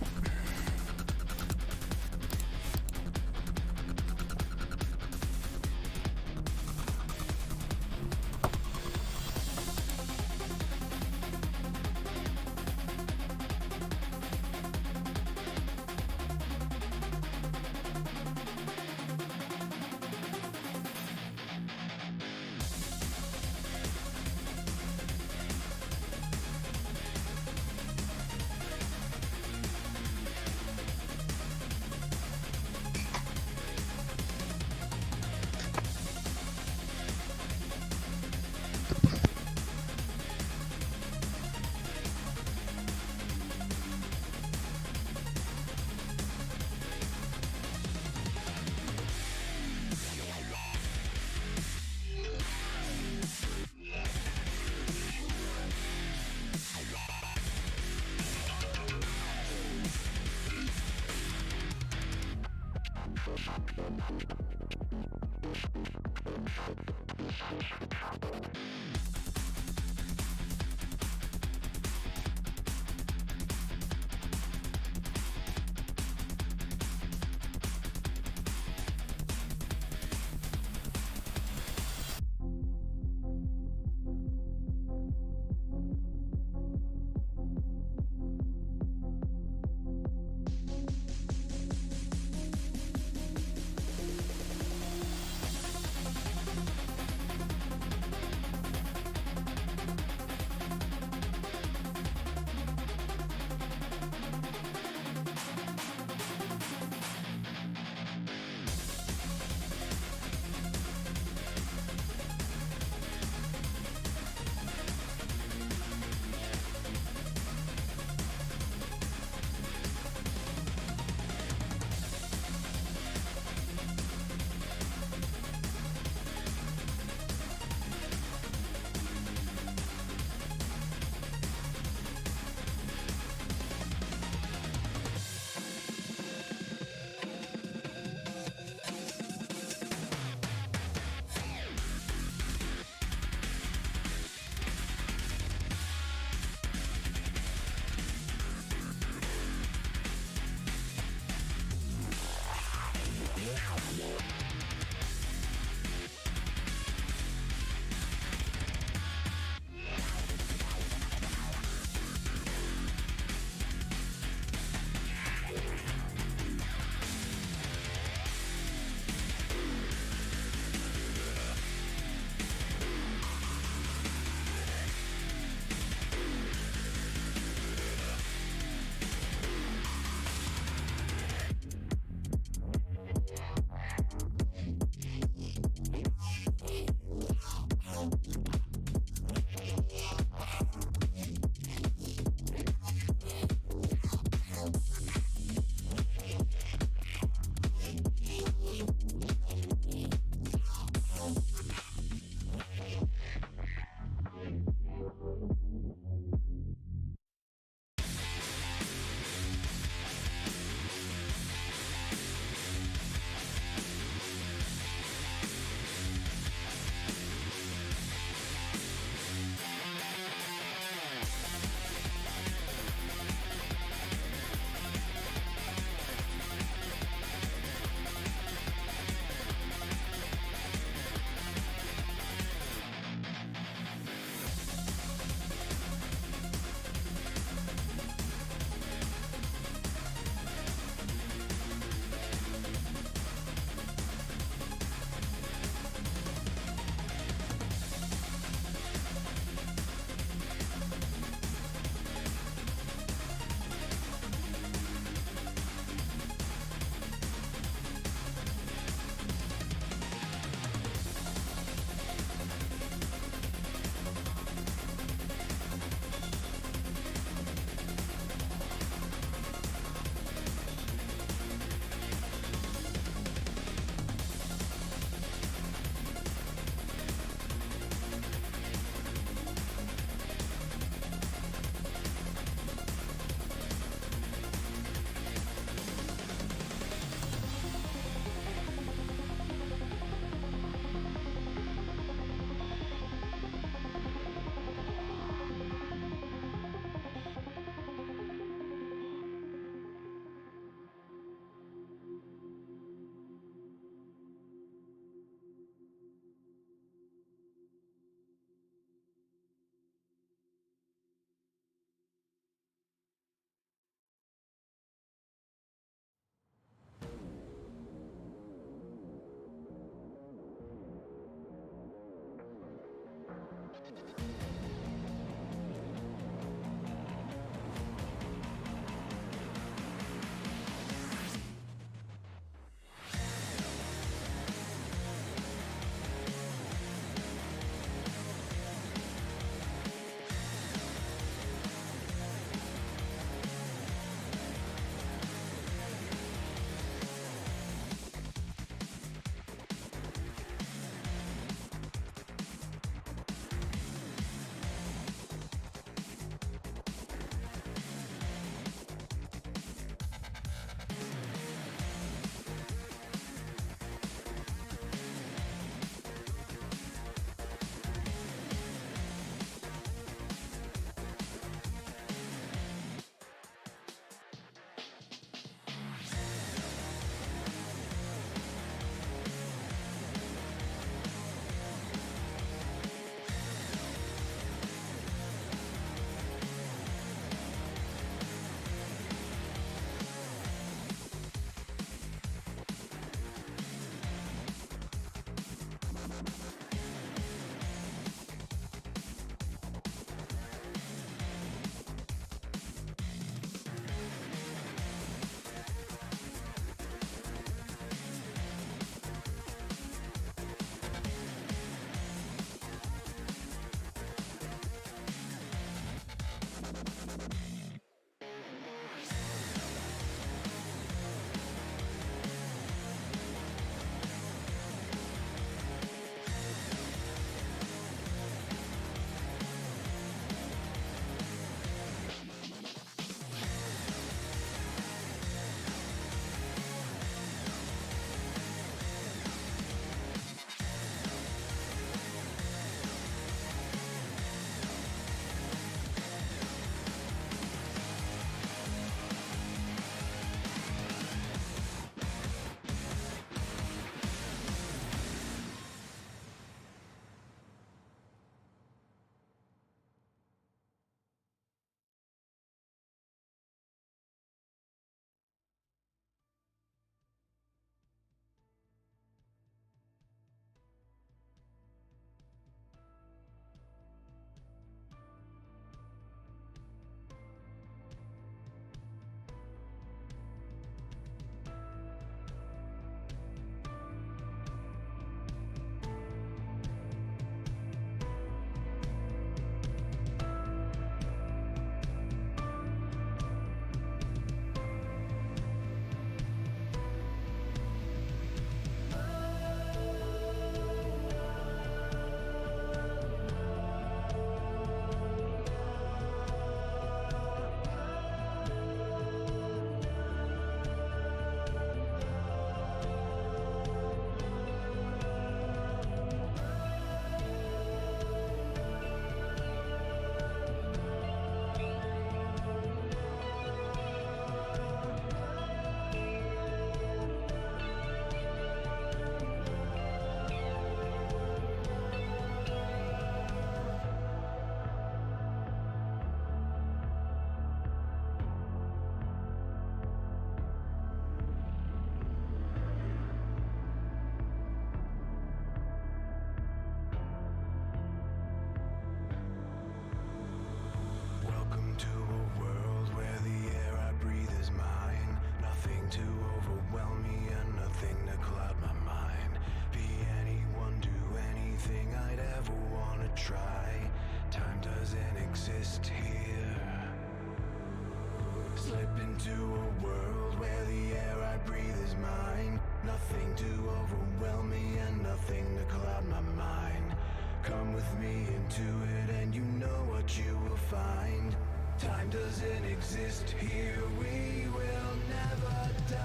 into a world where the air I breathe is mine. Nothing to overwhelm me and nothing to cloud my mind. Come with me into it and you know what you will find. Time doesn't exist here, we will never die.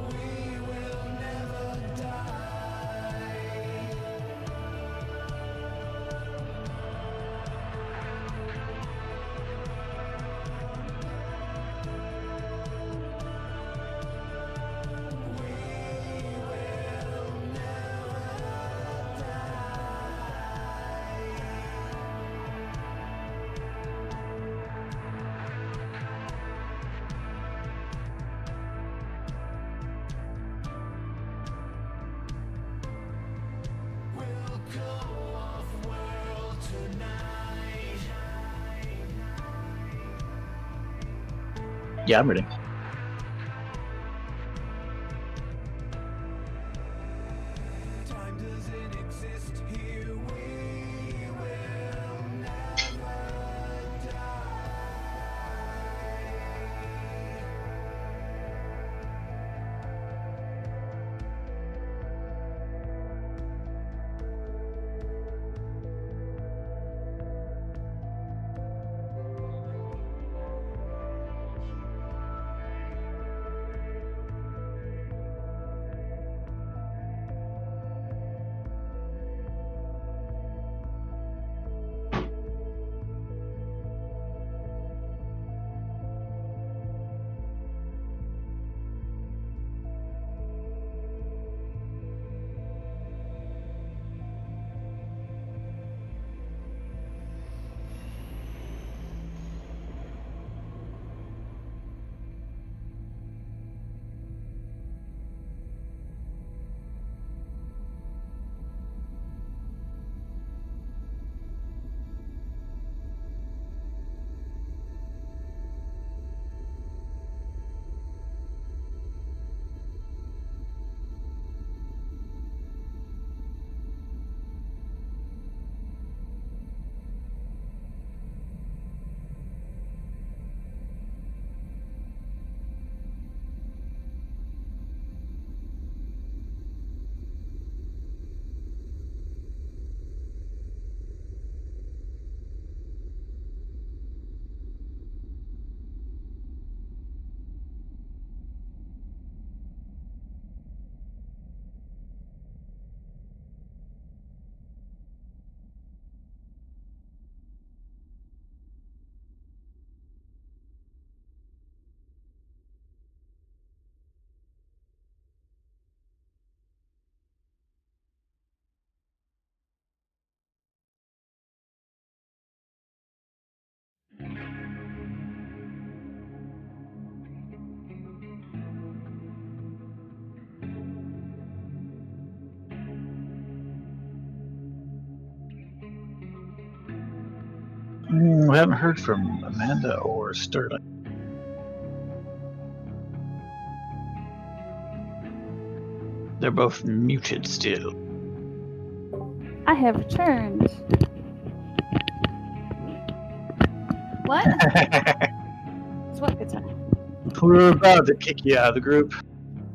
We will never die. We'll go off-world tonight. Yeah, I'm ready. Time doesn't exist here, we will never die. We haven't heard from Amanda or Sterling. They're both muted still. I have returned. What? It's what good time. We're about to kick you out of the group.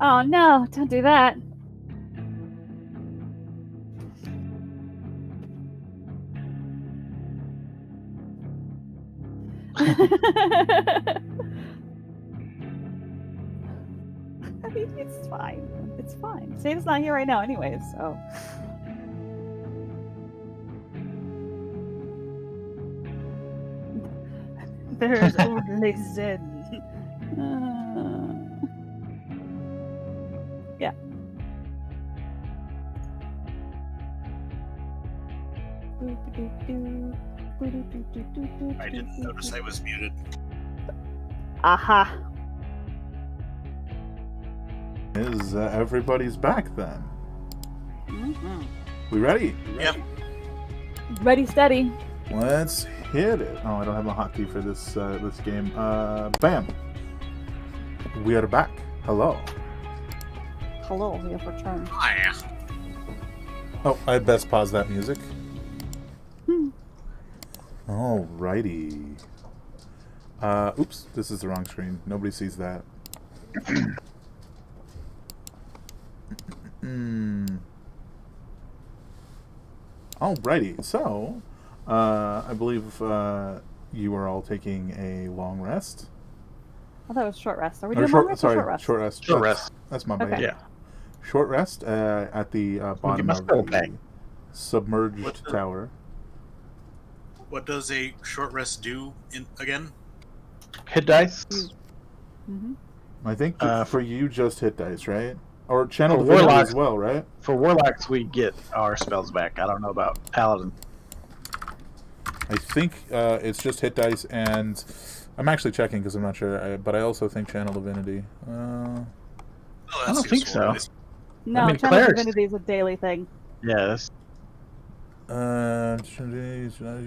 Oh no, don't do that. I mean, it's fine. It's fine. Satan's not here right now anyways, so. There's only Zen. Yeah. I didn't notice I was muted. Aha. Is everybody's back then? Mm-hmm. We ready? Yep. Ready, steady. Let's hit it. Oh, I don't have a hotkey for this this game. Bam. we are back. Hello. Hello, we have returned. Hi. Oh, I best pause that music. Hmm. Alrighty. Oops, this is the wrong screen. Nobody sees that. Alrighty, so I believe you are all taking a long rest. I thought it was short rest. Are we Or doing long rest or short rest? short rest. Short That's- rest. That's my bad. Okay. Yeah. Short rest at the bottom my of spell the back. submerged What's the- tower. What does a short rest do again? Hit dice. Mm-hmm. I think Uh, for you, just hit dice, right? Or channel for divinity warlocks- as well, right? For warlocks, we get our spells back. I don't know about paladin. I think it's just hit dice, and I'm actually checking because I'm not sure. But I also think channel divinity. Oh, I don't think so. No, mean, channel clerics- divinity is a daily thing. Yes. You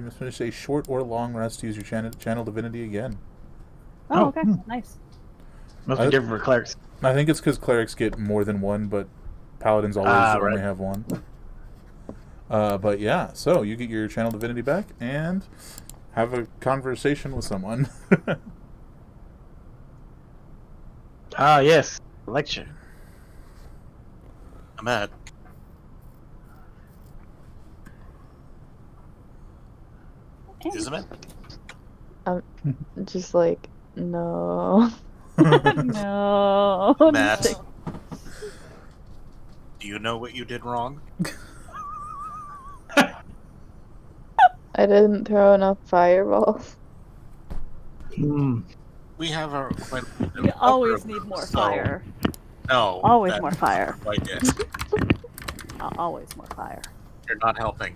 must finish a short or long rest to use your channel divinity again. Oh, Oh, okay. hmm. Nice. Must be different for clerics. I think it's because clerics get more than one, but paladins always right. only have one. But yeah, so you get your channel divinity back and have a conversation with someone. Ah, yes. Lecture. Ahmed. Isn't it? Just like, no. No. Matt. Do you know what you did wrong? I didn't throw enough fireballs. Hmm. We have a quite. You always need more fire. No. Always that- more fire. Quite it. Always more fire. You're not helping.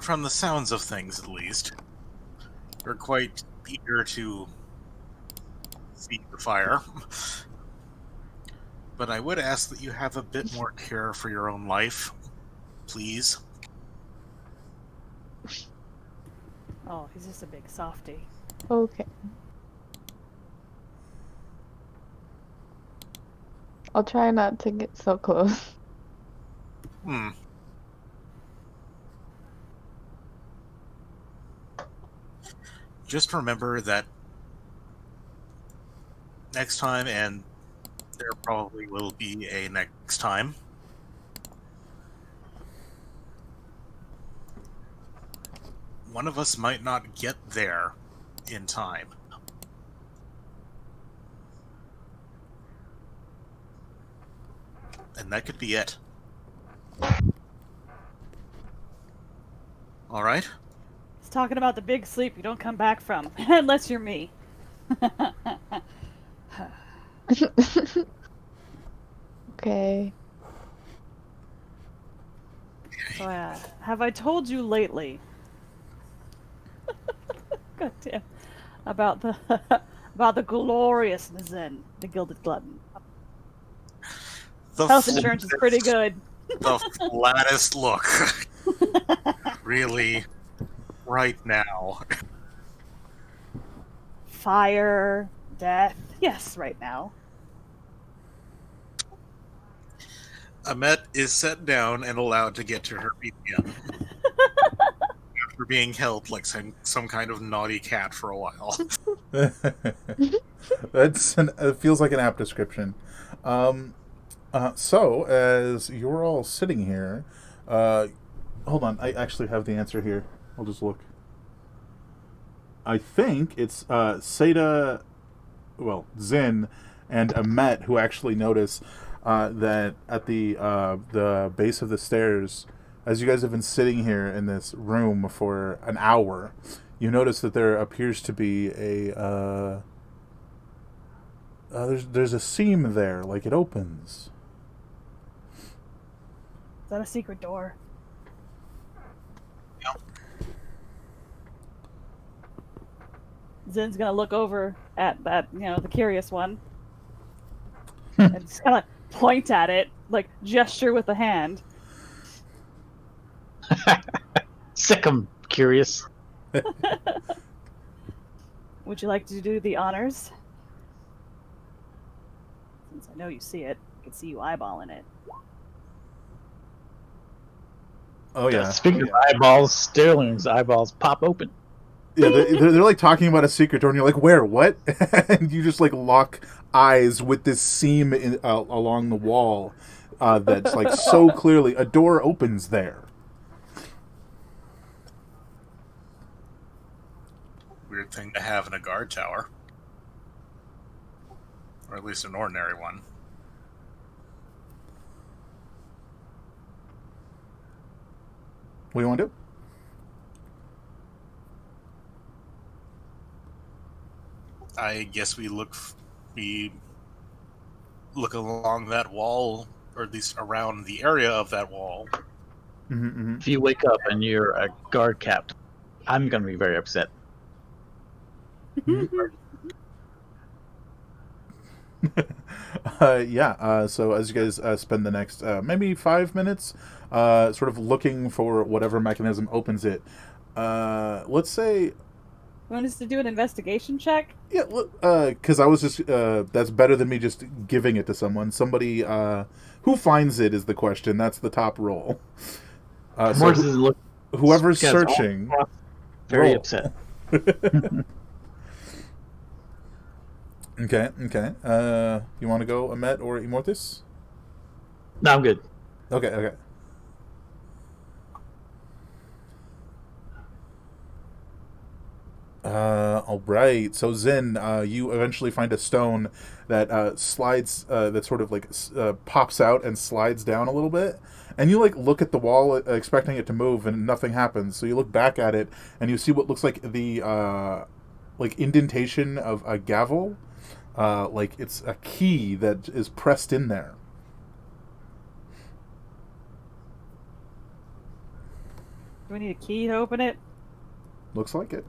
From the sounds of things, at least, you're quite eager to feed the fire. But I would ask that you have a bit more care for your own life, please. Oh, he's just a big softy. Okay. I'll try not to get so close. Hmm. Just remember that next time, and there probably will be a next time, one of us might not get there in time. And that could be it. All right? He's talking about the big sleep you don't come back from, unless you're me. Okay. So, have I told you lately? God damn. About the about the gloriousness in the Gilded Glutton. The Health insurance is pretty good. The flattest look. Really, right now. Fire, death. Yes, right now. Amet is set down and allowed to get to her feet again. After being held like some kind of naughty cat for a while. It feels like an apt description. So, as you're all sitting here, hold on, I actually have the answer here. I'll just look. I think it's Seda, Zin, and Amet who actually notice that at the base of the stairs, as you guys have been sitting here in this room for an hour, you notice that there appears to be a there's a seam there, like it opens. Is that a secret door? Zin's gonna look over at that, the curious one, and just kind of point at it, like gesture with the hand. Sick 'em, curious. Would you like to do the honors? Since I know you see it, I can see you eyeballing it. Oh yeah. Speaking of eyeballs, Sterling's eyeballs pop open. Yeah, they're like talking about a secret door, and you're like, "Where? What?" And you just like lock eyes with this seam along the wall that's like so clearly a door opens there. Weird thing to have in a guard tower, or at least an ordinary one. What do you want to do? I guess we look along that wall, or at least around the area of that wall. If you wake up and you're a guard captain, I'm going to be very upset. So as you guys spend the next maybe 5 minutes sort of looking for whatever mechanism opens it, let's say... You want us to do an investigation check? Yeah, because I was just... that's better than me just giving it to someone. Somebody... who finds it is the question. That's the top roll. Whoever's searching... Very upset. Okay. You want to go, Amet or Immortus? No, I'm good. Okay. All right. So Zin, you eventually find a stone that slides, that sort of like pops out and slides down a little bit, and you like look at the wall expecting it to move, and nothing happens. So you look back at it, and you see what looks like the like indentation of a gavel, like it's a key that is pressed in there. Do we need a key to open it? Looks like it.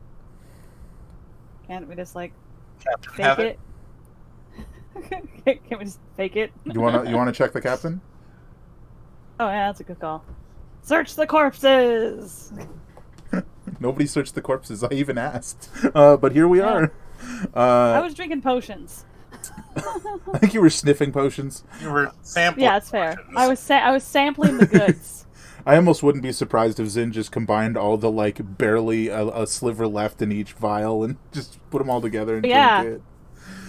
Can't we just like Captain, fake have it? Can't we just fake it? You wanna check the captain? Oh yeah, that's a good call. Search the corpses. Nobody searched the corpses. I even asked, but here we are. I was drinking potions. I think you were sniffing potions. You were sampling. Yeah, it's fair. I was sampling the goods. I almost wouldn't be surprised if Zin just combined all the like barely a sliver left in each vial and just put them all together and drink it.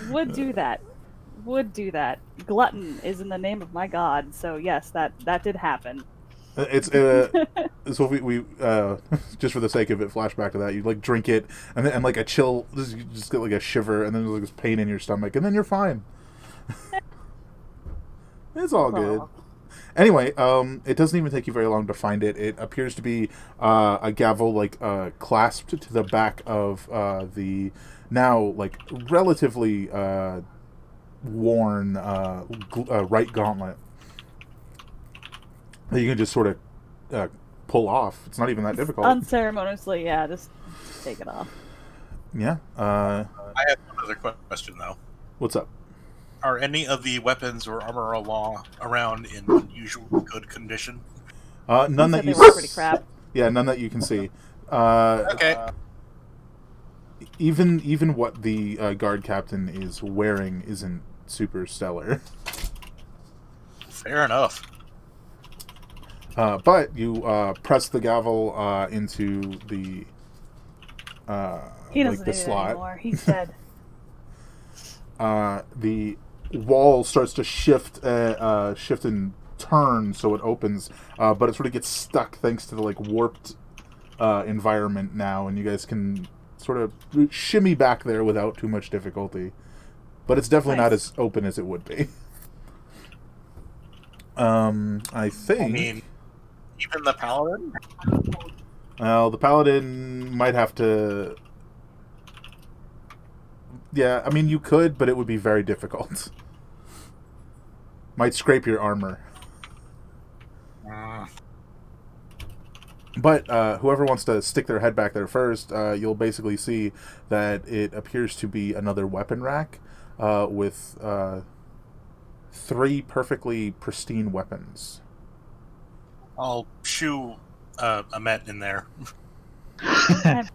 Would do that. Glutton is in the name of my god, so yes, that did happen. It's so we just for the sake of it, flashback to that. You like drink it, and then like a chill, you just get like a shiver, and then there's like this pain in your stomach, and then you're fine. It's all good. Anyway, it doesn't even take you very long to find it. It appears to be a gavel like clasped to the back of the now like relatively worn right gauntlet that you can just sort of pull off. It's not even that difficult. Unceremoniously, yeah, just take it off. Yeah. I have another question though. What's up? Are any of the weapons or armor around in unusual good condition? None that you were pretty crap. Yeah, none that you can see. Okay. Even what the guard captain is wearing isn't super stellar. Fair enough. But you press the gavel into the He like doesn't the need it slot. anymore. He's dead. The wall starts to shift and turn, so it opens, but it sort of gets stuck thanks to the like warped environment now, and you guys can sort of shimmy back there without too much difficulty. But it's definitely not as open as it would be. I think. I mean, even the paladin. Well, the paladin might have to. Yeah, I mean, you could, but it would be very difficult. Might scrape your armor. But whoever wants to stick their head back there first, you'll basically see that it appears to be another weapon rack with 3 perfectly pristine weapons. I'll shoo Amet in there. I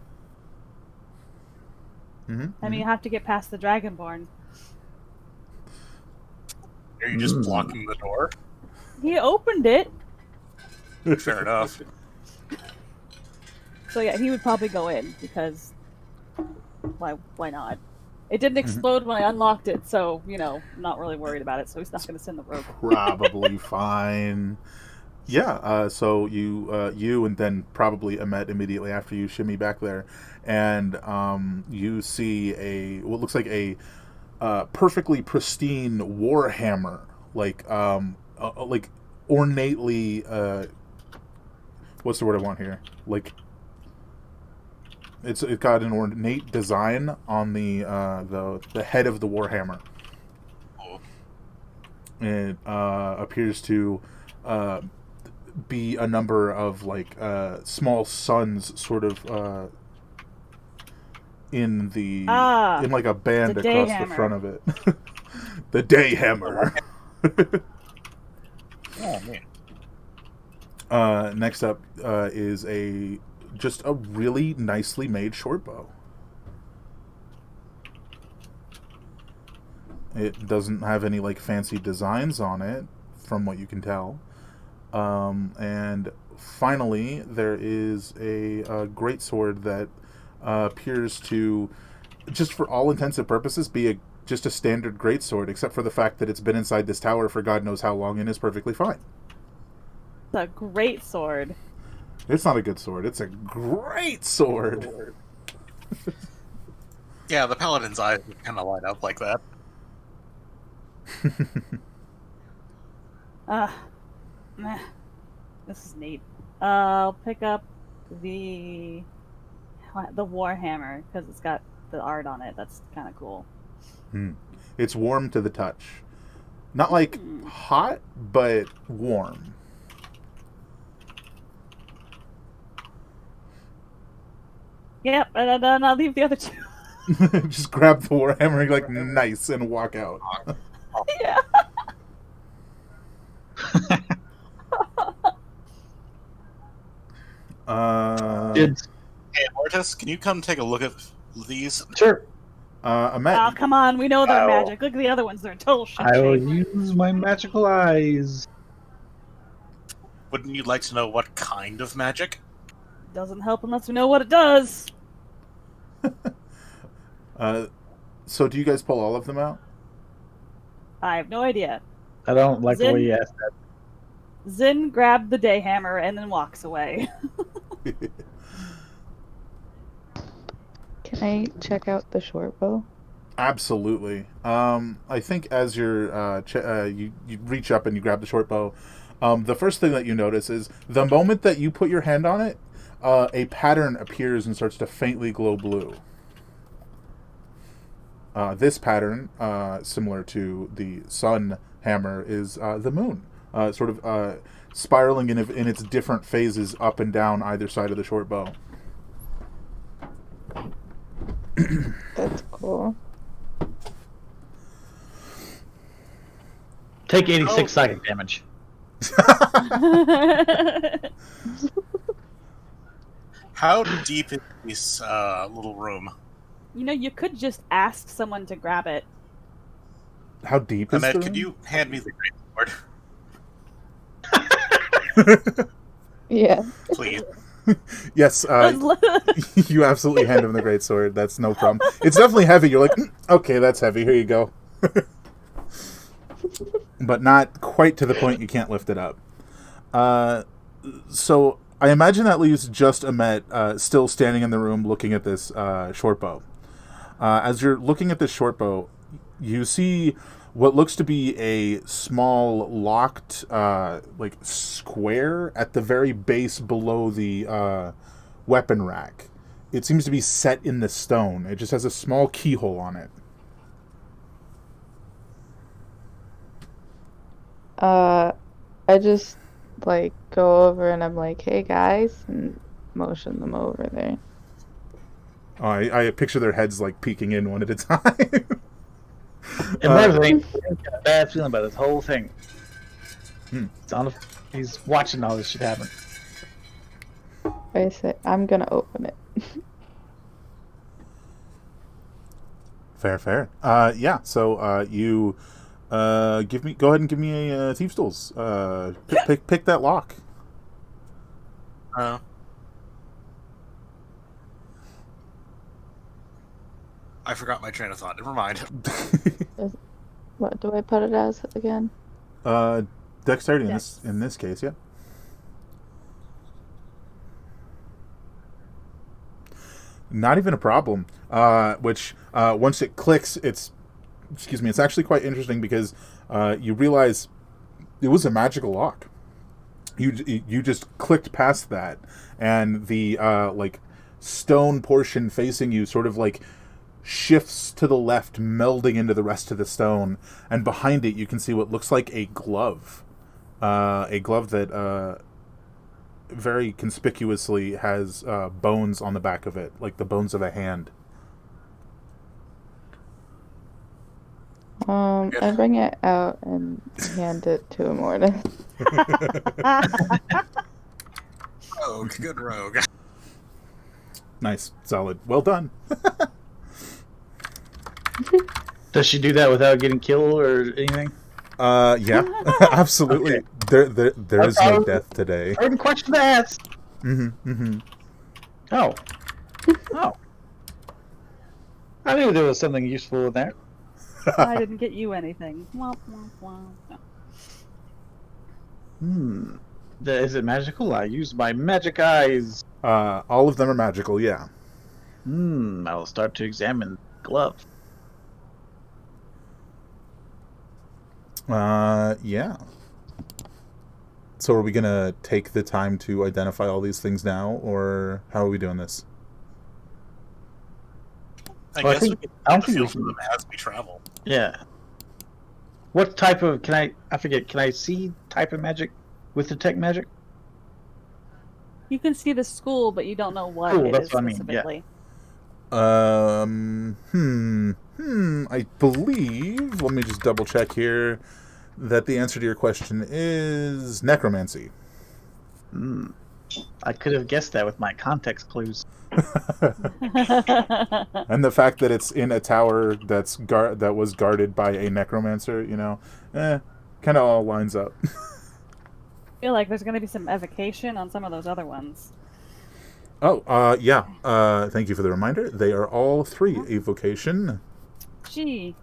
Mm-hmm. mean, you have to get past the Dragonborn. Are you just blocking the door? He opened it, Fair enough. so yeah, he would probably go in because why not? It didn't explode when I unlocked it, so I'm not really worried about it. So he's not going to send the rope. Probably fine. Yeah, so you and then probably Amet immediately after you shimmy back there, and you see what looks like a perfectly pristine warhammer, like ornately. What's the word I want here? Like it got an ornate design on the head of the warhammer. Oh. It appears to be a number of like small suns sort of in like a band across the front of it. The day hammer. Oh man. Next up is just a really nicely made short bow. It doesn't have any like fancy designs on it, from what you can tell. And finally, there is a greatsword that appears to, just for all intents and purposes, be just a standard greatsword, except for the fact that it's been inside this tower for God knows how long and is perfectly fine. It's a great sword. It's not a good sword. It's a great sword. Yeah, the paladin's eyes kind of light up like that. Meh. This is neat. I'll pick up the warhammer because it's got the art on it. That's kind of cool. It's warm to the touch. Not like hot, but warm. Yep, and then I'll leave the other 2. Just grab the warhammer and like nice and walk out. Yeah. Hey, Mortis, can you come take a look at these? Sure. Amet, Oh, come on. We know they're magic. Look at the other ones. They're a total shit I will shape. use my magical eyes. Wouldn't you like to know what kind of magic? Doesn't help unless we know what it does. so do you guys pull all of them out? I have no idea. I don't like the way you asked that. Zin grabbed the day hammer and then walks away. Can I check out the short bow? Absolutely. I think as you're you reach up and you grab the short bow, the first thing that you notice is the moment that you put your hand on it, a pattern appears and starts to faintly glow blue. This pattern, similar to the sun hammer, is the moon, sort of spiraling in its different phases up and down either side of the short bow. That's cool. Take 86 psychic damage. How deep is this little room? You could just ask someone to grab it. How deep is Ahmed, the could room? you hand me the great sword? Yeah. Please. Yes, you absolutely hand him the great sword. That's no problem. It's definitely heavy. You're like, okay, that's heavy. Here you go. But not quite to the point you can't lift it up. So I imagine that leaves just Amet still standing in the room looking at this short bow. As you're looking at this short bow, you see what looks to be a small locked like square at the very base below the weapon rack. It seems to be set in the stone. It just has a small keyhole on it. I just like go over and I'm like, hey guys, and motion them over there. Oh, I picture their heads like peeking in one at a time. And more than anything, he's got a bad feeling about this whole thing. It's on. He's watching all this shit happen. I say, I'm gonna open it. Fair. Yeah. So you go ahead and give me a thieves' tools. Pick that lock. I forgot my train of thought. Never mind. What do I put it as again? Dexterity Dex. in this case, yeah. Not even a problem. Which once it clicks, it's actually quite interesting because you realize it was a magical lock. You just clicked past that, and the like stone portion facing you sort of like shifts to the left, melding into the rest of the stone, and behind it you can see what looks like a glove that very conspicuously has bones on the back of it, like the bones of a hand. I bring it out and hand it to Immortus. Rogue, good rogue. Nice, solid, well done. Does she do that without getting killed or anything? Yeah, absolutely. Okay. There is no death today. I didn't question that. Oh. Oh. I knew there was something useful in there. I didn't get you anything. Womp, womp, womp. No. Is it magical? I use my magic eyes. All of them are magical, yeah. I will start to examine the glove. Yeah. So are we gonna take the time to identify all these things now, or how are we doing this? I Well, I guess think- we I don't can think feel we for can- them as we travel. Yeah. What type of can I forget? Can I see type of magic with detect magic? You can see the school, but you don't know what Cool, it that's is what I mean, yeah. specifically. I believe, let me just double check here, that the answer to your question is necromancy. I could have guessed that with my context clues. And the fact that it's in a tower that was guarded by a necromancer, kind of all lines up. I feel like there's going to be some evocation on some of those other ones. Oh, yeah. Thank you for the reminder. They are all 3 evocation. Gee.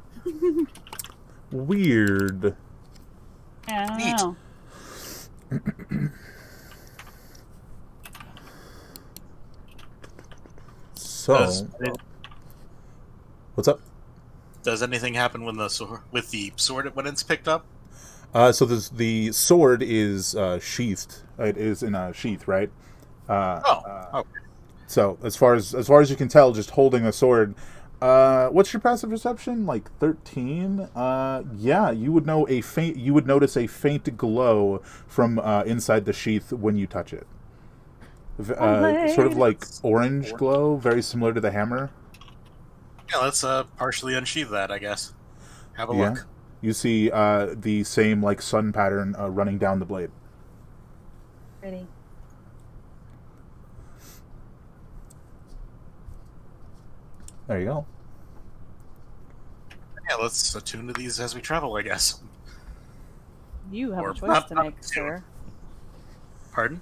Weird. Yeah, I don't Neat. know. So, what's up? Does anything happen when the sword when it's picked up? So the sword is sheathed. It is in a sheath, right? Okay. So as far as you can tell, just holding a sword. What's your passive perception? Like 13? Yeah, you would notice a faint glow from inside the sheath when you touch it. Sort of like orange glow, very similar to the hammer. Yeah, let's partially unsheath that, I guess. Have a Yeah. look. You see the same like sun pattern running down the blade. Pretty. There you go. Yeah, let's attune to these as we travel, I guess. You have Or a choice not to up make, to. sir. Pardon?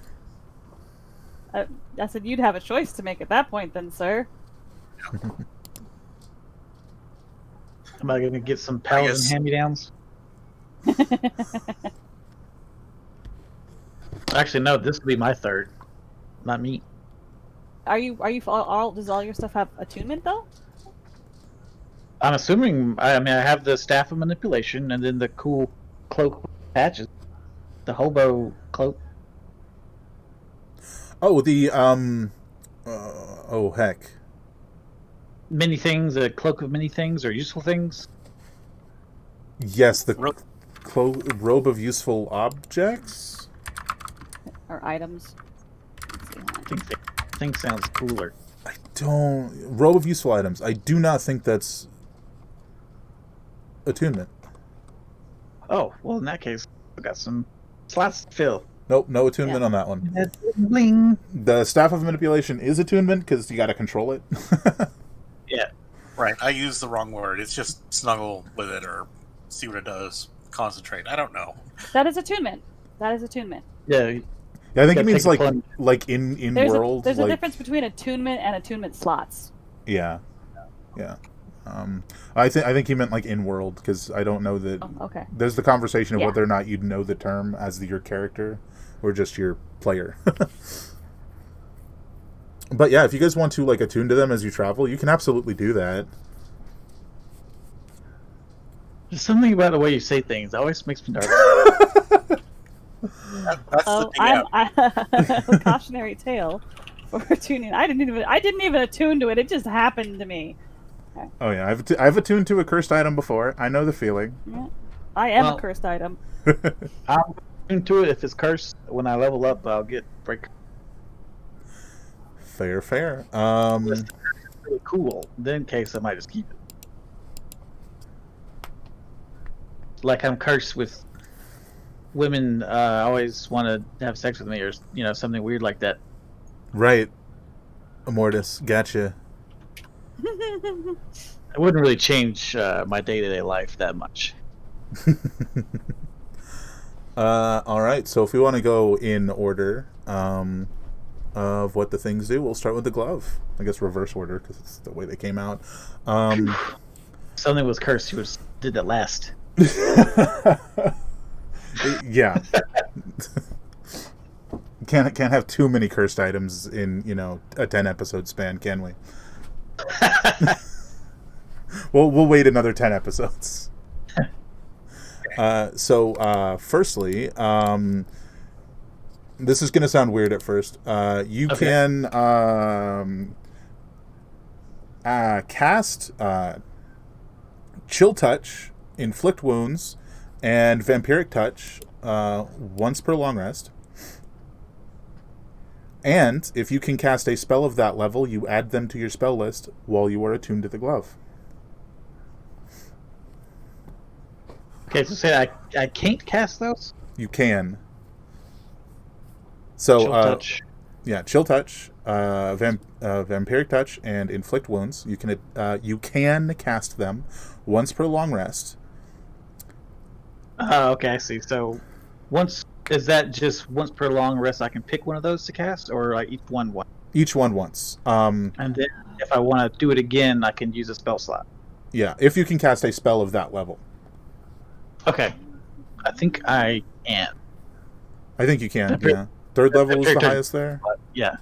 I said you'd have a choice to make at that point, then, sir. Am I going to get some paladin guess- hand-me-downs? Actually, no. This will be my third, not me. Are you all? Does all your stuff have attunement though? I'm assuming. I have the staff of manipulation, and then the cool cloak patches, the hobo cloak. Oh, oh heck. Many things, a cloak of many things, or useful things. Yes, the Ro- robe of useful objects. or items. Let's see. I think sounds cooler. I don't... Robe of useful items. I do not think that's attunement. Oh, well, in that case, I've got some slots to fill. Nope, no attunement on that one. Bling. The Staff of Manipulation is attunement because you got to control it. Yeah. Right, I used the wrong word. It's just snuggle with it or see what it does. Concentrate. I don't know. That is attunement. That is attunement. Yeah. Yeah, I think Yeah, it means take a like plunge. in There's world. a like, difference between attunement and attunement slots. Yeah. I think he meant like in world because I don't know that. Oh, okay. There's the conversation of Yeah. whether or not you'd know the term as your character or just your player. But yeah, if you guys want to like attune to them as you travel, you can absolutely do that. There's something about the way you say things that always makes me nervous. That's the DM. I'm cautionary tale for attuning. I didn't even attune to it. It just happened to me. Oh yeah, I've attuned to a cursed item before. I know the feeling. Yeah. I am Well- a cursed item. I'm into it. If it's cursed, when I level up, I'll get break. Fair. It's really cool. Then, in case, I might just keep it. Like I'm cursed with women. Always want to have sex with me, or something weird like that. Right. Immortus, gotcha. It wouldn't really change my day-to-day life that much. All right. So if we want to go in order of what the things do, we'll start with the glove. I guess reverse order because it's the way they came out. Something was cursed. Who did that last? Yeah. Can't have too many cursed items in a 10 episode span, can we? We'll wait another 10 episodes. Firstly, this is going to sound weird at first. You can cast Chill Touch, Inflict Wounds, and Vampiric Touch once per long rest. And if you can cast a spell of that level, you add them to your spell list while you are attuned to the glove. Okay, so say I can't cast those? You can. So, Chill touch. Yeah, Chill Touch, Vampiric Touch, and Inflict Wounds. You can cast them once per long rest. Okay, I see. So is that just once per long rest I can pick one of those to cast, or like each one once? Each one once. And then if I want to do it again, I can use a spell slot. Yeah, if you can cast a spell of that level. Okay. I think I can. I think you can, yeah. Third level is the Third. highest there. Yeah.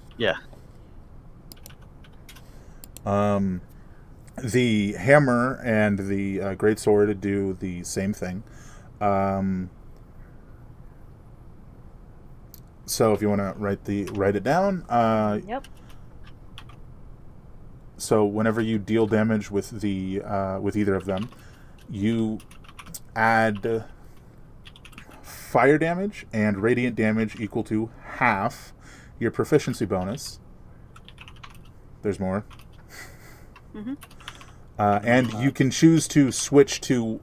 The hammer and the greatsword do the same thing. So if you want to write it down. Yep. So whenever you deal damage with with either of them, you add fire damage and radiant damage equal to half your proficiency bonus. There's more. Mm-hmm. And you can choose to switch to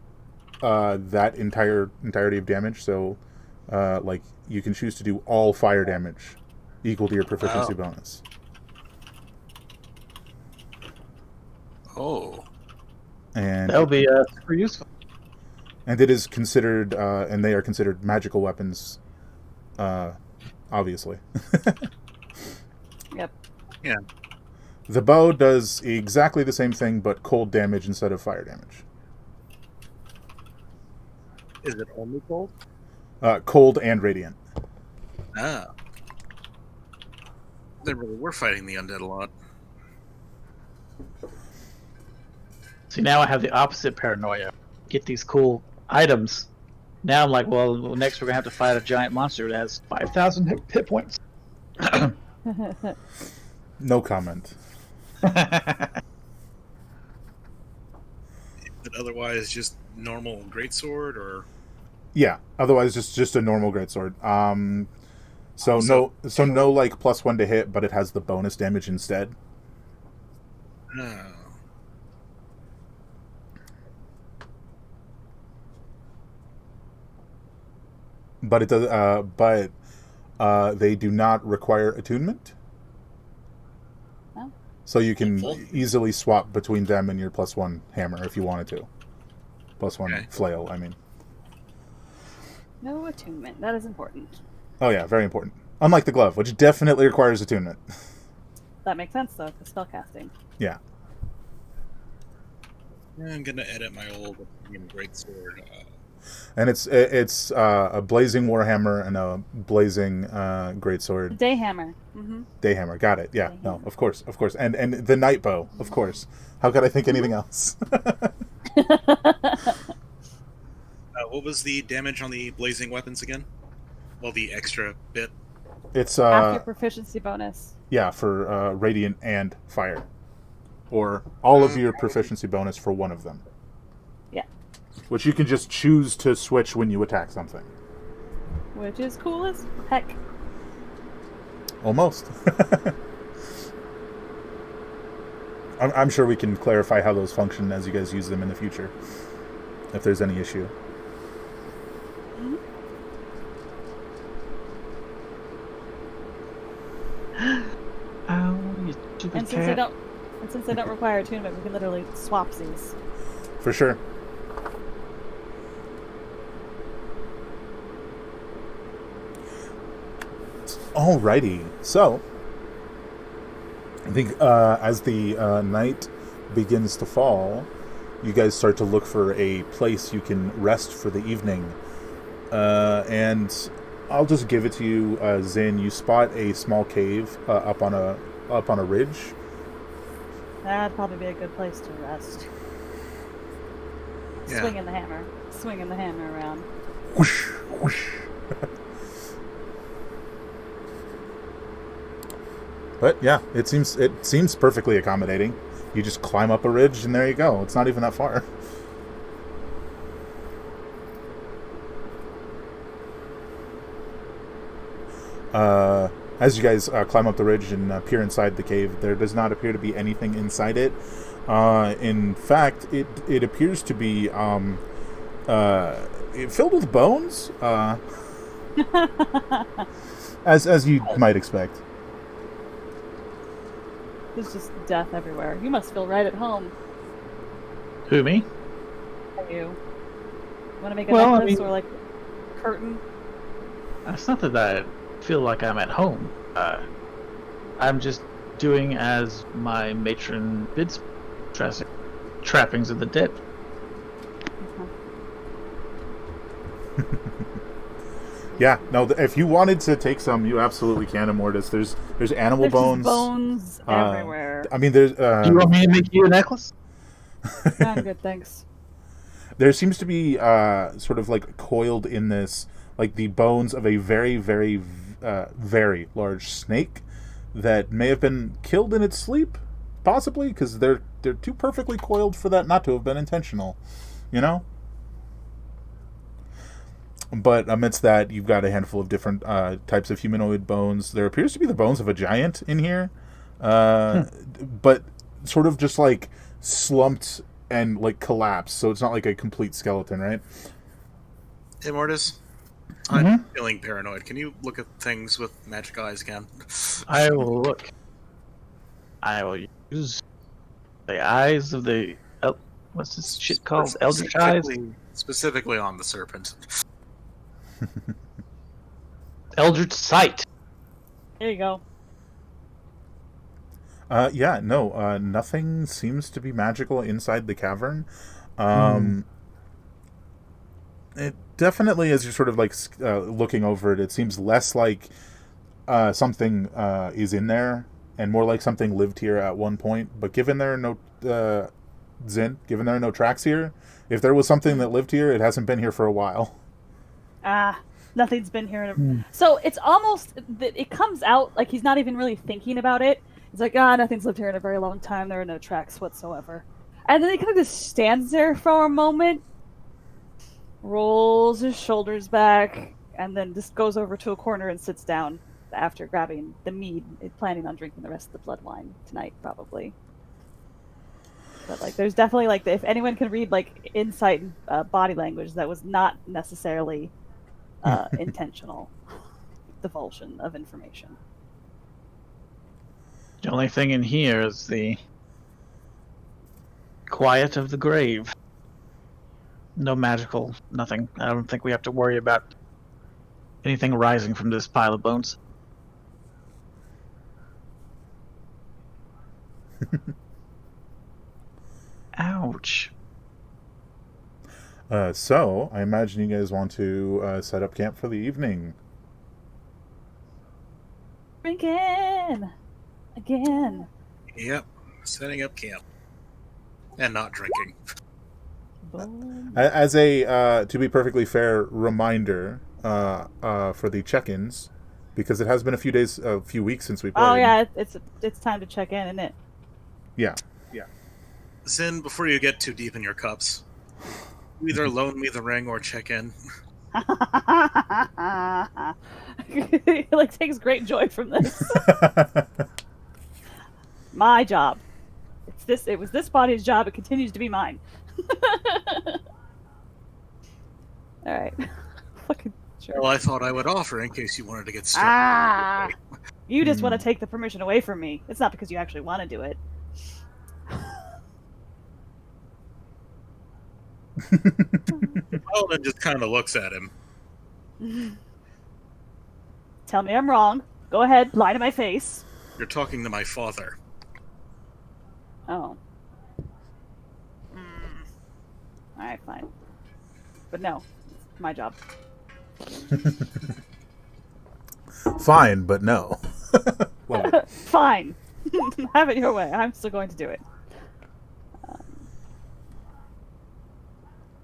that entirety of damage. So, like, you can choose to do all fire damage equal to your proficiency bonus. Oh. And That'll be super useful. And it is considered, and they are considered magical weapons, obviously. Yep. Yeah. The bow does exactly the same thing, but cold damage instead of fire damage. Is it only cold? Cold and radiant. Ah. They really were fighting the undead a lot. See, now I have the opposite paranoia. Get these cool items. Now I'm like, well, next we're going to have to fight a giant monster that has 5,000 hit points. No comment. But otherwise, just normal greatsword, or Yeah, otherwise just a normal greatsword. So no like +1 to hit, but it has the bonus damage instead. Oh. But it does. They do not require attunement. Oh. So you can Helpful. easily swap between them and your +1 hammer if you wanted to. +1 Okay. flail, I mean. No attunement. That is important. Oh yeah, very important. Unlike the glove, which definitely requires attunement. That makes sense, though, for spellcasting. Yeah. I'm gonna edit my old greatsword. And it's a blazing warhammer and a blazing greatsword. Dayhammer. Mm-hmm. Dayhammer, got it. Yeah, Dayhammer. no, of course, and the night bow, of course. How could I think anything else? What was the damage on the blazing weapons again? Well, the extra bit. It's Half your proficiency bonus. yeah, for radiant and fire, or all of your proficiency bonus for one of them. Yeah. Which you can just choose to switch when you attack something. Which is cool as heck. Almost. I'm sure we can clarify how those function as you guys use them in the future, if there's any issue. Oh, you stupid And since they don't require attunement, we can literally swap these. For sure. Alrighty, so I think as the night begins to fall, you guys start to look for a place you can rest for the evening. And I'll just give it to you, Zin. You spot a small cave up on a ridge. That'd probably be a good place to rest. Yeah. Swinging the hammer around. Whoosh, whoosh. But yeah, it seems perfectly accommodating. You just climb up a ridge and there you go. It's not even that far. As you guys climb up the ridge and peer inside the cave, there does not appear to be anything inside it. In fact, it appears to be filled with bones, as you might expect. There's just death everywhere. You must feel right at home. Who, me? Are you? Want to make a Well, I necklace mean- or like curtain? It's not that I feel like I'm at home. I'm just doing as my matron bids, trappings of the dead. Yeah, no. If you wanted to take some, you absolutely can, Immortus. There's animal There's bones. just bones everywhere. I mean, there's. Do you want me to make you a necklace? I'm good, thanks. There seems to be sort of like coiled in this, like the bones of a very, very, very large snake that may have been killed in its sleep, possibly, because they're too perfectly coiled for that not to have been intentional, you know. But amidst that, you've got a handful of different types of humanoid bones. There appears to be the bones of a giant in here, but sort of just like slumped and like collapsed. So it's not like a complete skeleton, right? Immortus, I'm feeling paranoid. Can you look at things with magic eyes again? I will look. I will use the eyes of the... what's this shit called? Eldritch eyes? Specifically on the serpent. Eldritch sight. There you go. Yeah, no, nothing seems to be magical inside the cavern. It definitely, as you're sort of like looking over it, it seems less like something is in there and more like something lived here at one point. But given there are no given there are no tracks here, if there was something that lived here, it hasn't been here for a while. Nothing's been here. So it's almost that it comes out like he's not even really thinking about it. He's like, nothing's lived here in a very long time. There are no tracks whatsoever. And then he kind of just stands there for a moment, rolls his shoulders back, and then just goes over to a corner and sits down. after grabbing the mead, planning on drinking the rest of the blood wine tonight, probably. But like, there's definitely like, if anyone can read like insight and body language, that was not necessarily intentional divulsion of information. The only thing in here is the quiet of the grave. No magical, nothing. I don't think we have to worry about anything rising from this pile of bones. Ouch. So, I imagine you guys want to set up camp for the evening. Drinking! Again. Yep, setting up camp. And not drinking. Boom. As a, to be perfectly fair, reminder for the check-ins, because it has been a few weeks since we played. Oh yeah, it's time to check in, isn't it? Yeah. Zin, before you get too deep in your cups, either loan me the ring or check in. He like takes great joy from this. My job. It was this body's job, it continues to be mine. Alright. Fucking sure. Well, I thought I would offer in case you wanted to get struck. You just want to take the permission away from me. It's not because you actually want to do it. Paladin just kind of looks at him. Tell me I'm wrong. Go ahead, lie to my face. You're talking to my father. Oh. Alright, fine. But no, it's my job. Fine, but no. Love it. Fine. Have it your way. I'm still going to do it.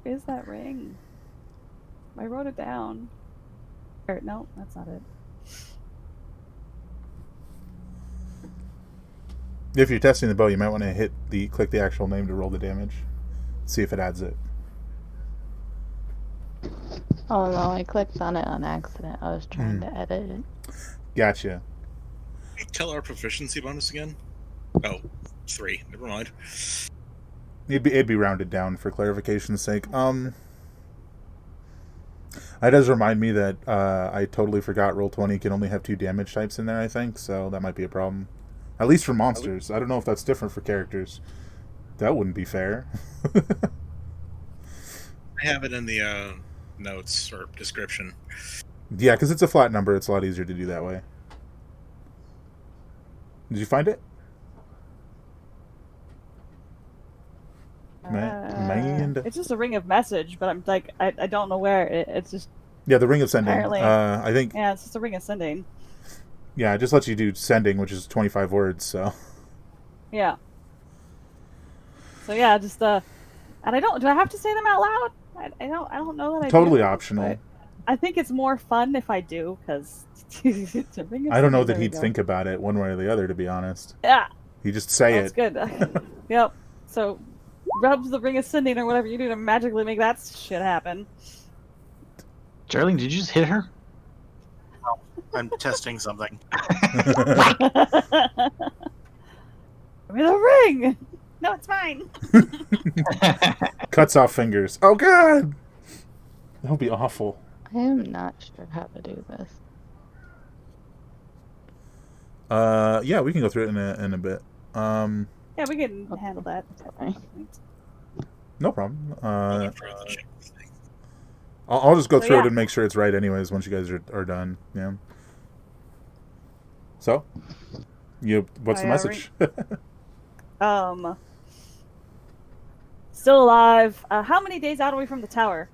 Where's that ring? I wrote it down. No, that's not it. If you're testing the bow, you might want to click the actual name to roll the damage. See if it adds it. Oh no, I clicked on it on accident. I was trying to edit it. Gotcha. Tell our proficiency bonus again? Oh, 3. Never mind. It'd be rounded down for clarification's sake. That does remind me that I totally forgot Roll20 can only have 2 damage types in there, I think, so that might be a problem. At least for monsters. I don't know if that's different for characters. That wouldn't be fair. I have it in the notes or description. Yeah, because it's a flat number. It's a lot easier to do that way. Did you find it? It's just a ring of message, but I'm like, I don't know where. It's just... Yeah, the ring of sending. Apparently. I think... Yeah, it's just a ring of sending. Yeah, it just lets you do sending, which is 25 words, so... Yeah. So yeah, just and I don't... Do I have to say them out loud? I don't know that I Totally do, optional. I think it's more fun if I do, because... I don't know that he'd think about it one way or the other, to be honest. Yeah. You just say That's good. Yep. So, rubs the ring of sending or whatever you do to magically make that shit happen. Geraldine, did you just hit her? I'm testing something. Give me the ring! No, it's mine! Cuts off fingers. Oh, God! That would be awful. I am not sure how to do this. Yeah, we can go through it in a bit. Yeah, we can handle that. Sorry. No problem. I'll just go through it and make sure it's right anyways once you guys are done. Yeah. So, what's the message? Still alive. How many days out are we from the tower?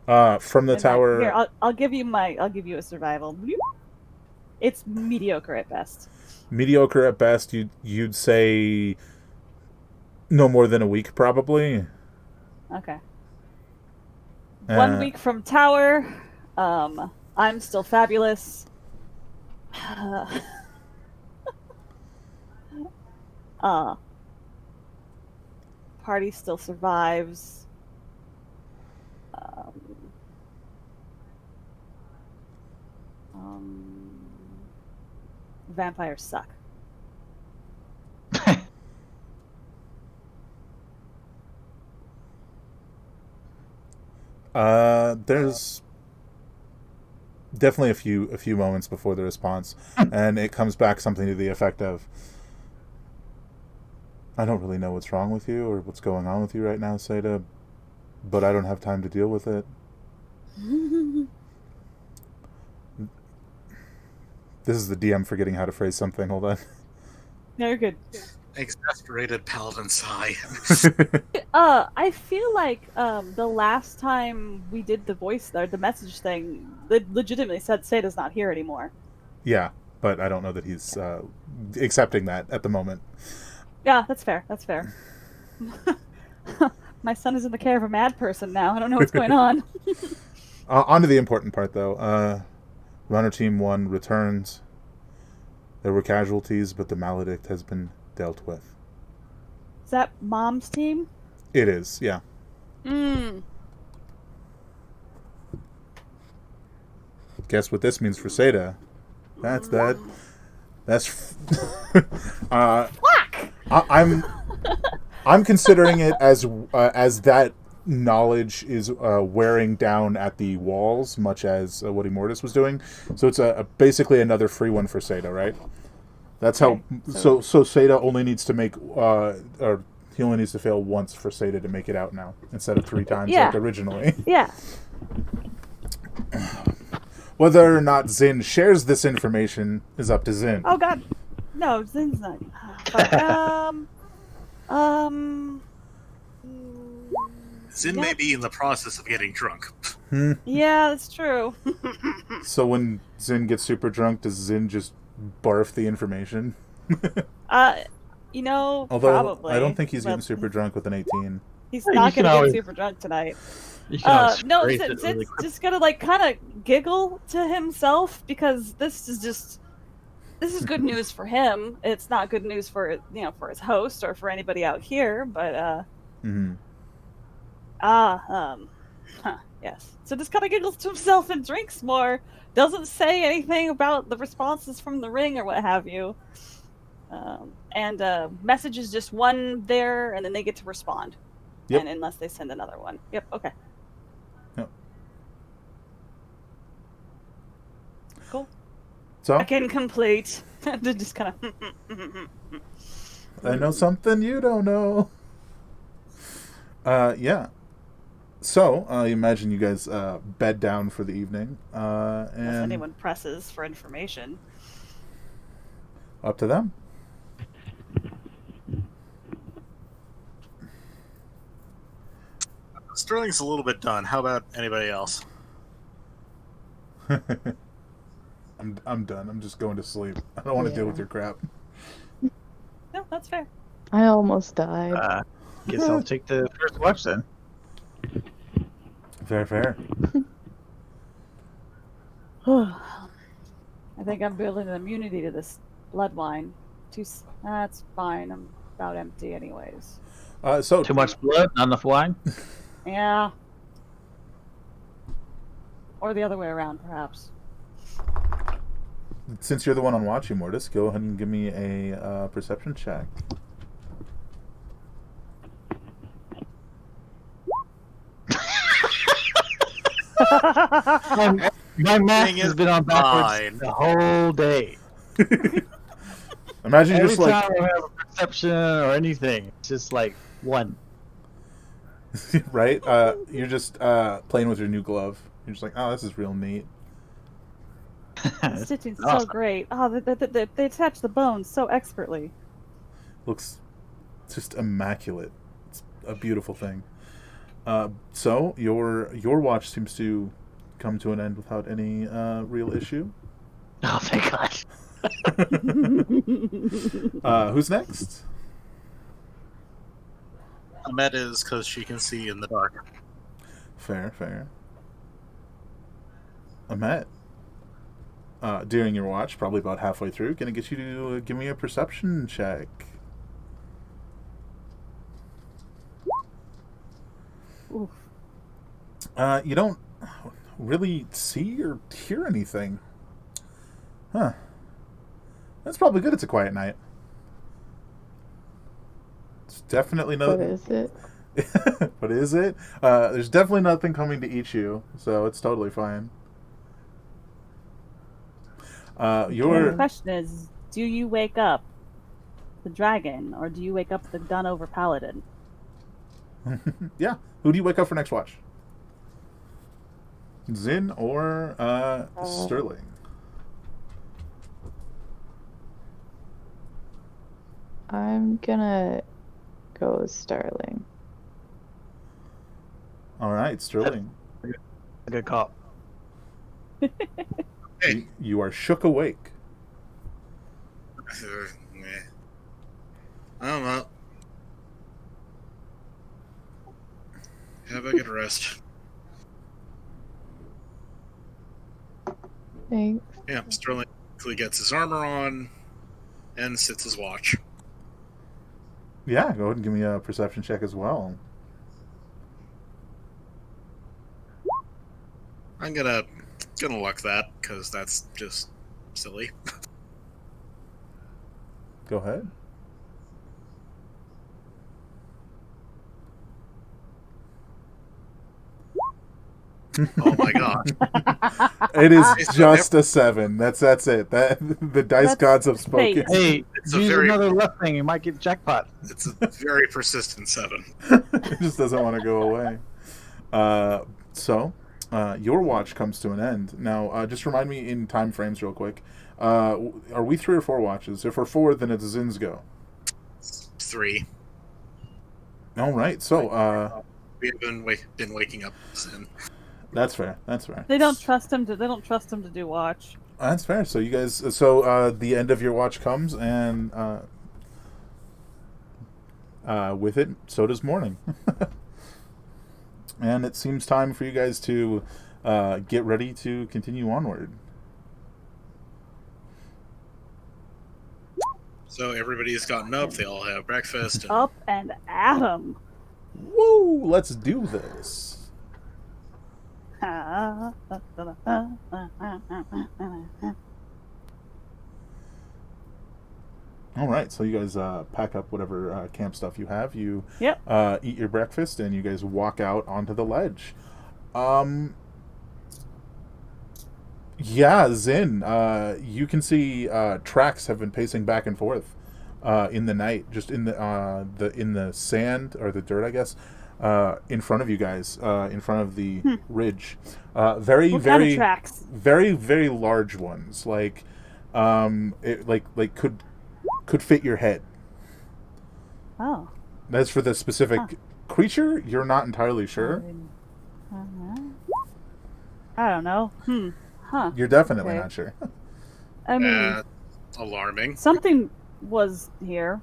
From the tower. Here, I'll give you a survival. It's mediocre at best. Mediocre at best. You'd say no more than a week, probably. Okay. 1 week from tower. I'm still fabulous. Party still survives. vampires suck. There's definitely a few moments before the response, and it comes back something to the effect of, "I don't really know what's wrong with you or what's going on with you right now, Seda, but I don't have time to deal with it." This is the DM forgetting how to phrase something. Hold on. No, you're good. Exasperated paladin sigh. I feel like the last time we did the voice or the message thing, they legitimately said Seda's not here anymore. Yeah, but I don't know that he's accepting that at the moment. Yeah, that's fair. That's fair. My son is in the care of a mad person now. I don't know what's going on. On to the important part, though. Runner Team 1 returns. There were casualties, but the maledict has been dealt with. Is that Mom's team? It is, yeah. Guess what this means for Seda? That's that. That's. I'm considering it as that knowledge is wearing down at the walls, much as what Immortus was doing. So it's basically another free one for Seda, right? That's Okay, how. So Seda only needs to make, or he only needs to fail once for Seda to make it out now, instead of 3 times Yeah. like originally. Yeah. Whether or not Zin shares this information is up to Zin. Oh God, no, Zin's not. Zin may be in the process of getting drunk. Yeah, that's true. So when Zin gets super drunk, does Zin just barf the information? Although probably. I don't think he's but getting super drunk with an 18. He's You not can gonna always- get super drunk tonight. You can always No, phrase Zin's it really quick. just gonna like kind of giggle to himself because this is good news for him. It's not good news for for his host or for anybody out here. But yes. So just kind of giggles to himself and drinks more. Doesn't say anything about the responses from the ring or what have you. And message is just one there, and then they get to respond. Yep. And unless they send another one. Yep. Okay. Yep. Cool. So I can complete. Just kind of. I know something you don't know. Yeah. So I imagine you guys bed down for the evening, Unless and anyone presses for information. up to them. Sterling's a little bit done. How about anybody else? I'm done. I'm just going to sleep. I don't want to deal with your crap. No, that's fair. I almost died. Guess I'll take the first watch then. Fair. I think I'm building an immunity to this blood wine. That's fine. I'm about empty anyways. So Too much blood, not enough wine. Yeah. Or the other way around, perhaps. since you're the one on watch, Immortus, go ahead and give me a perception check. My math Thing has is been on backwards fine. the whole day. Imagine Every just time like I have a perception or anything, it's just like one. right? You're just playing with your new glove. You're just like, oh, this is real neat. The stitching's so Awesome. great. Oh, they attach the bones so expertly. Looks just immaculate. It's a beautiful thing. So your watch seems to come to an end without any real issue. Oh, thank God. Who's next? Ahmed is because she can see in the dark. Fair. Ahmet, during your watch, probably about halfway through, gonna get you to give me a perception check. Oof. You don't really see or hear anything. Huh. That's probably good. It's a quiet night. It's definitely no. What is it? What is it? There's definitely nothing coming to eat you, so it's totally fine. The Your question is, do you wake up the dragon, or do you wake up the done-over paladin? yeah. Who do you wake up for next watch? Zin or Sterling? I'm gonna go with Starling. All right, Sterling. A good call. Hey. You are shook awake. I don't know. Have a good rest. Thanks. Yeah, Sterling quickly gets his armor on and sits his watch. Yeah, go ahead and give me a perception check as well. I'm gonna luck that because that's just silly. Go ahead. Oh my god! It is It's just a 7. That's it. That the dice gods have spoken. Hey, It's a use very- another left thing. You might get jackpot. It's a very persistent 7. It just doesn't want to go away. So, your watch comes to an end. Now, just remind me in time frames real quick. Are we 3 or 4 watches? If we're 4, then it's Zin's go. 3. All right. So, We haven't been waking up soon. that's fair. That's fair. They don't trust him to. They don't trust him to do watch. That's fair. So you guys. So the end of your watch comes, and with it, so does morning. And it seems time for you guys to get ready to continue onward. So everybody's gotten up. They all have breakfast. And Up and at him. Woo! Let's do this. All right, so you guys pack up whatever camp stuff you have. You Yep. eat your breakfast, and you guys walk out onto the ledge. Yeah, Zin, you can see tracks have been pacing back and forth in the night, just in the sand or the dirt, I guess, in front of you guys, in front of the ridge. Very, What very kind of tracks? very, very large ones, like it could fit your head. Oh. As for the specific creature, you're not entirely sure. I don't know. Huh. You're definitely Okay. not sure. I mean, alarming. something was here.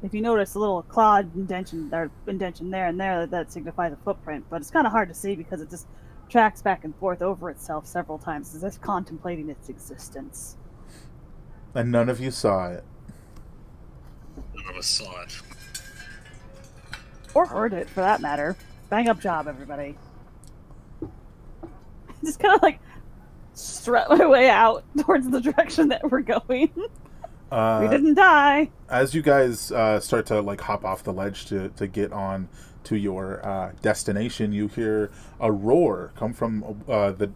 If you notice a little clawed indentation there and there, that signifies a footprint. But it's kind of hard to see because it just tracks back and forth over itself several times, as if contemplating its existence. And none of you saw it. None of us saw it. Or heard it, for that matter. Bang up job, everybody. Just kind of like strut my way out towards the direction that we're going. We didn't die. As you guys start to like hop off the ledge to get on to your destination, you hear a roar come from the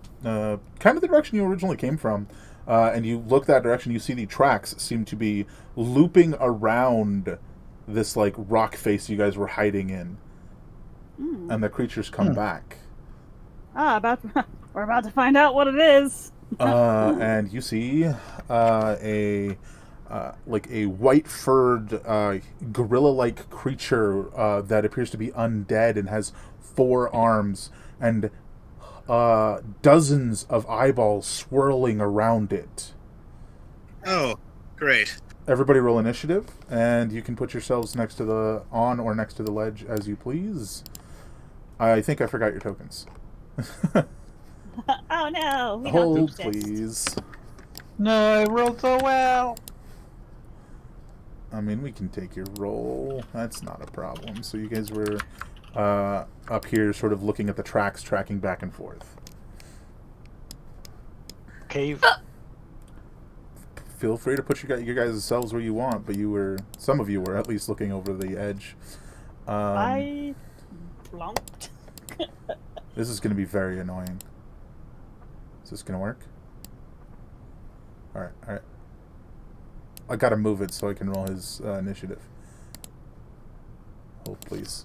kind of the direction you originally came from. And you look that direction, you see the tracks seem to be looping around this like rock face you guys were hiding in. And the creatures come back. We're about to find out what it is. And you see a white furred gorilla-like creature that appears to be undead and has 4 arms and dozens of eyeballs swirling around it. Oh, great. Everybody roll initiative, and you can put yourselves next to or next to the ledge as you please. I think I forgot your tokens. Oh no! We don't Hold, exist. please. No, I rolled so well. I mean, we can take your roll. That's not a problem. So you guys were up here sort of looking at the tracks, tracking back and forth. Cave. feel free to put your guys' selves where you want, but some of you were at least looking over the edge. I plunked. This is going to be very annoying. Is this going to work? All right. I got to move it so I can roll his initiative. Hold, please.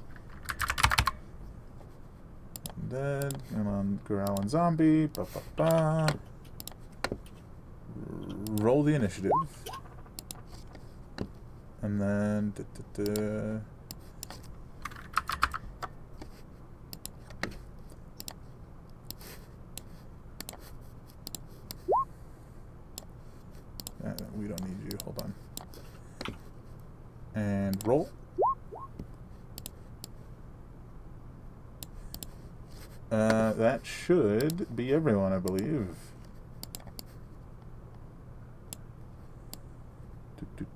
Dead. And on Growl and Zombie. Roll the initiative. And then... we don't need you. Hold on. And roll. That should be everyone, I believe.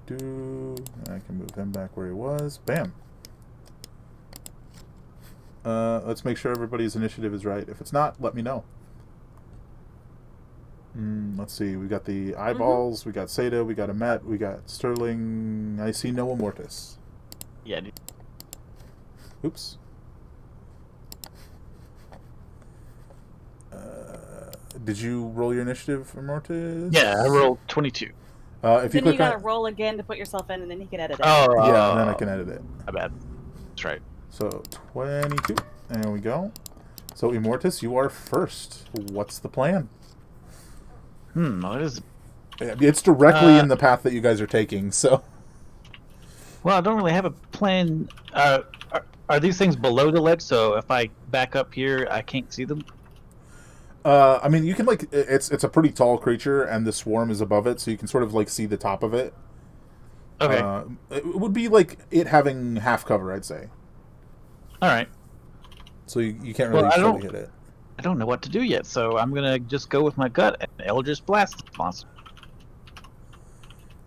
I can move him back where he was. Bam. Let's make sure everybody's initiative is right. If it's not, let me know. Let's see. We got the eyeballs. We got Seda. We got Amet. We got Sterling. I see no Immortus. Yeah. Dude. Oops. Did you roll your initiative, Immortus? Yeah, I rolled 22. If you Then click you gotta on... roll again to put yourself in, and then he can edit it. Oh, yeah, and then I can edit it. My bad. That's right. So 22. There we go. So Immortus, you are first. What's the plan? What is... It's directly in the path that you guys are taking, so... Well, I don't really have a plan. Are these things below the ledge, so if I back up here, I can't see them? I mean, you can, like... It's a pretty tall creature, and the swarm is above it, so you can sort of, like, see the top of it. Okay. It would be, like, it having half cover, I'd say. All right. So you can't really fully hit it. I don't know what to do yet, so I'm going to just go with my gut and Eldritch Blast this monster.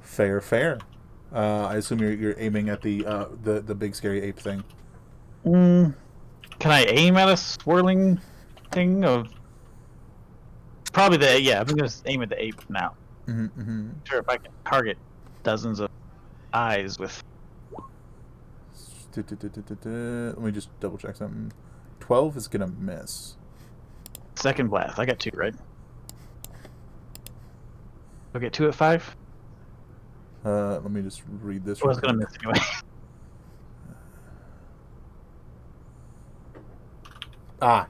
Fair. I assume you're aiming at the big scary ape thing. Can I aim at a swirling thing of... Probably I'm going to aim at the ape now. Sure, if I can target dozens of eyes with... Let me just double check something. 12 is going to miss. Second blast. I got 2, right? I'll get 2 at 5? Let me just read this. I was going to miss anyway.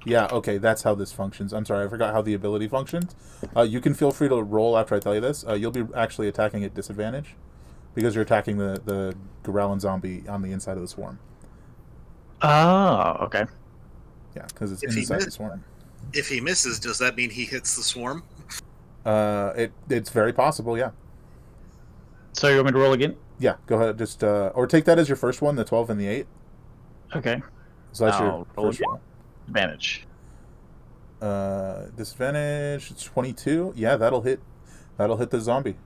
Yeah, okay, that's how this functions. I'm sorry, I forgot how the ability functions. You can feel free to roll after I tell you this. You'll be actually attacking at disadvantage because you're attacking the Growlin zombie on the inside of the swarm. Oh, okay. Yeah, because it's inside the swarm. If he misses, does that mean he hits the swarm? It's very possible, yeah. So you want me to roll again? Yeah, go ahead. Just or take that as your first one, the 12 and the 8. Okay. So that's your first roll. Advantage. Disadvantage. It's 22. Yeah, that'll hit. That'll hit the zombie.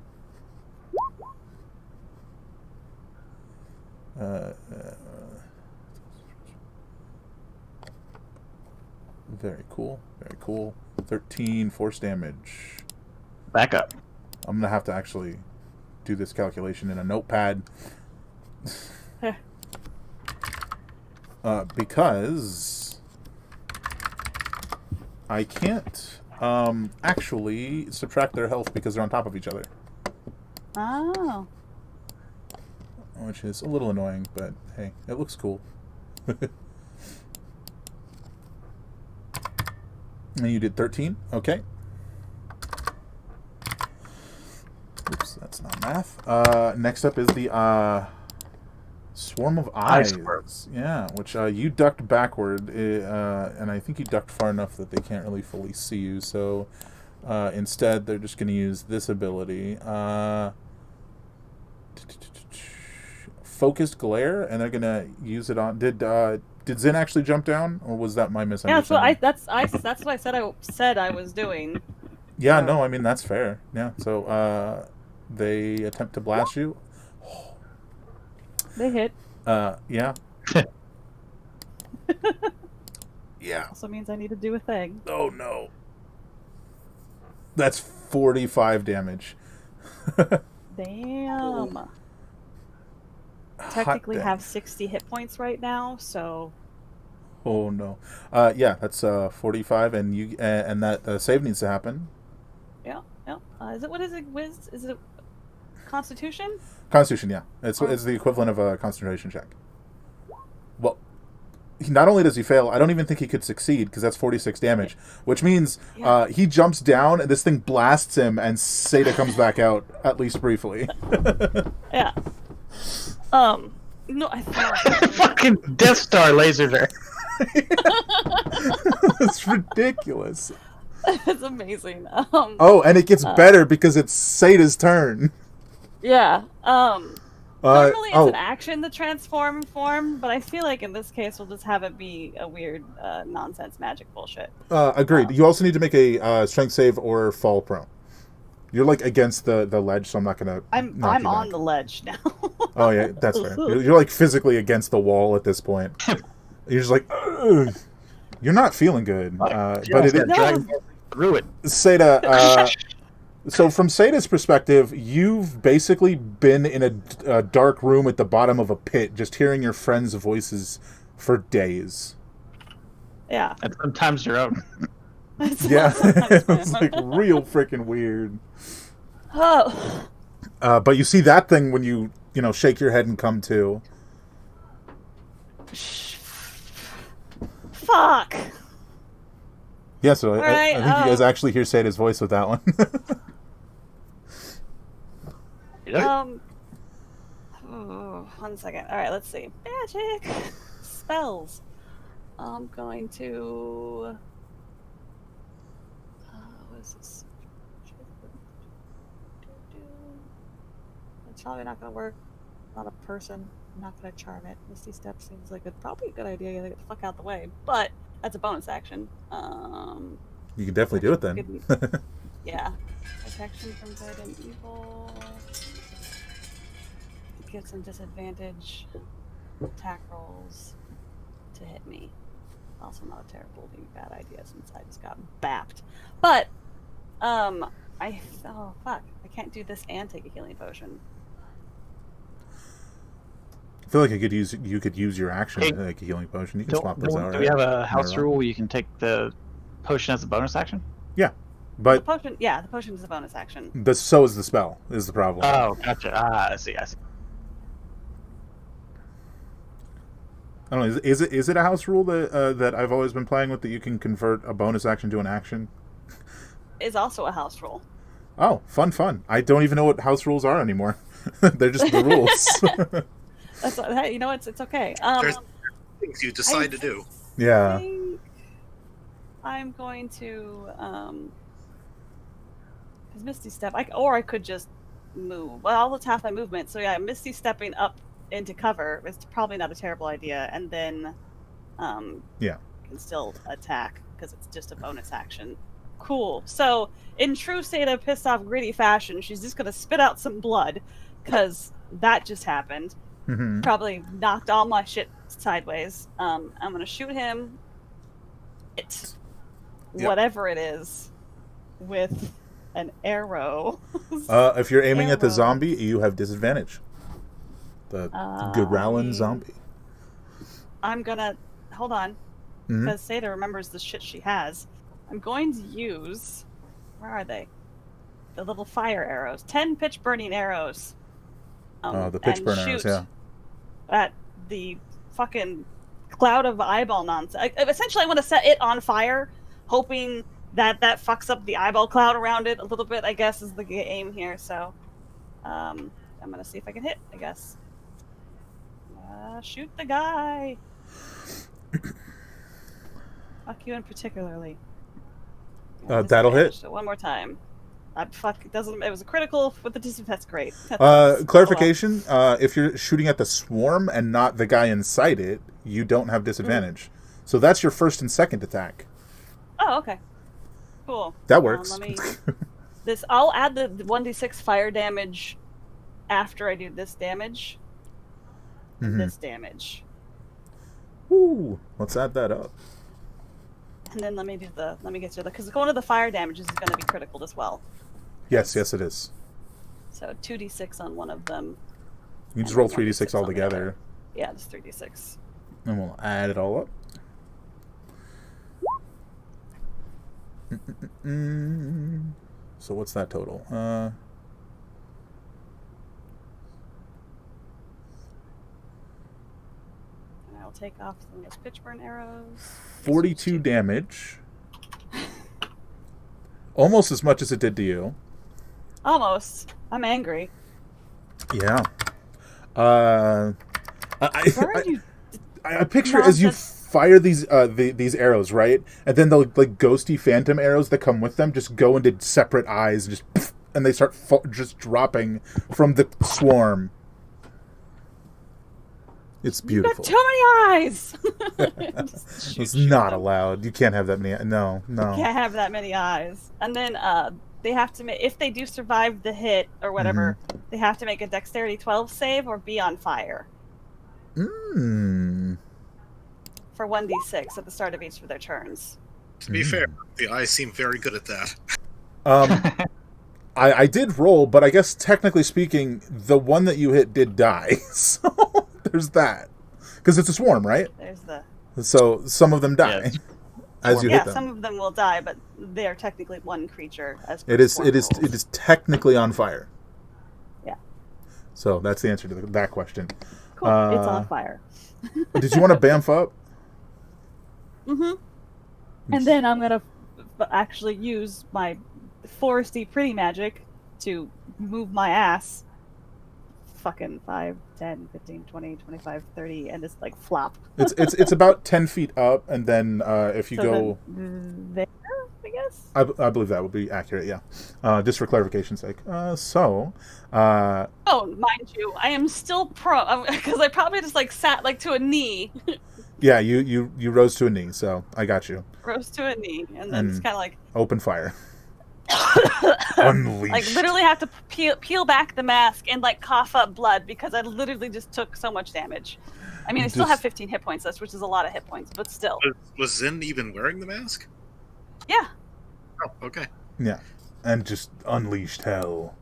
Very cool. 13 force damage. Back up. I'm gonna have to actually do this calculation in a notepad. Because I can't actually subtract their health because they're on top of each other. Oh. Which is a little annoying, but hey, it looks cool. And you did 13? Okay. Oops, that's not math. Next up is the swarm of eyes. Yeah, which you ducked backward, and I think you ducked far enough that they can't really fully see you, so instead they're just going to use this ability. Focused glare, and they're going to use it on... Did Zin actually jump down, or was that my misunderstanding? Yeah, that's what I said I was doing. Yeah, no, I mean that's fair. Yeah, so they attempt to blast you. They hit. Yeah. Yeah. Also means I need to do a thing. Oh no. That's 45 damage. Damn. Technically have 60 hit points right now, so Oh no. Yeah, that's 45, and you and that save needs to happen. yeah. Is it what is it? Is it Constitution? Constitution, yeah. It's the equivalent of a concentration check. Well, not only does he fail, I don't even think he could succeed because that's 46 damage, which means he jumps down and this thing blasts him, and Seda comes back out at least briefly. Yeah. No, I thought Fucking Death Star laser there. It's ridiculous. it's amazing. Oh, and it gets better because it's Seda's turn. Yeah. Normally it's an action to transform form, but I feel like in this case we'll just have it be a weird nonsense magic bullshit. Agreed. You also need to make a strength save or fall prone. You're like against the ledge, so I'm not gonna. I'm on the ledge now. Oh yeah, that's fair. You're like physically against the wall at this point. You're just like, ugh. You're not feeling good. But it is through it. Seda. So from Seda's perspective, you've basically been in a dark room at the bottom of a pit, just hearing your friends' voices for days. Yeah. And sometimes your own. Yeah, it's like real freaking weird. Oh. But you see that thing when you shake your head and come to. Fuck. Yeah, so I right, think you guys actually hear Seda's voice with that one. One second. All right, let's see. Magic spells. I'm going to. What is this? It's probably not going to work. Not a person. I'm not going to charm it. Misty Step seems like probably a good idea to get the fuck out the way, but that's a bonus action. You can definitely do it then. Yeah. Protection from good and evil. It gives some disadvantage attack rolls to hit me. Also not a terribly bad idea since I just got bapped. But, oh fuck. I can't do this and take a healing potion. I feel like you could use your action to take a healing potion. You can swap those out. Do we have a house rule where you can take the potion as a bonus action? Yeah, but the potion is a bonus action. So is the spell. Is the problem? Oh, gotcha. I see. I don't know. Is it a house rule that I've always been playing with, that you can convert a bonus action to an action? Is also a house rule. Oh, fun. I don't even know what house rules are anymore. They're just the rules. That's hey, it's okay. There's things you decide to do. Yeah. I'm going to because Misty Step. I could just move. Well, it's half my movement. So yeah, Misty stepping up into cover is probably not a terrible idea, and then can still attack because it's just a bonus action. Cool. So in true Seda pissed off gritty fashion, she's just gonna spit out some blood because that just happened. Mm-hmm. Probably knocked all my shit sideways. I'm gonna shoot him. Whatever it is, with an arrow. If you're aiming at the zombie, you have disadvantage. The Guralin zombie. I'm gonna hold on, because Seda remembers the shit she has. I'm going to use. Where are they? The little fire arrows. 10 pitch burning arrows. The pitch burn arrows, yeah. At the fucking cloud of eyeball nonsense. Essentially, I want to set it on fire, hoping that fucks up the eyeball cloud around it a little bit, I guess, is the aim here. So, I'm going to see if I can hit, I guess. Shoot the guy. Fuck you in particularly. That'll hit. So one more time. It doesn't. It was a critical with the distance. That's great. Clarification: if you're shooting at the swarm and not the guy inside it, you don't have disadvantage. So that's your first and second attack. Oh, okay. Cool. That works. I'll add the 1d6 fire damage after I do this damage. This damage. Ooh, let's add that up. And then let me get to because one of the fire damages is going to be critical as well. Yes, it is. So 2d6 on one of them. You just and roll then 3d6 all on the other. together. Yeah, just 3d6. And we'll add it all up. So what's that total? And I'll take off some of those pitchburn arrows. 42 damage. Almost as much as it did to you. Almost. I'm angry. Yeah. I picture as you fire these these arrows, right? And then the like ghosty phantom arrows that come with them just go into separate eyes, and they start just dropping from the swarm. It's beautiful. You've got too many eyes. It's not allowed. You can't have that many. No. Can't have that many eyes. And then they have to make, if they do survive the hit or whatever, they have to make a dexterity 12 save or be on fire. For 1d6 at the start of each of their turns. To be fair, the eyes seem very good at that. I did roll, but I guess technically speaking, the one that you hit did die. So there's that. Because it's a swarm, right? There's the... So some of them die as you hit them. Yeah, some of them will die, but they are technically one creature. As It is technically on fire. Yeah. So that's the answer to that question. Cool. It's on fire. Did you want to bamf up? And then I'm going to actually use my foresty pretty magic to move my ass. Fucking 5, 10, 15, 20, 25, 30, and just like flop. It's about 10 feet up, and then if you go there, I guess. I believe that would be accurate. Yeah, just for clarification's sake. Oh, mind you, I am still prone because I probably just like sat like to a knee. Yeah, you rose to a knee, so I got you. Rose to a knee, and then it's kind of like open fire. Unleashed. Like literally have to peel back the mask and like cough up blood because I literally just took so much damage. I mean, I still have 15 hit points left, which is a lot of hit points, but still. Was Zen even wearing the mask? Yeah. Oh, okay. Yeah, and just unleashed hell.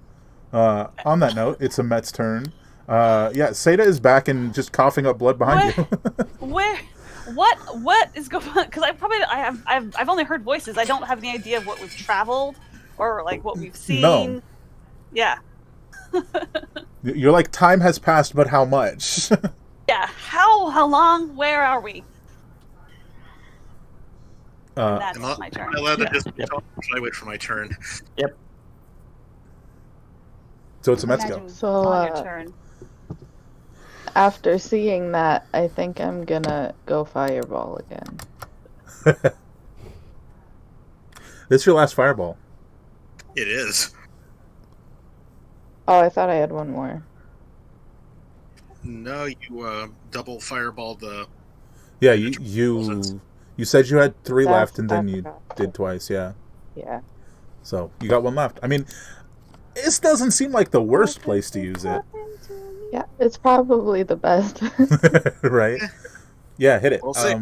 On that note, it's Amet's turn. Yeah, Seda is back and just coughing up blood behind you. What is going on? Because I've only heard voices. I don't have any idea of what we've traveled or like what we've seen. No. Yeah. You're like, time has passed, but how much? Yeah. How long? Where are we? That's my turn. Am I allowed to just talk, or should I wait for my turn? Yep. So it's Amet's go. So, your turn. After seeing that, I think I'm gonna go fireball again. This is your last fireball. It is. Oh, I thought I had one more. No, you double fireballed the... Yeah, you said you had 3 left, and then you did twice, yeah. Yeah. So, you got 1 left. I mean, this doesn't seem like the worst place to use it. Yeah, it's probably the best. Right? Yeah, hit it. We'll see.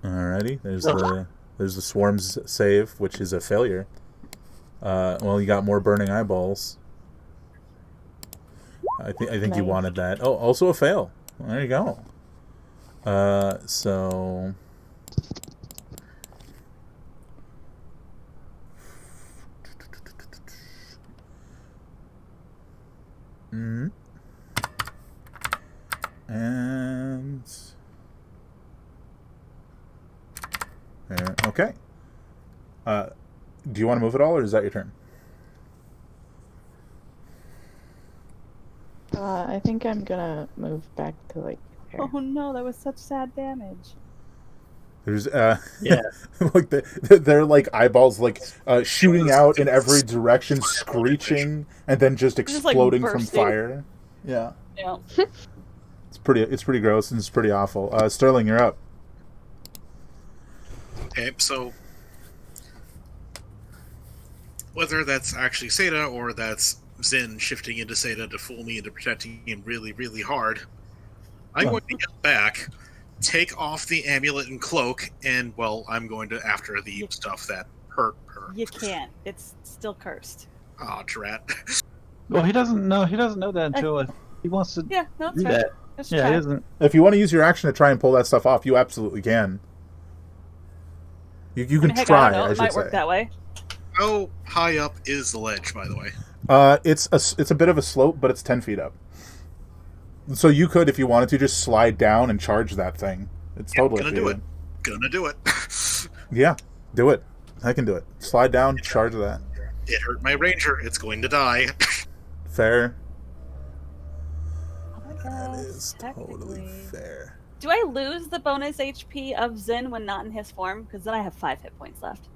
Alrighty, there's the swarm's save, which is a failure. Well, you got more burning eyeballs. I think you wanted that. Oh, also a fail. There you go. So. And there. Okay. Do you want to move at all, or is that your turn? I think I'm gonna move back to like here. Oh no, that was such sad damage. There's yeah, like they're like eyeballs like shooting out in every direction, screeching, and then just exploding from fire. Yeah. Yeah. It's pretty gross and it's pretty awful. Sterling, you're up. Okay, so whether that's actually Seda or that's Zen shifting into Seda to fool me into protecting him really, really hard, I'm going to get back take off the amulet and cloak, and, well, I'm going to after the stuff that hurt her. You can't. It's still cursed. Aw, drat. Well, he doesn't know. He doesn't know that until he wants to Yeah, no, that's do fair. that. Let's Yeah, try. he doesn't. If you want to use your action to try and pull that stuff off, you absolutely can. You can Heck, try, I don't know. I It should might say. work that way. How high up is the ledge, by the way? It's a bit of a slope, but it's 10 feet up. So you could, if you wanted to, just slide down and charge that thing. It's totally Gonna up to do you. it. Gonna do it. Yeah, do it. I can do it. Slide down, charge that. It hurt my ranger. It's going to die. Fair. I That guess, is totally technically. fair. Do I lose the bonus HP of Zin when not in his form? Because then I have 5 hit points left.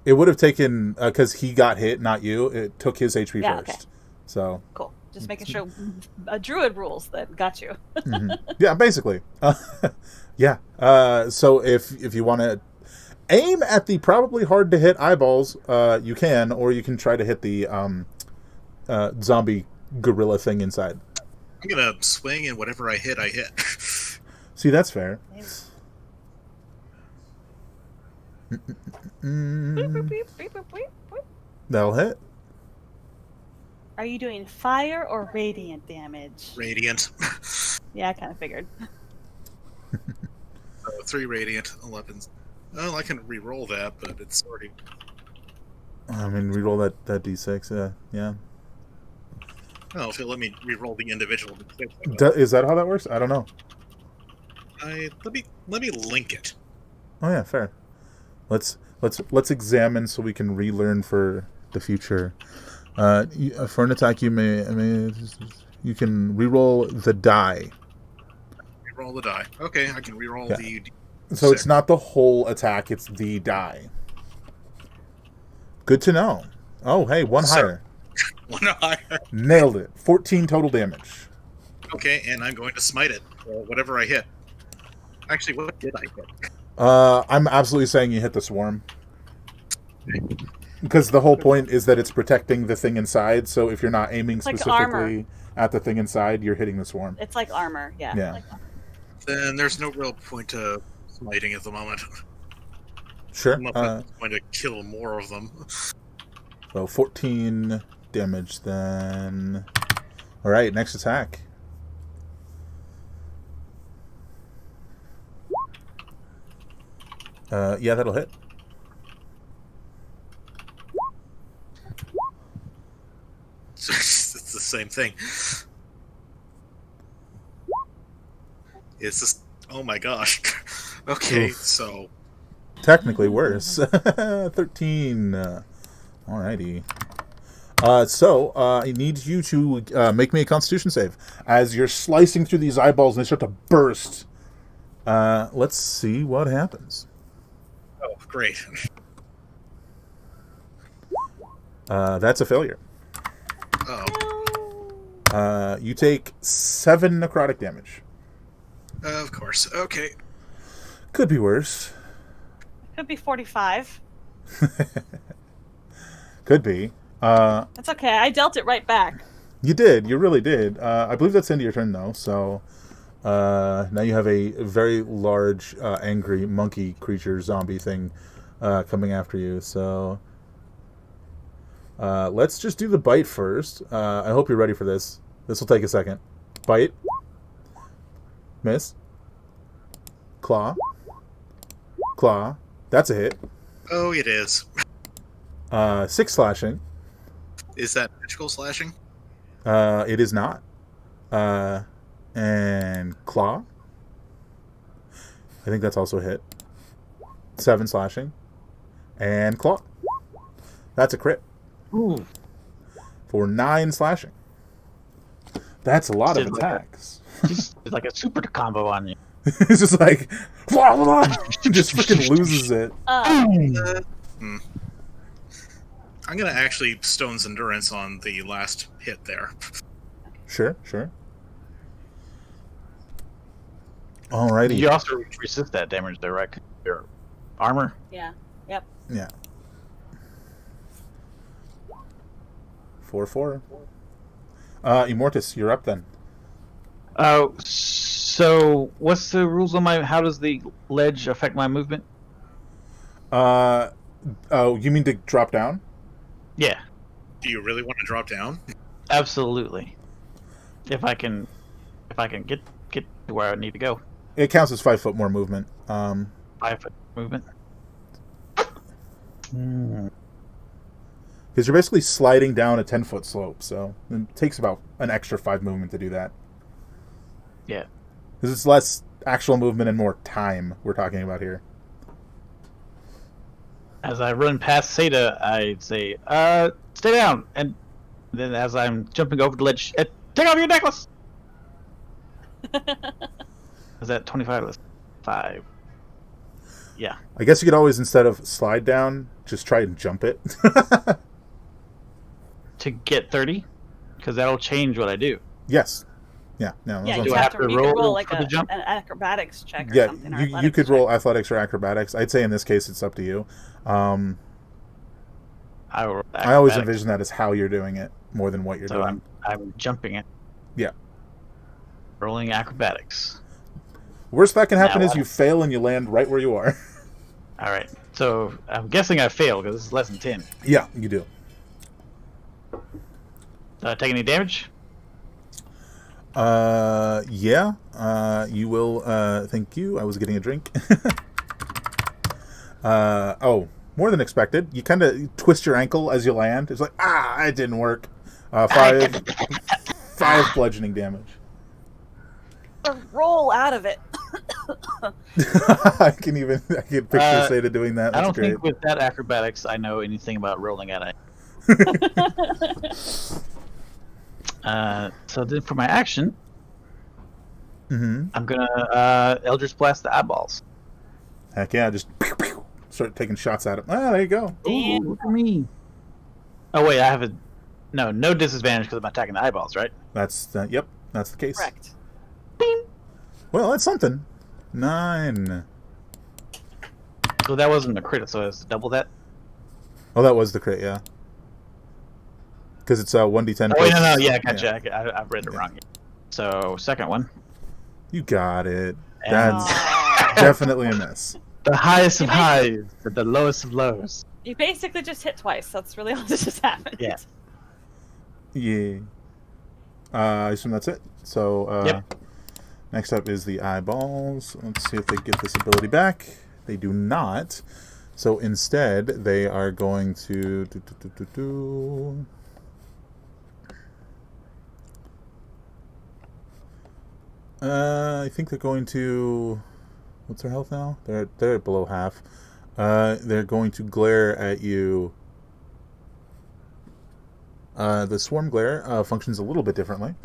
It would have taken, because he got hit, not you, it took his HP Yeah, first. okay. So, Cool. Just making sure a druid rules that got you. yeah, basically. Yeah. So if you want to aim at the probably hard to hit eyeballs, you can, or you can try to hit the zombie gorilla thing inside. I'm gonna swing, and whatever I hit, I hit. See, that's fair. Boop, boop, beep, beep, boop, beep, boop. That'll hit. Are you doing fire or radiant damage? Radiant. Yeah, I kind of figured. 3 radiant, 11. Well, I can re-roll that, but it's already... I mean, reroll that d6. Yeah. Oh, if you'll let me re-roll the individual. Is that how that works? I don't know. Let me link it. Oh yeah, fair. Let's examine so we can relearn for the future. For an attack, you you can reroll the die. Re-roll the die. Okay, I can re-roll Yeah. the... So it's not the whole attack; it's the die. Good to know. Oh, hey, one higher. One higher. Nailed it. 14 total damage. Okay, and I'm going to smite it, or whatever I hit. Actually, what did I hit? I'm absolutely saying you hit the swarm. Because the whole point is that it's protecting the thing inside, so if you're not aiming It's like specifically at the thing inside, you're hitting the swarm. It's like armor, yeah. Yeah. Like armor. Then there's no real point to smiting at the moment. Sure. I'm not going to kill more of them. So 14 damage then. Alright, next attack. Yeah, that'll hit. It's the same thing. It's just... Oh my gosh. Okay, Oof. so... Technically worse. 13. Alrighty. So I need you to make me a Constitution save. As you're slicing through these eyeballs and they start to burst. Let's see what happens. Oh, great. That's a failure. Oh, You take 7 necrotic damage. of course. Okay. Could be worse. Could be 45. Could be. That's okay. I dealt it right back. You did. You really did. I believe that's the end of your turn, though. So now you have a very large, angry monkey creature zombie thing coming after you. So let's just do the bite first. I hope you're ready for this. This will take a second. Bite. Miss. Claw. Claw. That's a hit. Oh, it is. 6 slashing. Is that magical slashing? It is not. And claw. I think that's also a hit. 7 slashing. And claw. That's a crit. Ooh. For 9 slashing. That's a lot of Did like attacks. Just like a super combo on you. It's just like... blah, blah, blah. Just freaking loses it. I'm going to actually Stone's Endurance on the last hit there. Sure. Alrighty. You also resist that damage, though, right? 'Cause your armor. Yeah. Yep. Yeah. 4/4. Immortus, you're up then. So what's the rules on my? How does the ledge affect my movement? Oh, you mean to drop down? Yeah, Do you really want to drop down? absolutely. If I can get to where I need to go, It counts as 5 foot more movement. 5 foot movement. Hmm. Because you're basically sliding down a 10-foot slope, so it takes about an extra 5 movement to do that. Yeah. Because it's less actual movement and more time we're talking about here. As I run past Seda, I say, stay down. And then as I'm jumping over the ledge, take off your necklace! Is that 25 or 5? Yeah. I guess you could always, instead of slide down, just try and jump it. To get 30? Because that'll change what I do. Yes. Yeah. No. Yeah, that's you Do I have have to to you could roll roll like for the jump? an acrobatics check or yeah. something. Or You athletics could check. roll athletics or acrobatics. I'd say in this case it's up to you. I will roll I always acrobatics. envision that as how you're doing it more than what you're So doing. I'm jumping it. Yeah. Rolling acrobatics. Worst that can happen Now is you fail and you land right where you are. All right. So I'm guessing I failed because this is less than 10. Yeah, you do. Take any damage? Yeah. You will. Thank you. I was getting a drink. Oh, more than expected. You kind of twist your ankle as you land. It's like, it didn't work. 5 bludgeoning damage. Roll out of it. I can picture Seda doing that. I That's don't great. think with that acrobatics I know anything about rolling at it. So then for my action, Mm-hmm. I'm gonna Eldritch Blast the eyeballs. Heck yeah! Just start taking shots at him. There you go. Ooh, look at me. Oh wait, I have no disadvantage because I'm attacking the eyeballs, right? Yep. That's the case. Correct. Well, that's something. 9. So that wasn't a crit, so it's double that. Oh, that was the crit, yeah. Because it's 1d10. Oh wait, no, plus- yeah, gotcha. I've read it wrong. So second one, You got it. And- That's Aw. definitely a miss. the highest of You basically- highs, but the lowest of lows. You basically just hit twice. That's really all that just happened. Yeah. Yeah. I assume that's it. So, Yep. next up is the eyeballs. Let's see if they get this ability back. They do not. So instead, they are going to I think they're going to. What's their health now? They're at below half. They're going to glare at you. The swarm glare functions a little bit differently.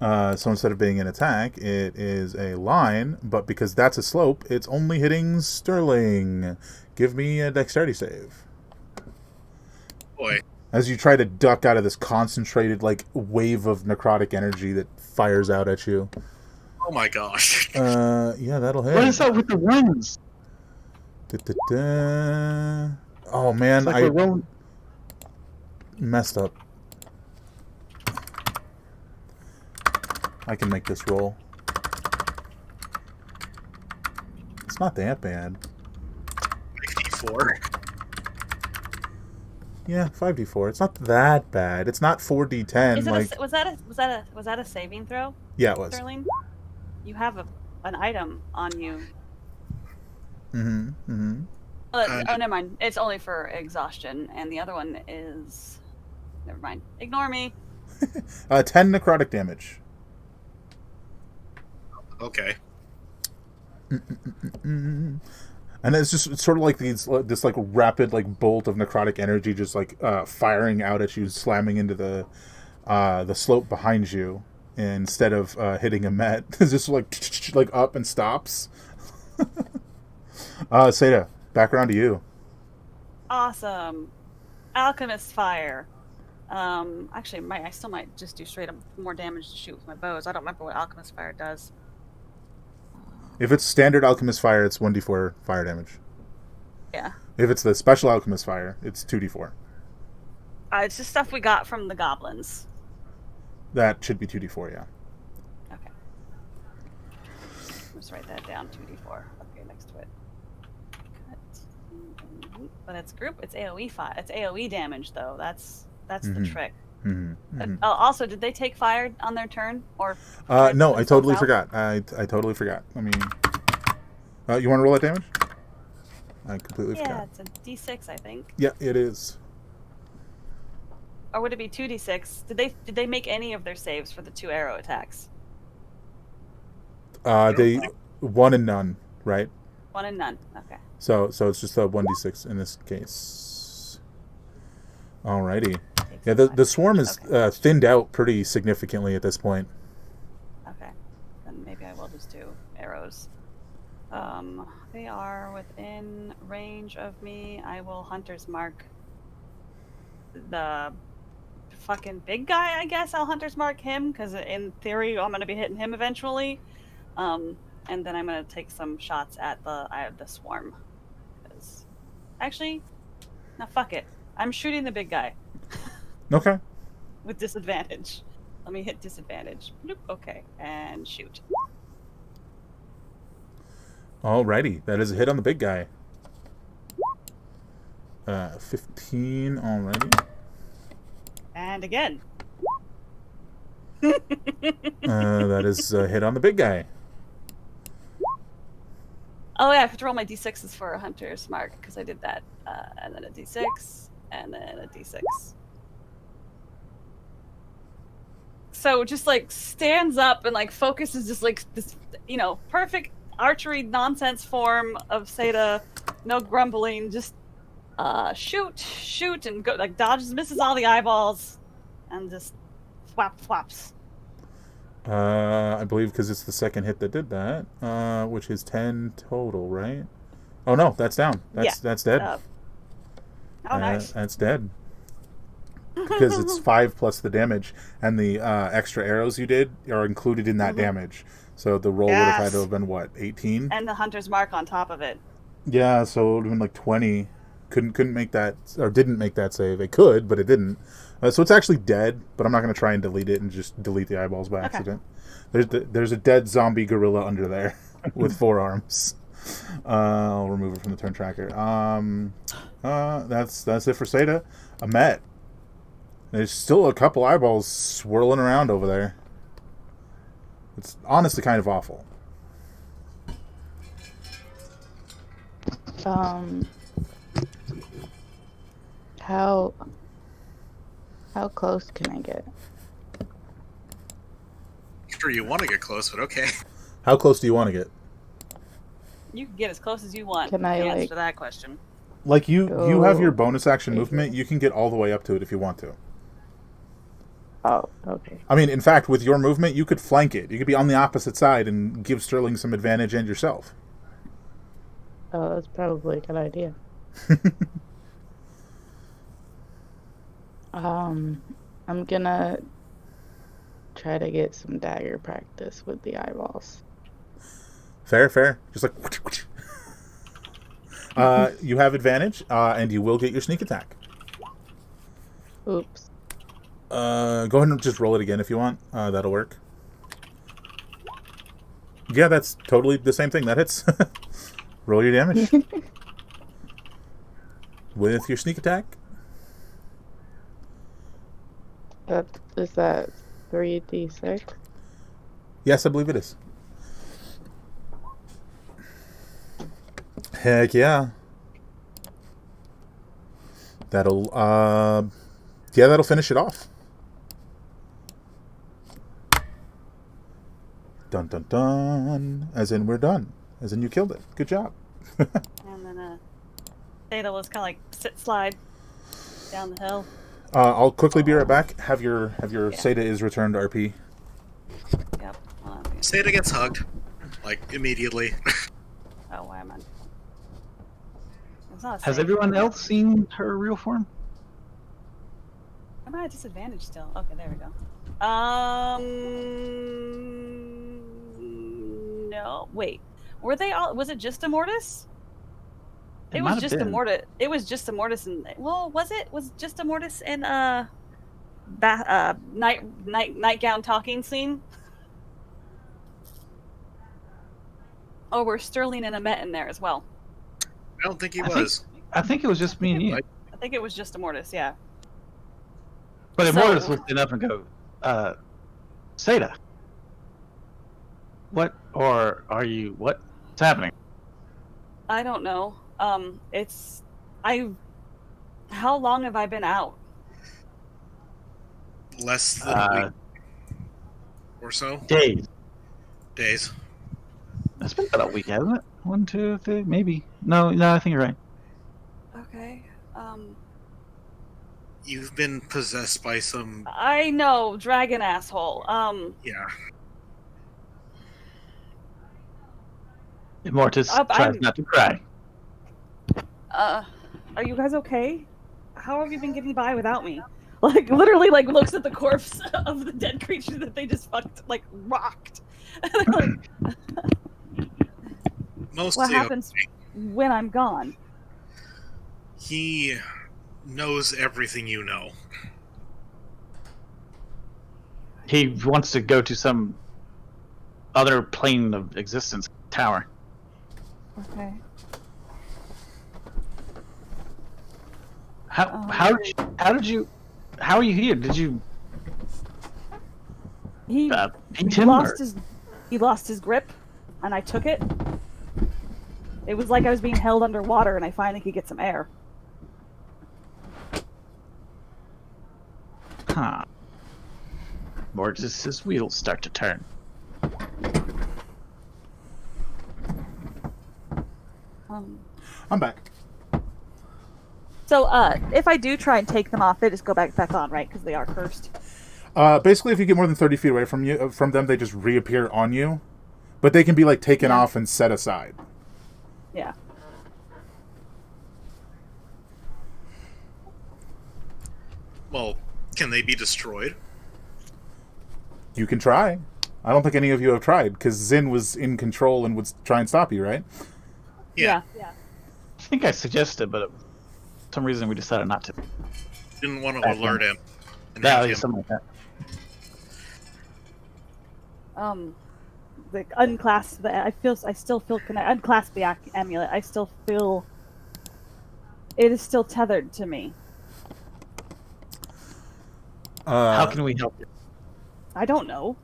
So instead of being an attack, it is a line, but because that's a slope, it's only hitting Sterling. Give me a dexterity save. Boy. As you try to duck out of this concentrated, wave of necrotic energy that fires out at you. Oh my gosh. Yeah, that'll hit. What is up with the ones? Da-da-da. Oh, man, It's like I we're rolling. messed up. I can make this roll. It's not that bad. 4. Yeah, 5d4. It's not that bad. It's not 4d10. Is it was that a saving throw, Yeah, it was. Sterling? You have an item on you. Mm-hmm. Mm-hmm. Oh, never mind. It's only for exhaustion, and the other one is. Never mind. Ignore me. 10 necrotic damage. Okay. Mm. And it's sort of like this rapid rapid bolt of necrotic energy just firing out at you, slamming into the slope behind you instead of hitting a met. It's just up and stops. Seda, back around to you. Awesome. Alchemist fire. Actually, I still might just do straight up more damage to shoot with my bows. I don't remember what alchemist fire does. If it's standard alchemist fire, it's 1d4 fire damage. Yeah. If it's the special alchemist fire, it's 2d4. It's just stuff we got from the goblins. That should be 2d4, yeah. Okay. just write that down. 2d4. Okay, next to it. Cut. But it's group. It's AOE It's AOE damage though. That's the trick. Also, did they take fire on their turn or? No, I totally forgot. I totally forgot. Let me. You want to roll that damage? I completely forgot. Yeah, it's a d6, I think. Yeah, it is. Or would it be 2d6? Did they make any of their saves for the 2 arrow attacks? They 1 and none, right? 1 and none. Okay. So it's just a 1d6 in this case. Alrighty. Yeah, the swarm is thinned out pretty significantly at this point. Okay. Then maybe I will just do arrows. They are within range of me. I will hunter's mark the fucking big guy, I guess. I'll hunter's mark him, because in theory I'm going to be hitting him eventually. And then I'm going to take some shots at the swarm. Actually, no, fuck it. I'm shooting the big guy. Okay. With disadvantage. Let me hit disadvantage. Bloop. Okay, and shoot. Alrighty, that is a hit on the big guy. 15 already. And again. That is a hit on the big guy. Oh yeah, I have to roll my d6s for a hunter's mark, because I did that. And then a d6, and then a d6. So just like stands up and like focuses just like this, perfect archery nonsense form of Seda, no grumbling, just shoot, and go, like dodges, misses all the eyeballs, and just thwaps. I believe because it's the second hit that did that, which is 10 total, right? Oh no, that's down. That's dead. Nice. That's dead. Because it's 5 plus the damage, and the extra arrows you did are included in that damage. So the roll would have had to have been what, 18? And the hunter's mark on top of it. Yeah, so it would have been like 20. Couldn't make that, or didn't make that save. It could, but it didn't. So it's actually dead, but I'm not going to try and delete it and just delete the eyeballs by accident. There's a dead zombie gorilla under there with 4 arms. I'll remove it from the turn tracker. That's it for Seda. Amet. There's still a couple eyeballs swirling around over there. It's honestly kind of awful. How close can I get? Sure, you want to get close, but okay. How close do you want to get? You can get as close as you want. Can I answer that question? Like you have your bonus action movement. You can get all the way up to it if you want to. Oh, okay. I mean, in fact, with your movement, you could flank it. You could be on the opposite side and give Sterling some advantage and yourself. Oh, that's probably a good idea. I'm gonna try to get some dagger practice with the eyeballs. Fair. Just like... you have advantage, and you will get your sneak attack. Oops. Go ahead and just roll it again if you want. That'll work. Yeah, that's totally the same thing. That hits. Roll your damage. With your sneak attack. Is that 3d6? Yes, I believe it is. Heck yeah. That'll finish it off. Dun dun dun. As in we're done. As in you killed it. Good job. And then Theta was kind of like slide down the hill. I'll quickly be right back. Have your Seda is returned RP. Yep. Seda gets hugged, like immediately. Oh, why am I? Has everyone else seen her real form? Am I at disadvantage still? Okay, there we go. No. Wait. Were they all? Was it just a Mortis? It was just a Mortis. It was just a Mortis, and was it? Was just a Mortis in nightgown talking scene? Oh, were Sterling and Amet in there as well? I don't think he I was. I think it was just me and you. I think it was just Immortus, yeah. But So- Immortus looked enough and go, Seda. What or are you? What's happening? I don't know. How long have I been out? Less than a week or so. Days. Days. It's been about a week, hasn't it? 1, 2, 3, maybe. No, I think you're right. Okay. You've been possessed by some. I know, dragon asshole. Yeah. Immortus tries not to cry. Are you guys okay? How have you been getting by without me? Like, literally, like, looks at the corpse of the dead creature that they just rocked. Like, Mostly. what happens when I'm gone? He knows everything you know. He wants to go to some other plane of existence tower. Okay. How are you here? Did you He beat him? He lost his grip, and I took it. It was like I was being held underwater, and I finally could get some air. Huh. Mortis's wheels start to turn. I'm back. So, if I do try and take them off, they just go back on, right? Because they are cursed. Basically, if you get more than 30 feet away from them, they just reappear on you. But they can be like taken off and set aside. Yeah. Well, can they be destroyed? You can try. I don't think any of you have tried, because Zin was in control and would try and stop you, right? Yeah. I think I suggested, but for some reason we decided not to. Didn't want to alert him. And Yeah, have him. something like that. Like unclasp the. I still feel connected. Unclasp the amulet. I still feel. It is still tethered to me. How can we help you? I don't know.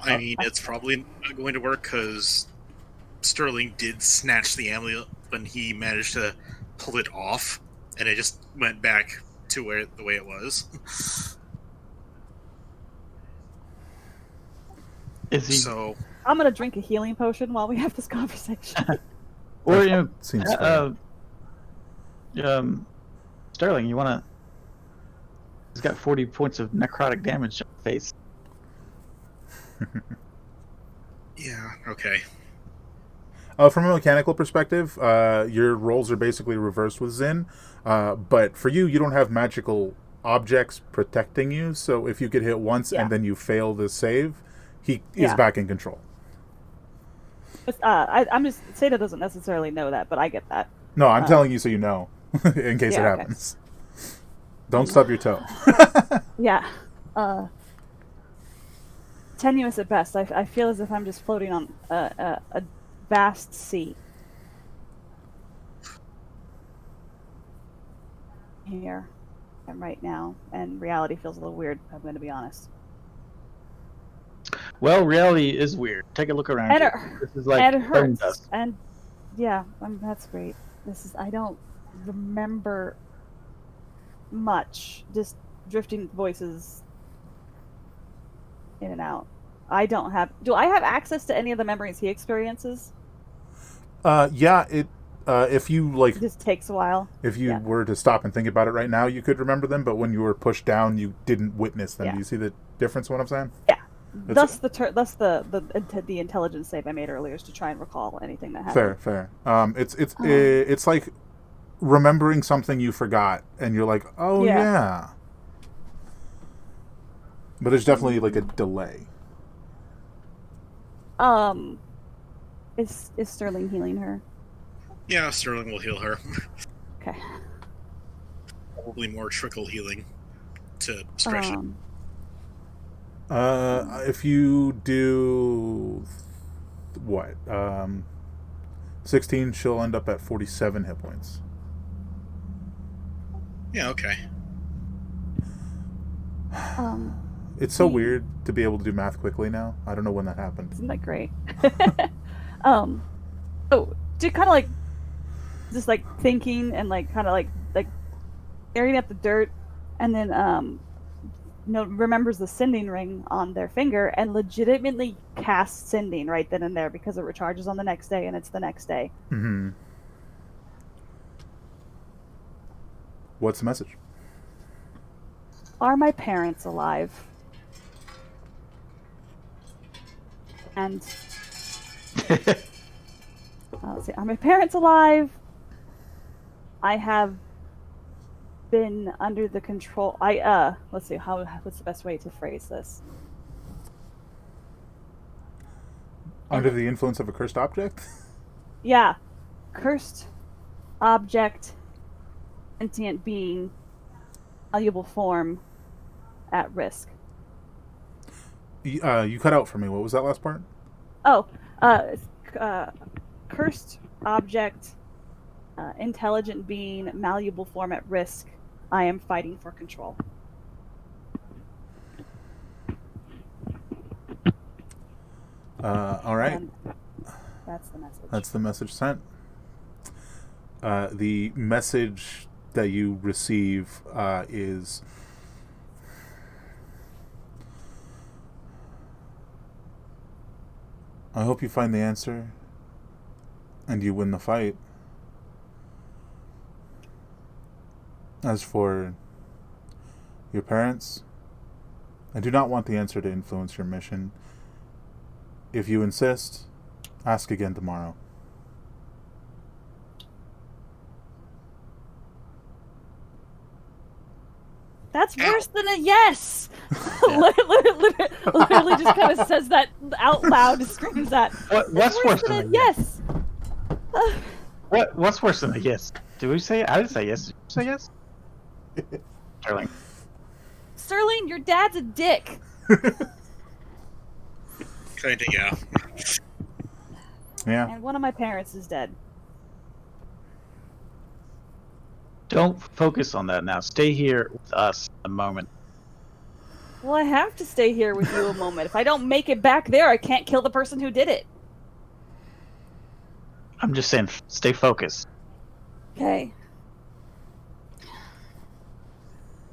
I mean, it's probably not going to work because Sterling did snatch the amulet when he managed to pull it off, and it just went back to the way it was. Is he? So I'm gonna drink a healing potion while we have this conversation. Or you know, Seems fair. Sterling, you wanna? He's got 40 points of necrotic damage on his face. yeah, okay. From a mechanical perspective, your rolls are basically reversed with Zin. But for you, you don't have magical objects protecting you. So if you get hit once and then you fail the save, he is back in control. I'm just Seda doesn't necessarily know that, but I get that. No, I'm telling you so you know, in case it happens. Don't stub your toe. Yeah. Tenuous at best. I feel as if I'm just floating on a vast sea. Here and right now, and reality feels a little weird, I'm going to be honest. Well, reality is weird. Take a look around. And This is like and it bone hurts. dust. And yeah, that's great. I don't remember much. Just drifting voices in and out. Do I have access to any of the memories he experiences? Yeah, if you like, It just takes a while. if you were to stop and think about it right now, you could remember them. But when you were pushed down, you didn't witness them. Yeah. Do you see the difference? What I'm saying? Yeah. Thus the intelligence save I made earlier is to try and recall anything that happened. Fair. It's like remembering something you forgot, and you're like, oh yeah. But there's definitely like a delay. Is Sterling healing her? Yeah, Sterling will heal her. Okay. Probably more trickle healing to stretch it. If you do what? 16, she'll end up at 47 hit points. Yeah, okay. It's so weird to be able to do math quickly now. I don't know when that happened. Isn't that great? So to kind of like just like thinking and like kind of like staring at the dirt, and then remembers the sending ring on their finger and legitimately casts sending right then and there because it recharges on the next day and it's the next day. Mm-hmm. What's the message? Are my parents alive? And let's see. Are my parents alive? I have been under the control. Let's see. What's the best way to phrase this? Under the influence of a cursed object? Yeah, cursed object, sentient being, valuable form, at risk. You cut out for me. What was that last part? Oh, cursed object, intelligent being, malleable form at risk. I am fighting for control. All right. And that's the message. That's the message sent. The message that you receive is... I hope you find the answer and you win the fight. As for your parents, I do not want the answer to influence your mission. If you insist, ask again tomorrow. That's worse than a yes. Literally just kind of says that out loud, screams that. What's worse than a yes? What's worse than a yes? Did we say? I didn't say yes. Did you say yes? Sterling. Sterling, your dad's a dick. Kinda, yeah. Yeah. And one of my parents is dead. Don't focus on that now. Stay here with us a moment. Well, I have to stay here with you a moment. If I don't make it back there, I can't kill the person who did it. I'm just saying, stay focused. Okay.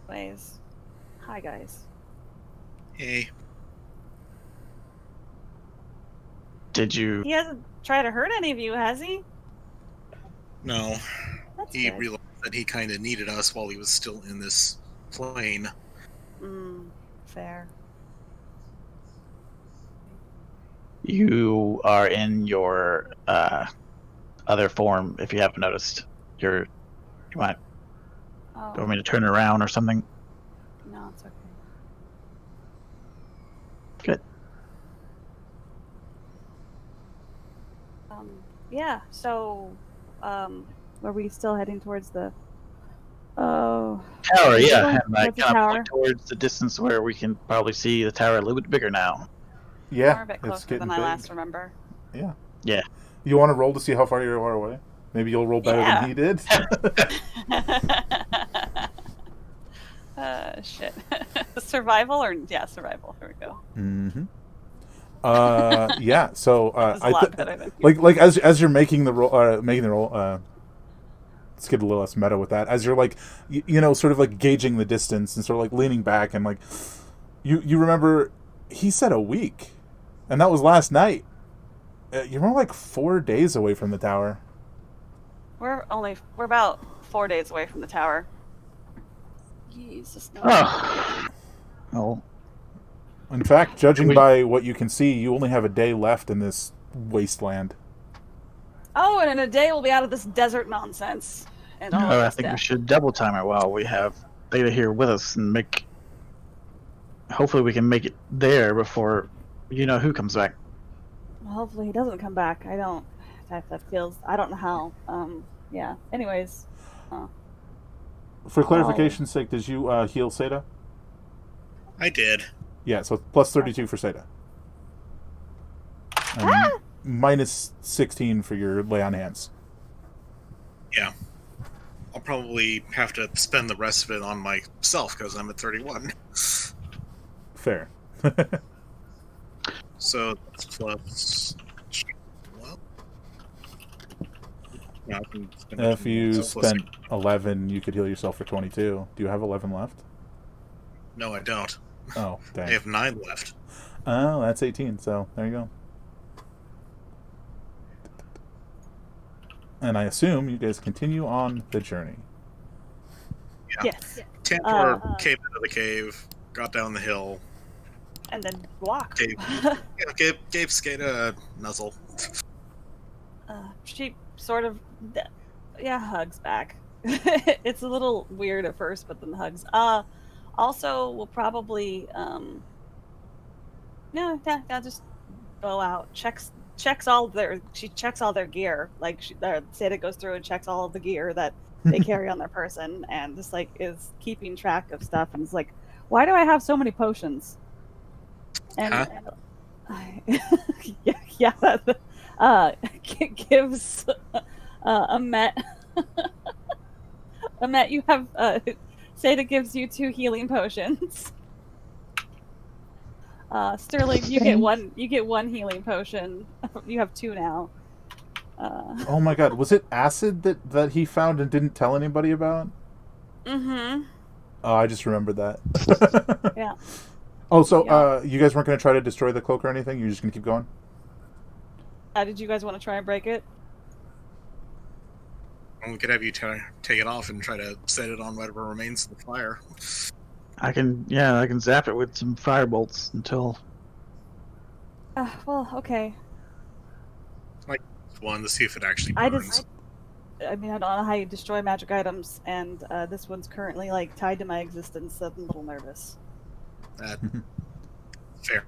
Anyways. Hi, guys. Hey. Did you... He hasn't tried to hurt any of you, has he? No. That's He good. realized that he kind of needed us while he was still in this plane. Fair. You are in your other form, if you haven't noticed. You might... Oh, Do you want me to turn around or something? no, it's okay. Good. Yeah, so, are we still heading towards the... Oh... Tower, yeah. Going And I towards the kind of tower. point towards the distance where we can probably see the tower a little bit bigger now. Yeah, We're a bit it's closer getting than I big. last remember. Yeah. Yeah. You want to roll to see how far you are away? Maybe you'll roll better than he did. Shit. Survival or... Yeah, survival. Here we go. Mm-hmm. Yeah. So That was a lot better than... like as you're making the roll, let's get a little less meta with that. As you're like, you know, sort of like gauging the distance and sort of like leaning back and like, you remember he said a week, and that was last night. You're more like 4 days away from the tower. We're about 4 days away from the tower. Jesus. No. Oh. Oh. In fact, judging by what you can see, you only have a day left in this wasteland. Oh, and in a day we'll be out of this desert nonsense. And all No, of I this think we death. should double time it while we have Beta here with us and make... Hopefully we can make it there before you-know-who comes back. Well, hopefully he doesn't come back. I don't... That feels... I don't know how. Yeah. Anyways. For clarification's sake, did you heal Seda? I did. Yeah, so plus 32 for Seda. Minus 16 for your lay on hands. Yeah. I'll probably have to spend the rest of it on myself because I'm at 31. Fair. So that's plus. Well, yeah, I can spend it If on you myself, plus spent 11, you could heal yourself for 22. Do you have 11 left? No, I don't. Oh, dang. I have 9 left. Oh, that's 18, so there you go. And I assume you guys continue on the journey. Yeah. Yes. Tantor came into the cave, got down the hill, And then walk. gave Skada a nuzzle. She sort of, hugs back. It's a little weird at first, but then hugs. Also, we'll probably, just go out. Checks all their gear. Like Seda goes through and checks all of the gear that they carry on their person, and just like is keeping track of stuff. And it's like, why do I have so many potions? And gives Amet. Amet, you have Seda gives you 2 healing potions. Sterling, you get one. You get 1 healing potion. You have 2 now. Oh my god, was it acid that he found and didn't tell anybody about? Mm-hmm. Oh, I just remembered that. Yeah. Oh, so you guys weren't going to try to destroy the cloak or anything? You're just going to keep going? Did you guys want to try and break it? We could have you take it off and try to set it on whatever remains of the fire. I can zap it with some firebolts until. Well, okay. One to see if it actually burns. I don't know how you destroy magic items, and this one's currently like tied to my existence, so I'm a little nervous. Fair.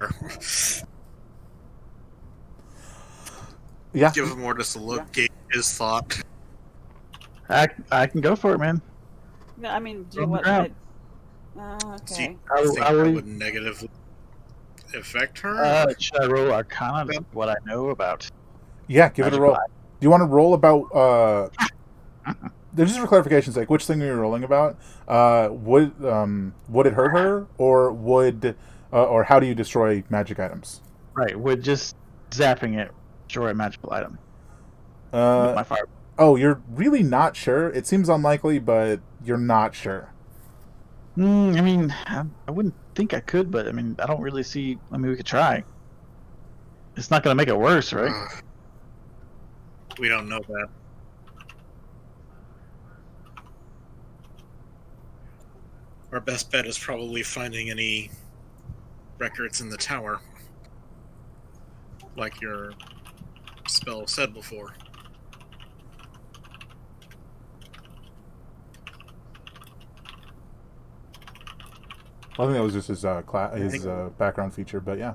Yeah. Give him more just a look, gauge his thought. I can go for it, man. No, I mean, do On the what? ground. See, Okay. I think that would negatively affect her. Should I roll Arcana? What I know about. Yeah, give it a roll. Do you want to roll about... just for clarification's sake, which thing are you rolling about? Would it hurt her, or how do you destroy magic items? Right, would just zapping it destroy a magical item. With my fire. Oh, you're really not sure? It seems unlikely, but you're not sure. I mean, I wouldn't think I could, but I mean, I don't really see. I mean, we could try. It's not going to make it worse, right? We don't know that. Our best bet is probably finding any records in the tower, like your spell said before. Well, I think that was just his background feature, but yeah,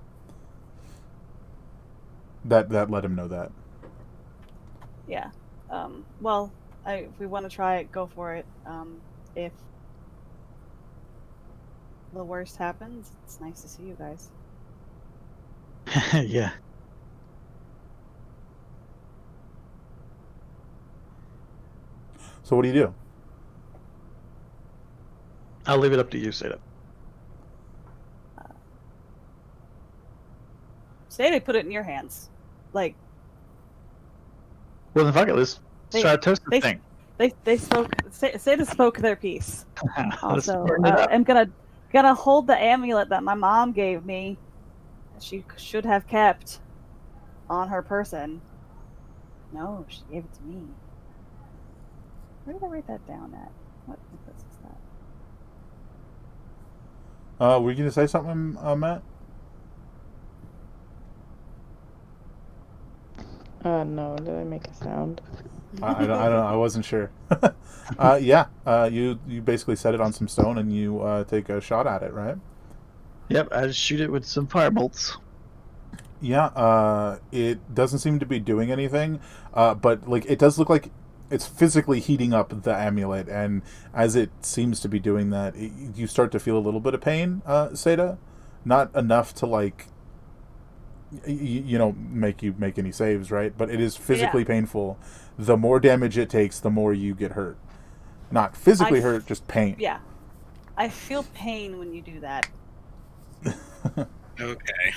that let him know that. Yeah. Well, if we want to try it, go for it. If the worst happens, it's nice to see you guys. Yeah. So what do you do? I'll leave it up to you, Seda. Say they put it in your hands. Like, Well, then fuck it. Let's try to toast the thing. they spoke. Seda spoke their piece. Let's Also, burn it up. I'm gonna hold the amulet that my mom gave me. She should have kept on her person. No, she gave it to me. Where did I write that down at? What necklace is that? Were you going to say something, Matt? No, did I make a sound? I don't know. I wasn't sure. Yeah, you basically set it on some stone and you take a shot at it, right? Yep, I just shoot it with some firebolts. Yeah, it doesn't seem to be doing anything, but like it does look like it's physically heating up the amulet, and as it seems to be doing that, you start to feel a little bit of pain, Seda. not enough to like make you make any saves, right? But it is physically painful. The more damage it takes, the more you get hurt. Not physically hurt, just pain. Yeah. I feel pain when you do that. Okay.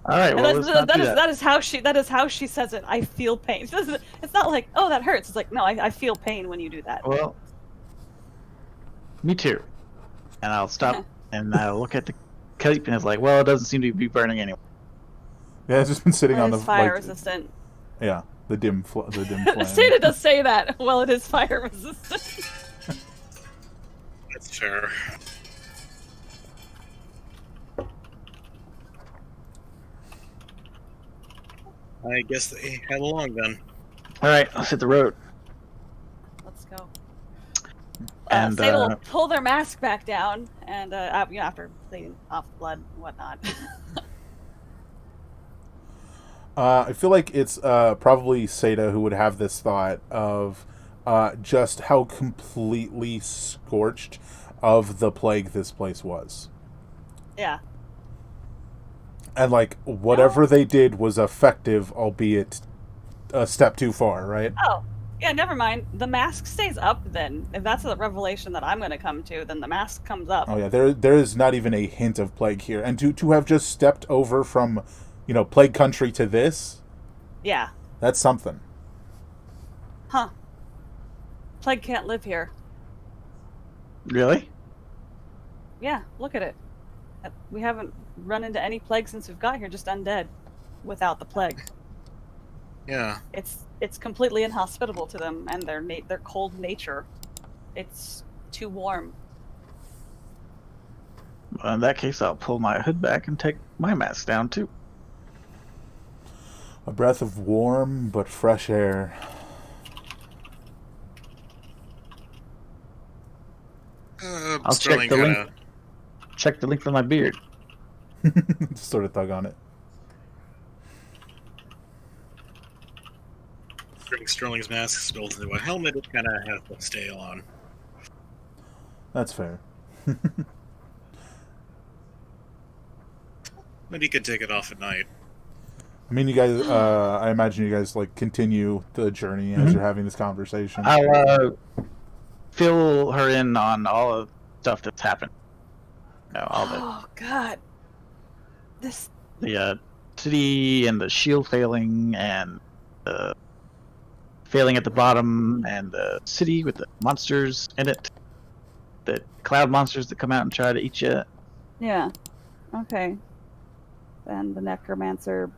All right, well, let's not do that. That is how she says it. I feel pain. It's not like, oh, that hurts. It's like, no, I feel pain when you do that. Well, me too. And I'll stop and I'll look at the cape and it's like, well, it doesn't seem to be burning anyway. Yeah, it's just been sitting on the fire resistant. Yeah, the dim flame. Seda does say that. Well, it is fire resistant. That's fair. I guess they head along then. All right, let's hit the road. Let's go. And Seda will pull their mask back down, and after cleaning off blood and whatnot. I feel like it's probably Seda who would have this thought of just how completely scorched of the plague this place was. Yeah. And like whatever they did was effective, albeit a step too far, right? Oh, yeah, never mind. The mask stays up then. If that's the revelation that I'm going to come to, then the mask comes up. Oh yeah, there is not even a hint of plague here. And to have just stepped over from, plague country to this, yeah, that's something. Huh. Plague can't live here. Really? Yeah, look at it. We haven't run into any plague since we've got here, just undead without the plague. Yeah. It's completely inhospitable to them and their cold nature. It's too warm. Well, in that case, I'll pull my hood back and take my mask down too. A breath of warm but fresh air. I'll check the length. Check the length of my beard. Just sort of tug on it. Sterling's mask is built into a helmet. It kind of has to stay on. That's fair. But he could take it off at night. I mean, you guys. I imagine you guys continue the journey as you're having this conversation. I'll fill her in on all the stuff that's happened. Oh God! The city and the shield failing and the failing at the bottom and the city with the monsters in it, the cloud monsters that come out and try to eat you. Yeah. Okay. Then the necromancer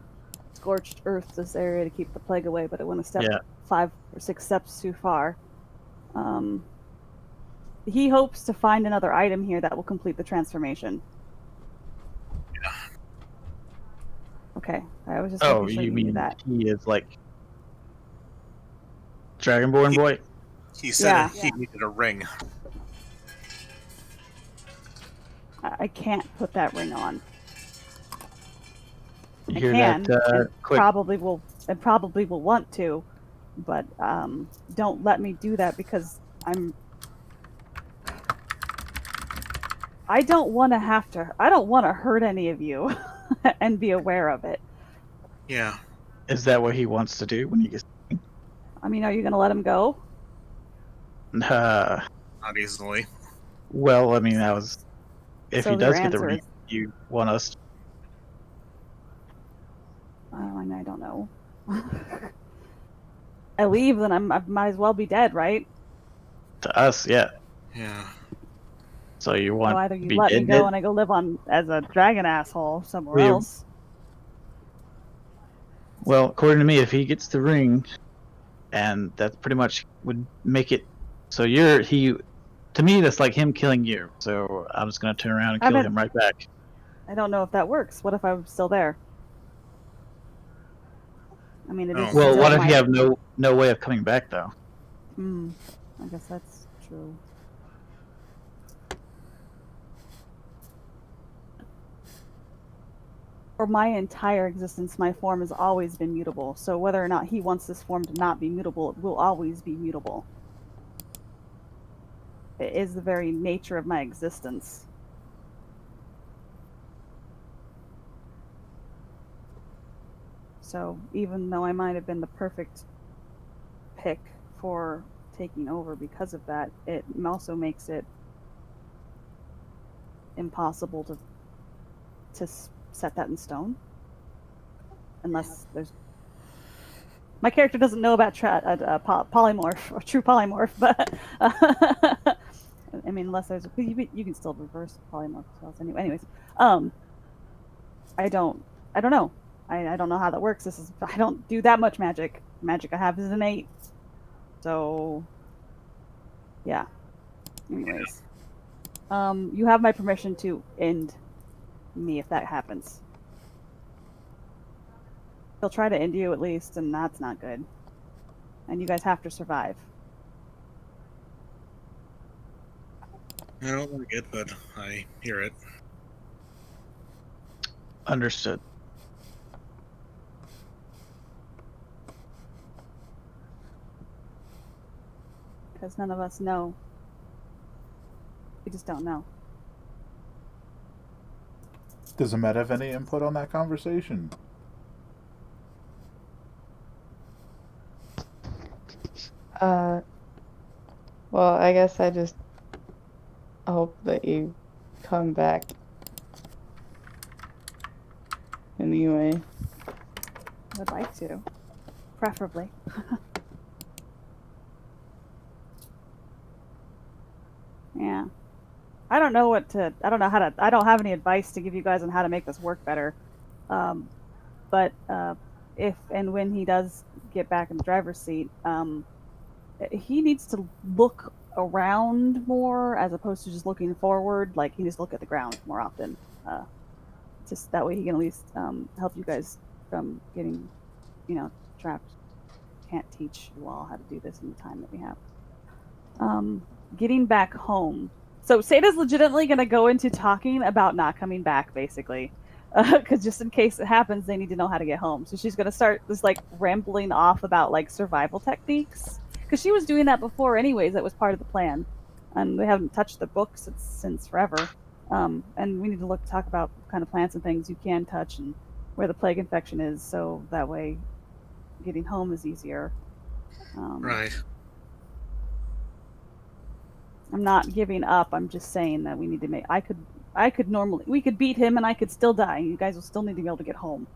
scorched earth this area to keep the plague away, but it went a step 5 or 6 steps too far. He hopes to find another item here that will complete the transformation. Yeah. Okay, I was just you mean that he is like Dragonborn boy? He said he needed a ring. I can't put that ring on. You hear that? Probably will want to, but don't let me do that because I don't want to hurt any of you and be aware of it. Yeah. Is that what he wants to do when he gets? I mean, are you going to let him go? Not easily. Well, I mean, that was if So he does your get the answer ring, is- you want us. I don't know. I leave, then I might as well be dead, right? To us, yeah. Yeah. So you want So either to you be let me dead go dead? and I go live on as a dragon asshole somewhere Well, else. Well, according to me, if he gets the ring, and that pretty much would make it so to me, that's like him killing you. So I'm just gonna turn around and kill him right back. I don't know if that works. What if I'm still there? I mean, it is. Well, still what if my- you have no way of coming back though? I guess that's true. For my entire existence, my form has always been mutable. So whether or not he wants this form to not be mutable, it will always be mutable. It is the very nature of my existence. So even though I might have been the perfect pick for taking over because of that, it also makes it impossible to set that in stone. Unless there's... My character doesn't know about polymorph, or true polymorph, but... I mean, unless there's... You can still reverse polymorph spells anyway. Anyways, I don't know. I don't know how that works. I don't do that much magic. Magic I have is innate. So, yeah. Anyways, you have my permission to end me if that happens. They'll try to end you at least, and that's not good. And you guys have to survive. I don't like it, but I hear it. Understood. Because none of us know. We just don't know. Does Ahmed have any input on that conversation? Well, I guess I just hope that you come back anyway. I would like to. Preferably. Yeah. I don't know I don't have any advice to give you guys on how to make this work better. But if and when he does get back in the driver's seat, he needs to look around more as opposed to just looking forward. Like, he needs to look at the ground more often. Just that way he can at least help you guys from getting, trapped. Can't teach you all how to do this in the time that we have. Getting back home. So Sada's legitimately going to go into talking about not coming back, basically. Because just in case it happens, they need to know how to get home. So she's going to start this, rambling off about, survival techniques. Because she was doing that before anyways. That was part of the plan. And we haven't touched the books since forever. And we need to talk about what kind of plants and things you can touch and where the plague infection is. So that way getting home is easier. Right. I'm not giving up. I'm just saying that we need to make... we could beat him and I could still die. You guys will still need to be able to get home.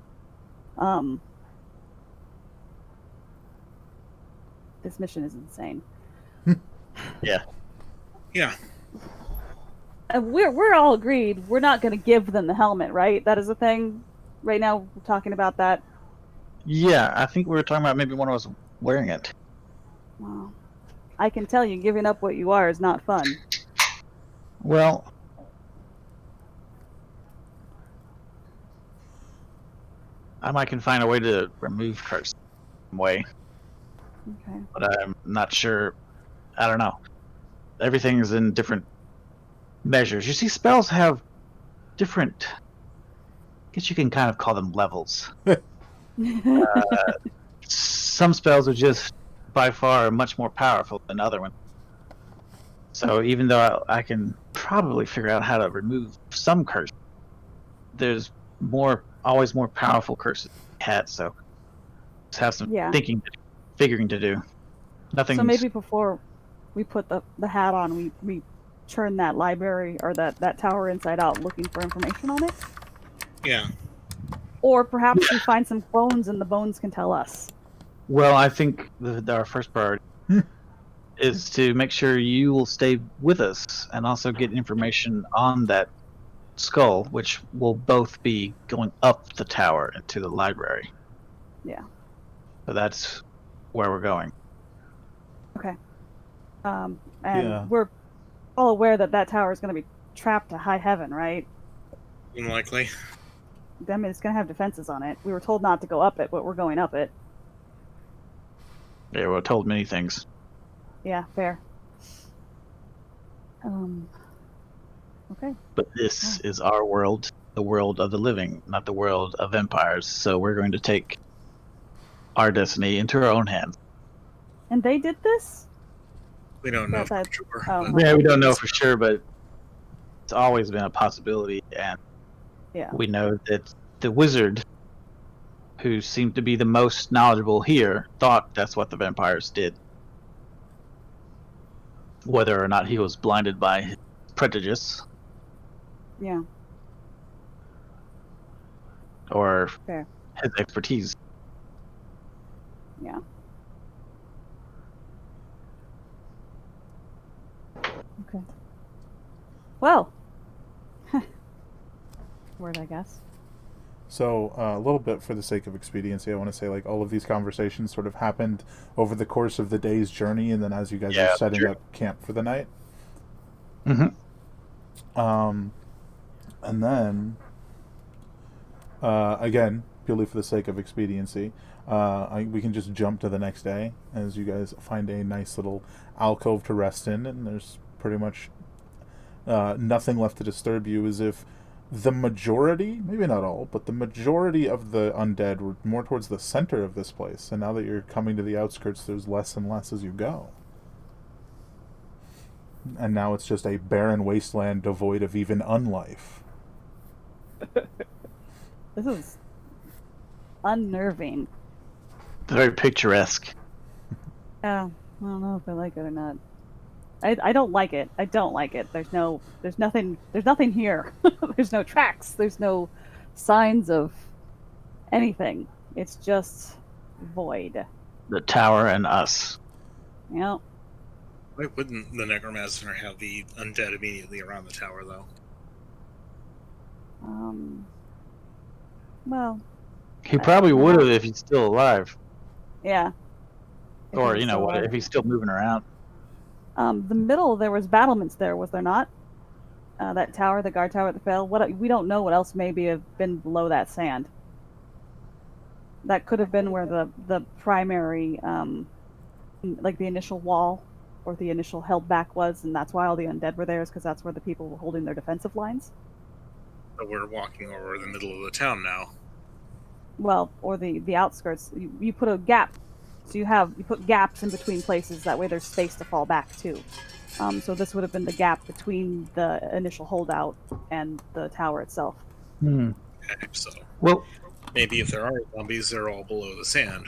This mission is insane. Yeah. Yeah. And we're all agreed. We're not going to give them the helmet, right? That is a thing. Right now, we're talking about that. Yeah, I think we were talking about maybe one of us wearing it. Wow. I can tell you, giving up what you are is not fun. Well, I can find a way to remove curse some way, Okay. but I'm not sure. I don't know. Everything is in different measures. You see, spells have different... I guess you can kind of call them levels. Some spells are just by far much more powerful than other ones. So even though I can probably figure out how to remove some curse, there's always more powerful curses had. So just have some figuring to do. Nothing. So maybe before we put the hat on, we turn that library or that tower inside out, looking for information on it. Yeah. Or perhaps we find some bones and the bones can tell us. Well, I think our first priority is to make sure you will stay with us and also get information on that skull, which will both be going up the tower into the library. Yeah. So that's where we're going. Okay. And we're all aware that tower is going to be trapped to high heaven, right? Unlikely. I mean, it's going to have defenses on it. We were told not to go up it, but we're going up it. Yeah, we're told many things. Yeah, fair. Okay. But this is our world, the world of the living, not the world of empires. So we're going to take our destiny into our own hands. And they did this? We don't know for sure. Yeah, we don't know for sure, but it's always been a possibility. And yeah, we know that the wizard who seemed to be the most knowledgeable here, thought that's what the vampires did. Whether or not he was blinded by his prejudice Yeah. or Fair. his expertise. Yeah. Okay. Well. Word, I guess. So, a little bit for the sake of expediency, I want to say, like, all of these conversations sort of happened over the course of the day's journey, and then as you guys are setting up camp for the night. Mm-hmm. And then, again, purely for the sake of expediency, we can just jump to the next day, as you guys find a nice little alcove to rest in, and there's pretty much nothing left to disturb you, as if the majority, maybe not all, but the majority of the undead were more towards the center of this place. And now that you're coming to the outskirts, there's less and less as you go. And now it's just a barren wasteland devoid of even unlife. This is unnerving. Very picturesque. I don't know if I like it or not. I don't like it. I don't like it. There's nothing here. There's no tracks. There's no signs of anything. It's just void. The tower and us. Yeah. Why wouldn't the necromancer have the undead immediately around the tower, though? Well. He probably would have if he's still alive. Yeah. Or, you know, what if he's still moving around. The middle, there was battlements there, was there not? That tower, the guard tower that fell. We don't know what else maybe have been below that sand. That could have been where the primary, like the initial wall or the initial held back was, and that's why all the undead were there, is because that's where the people were holding their defensive lines. But we're walking over the middle of the town now. Well, or the outskirts. You put a gap. So you put gaps in between places, that way there's space to fall back to. So this would have been the gap between the initial holdout and the tower itself. Hmm. Okay, so well, maybe if there are zombies, they're all below the sand.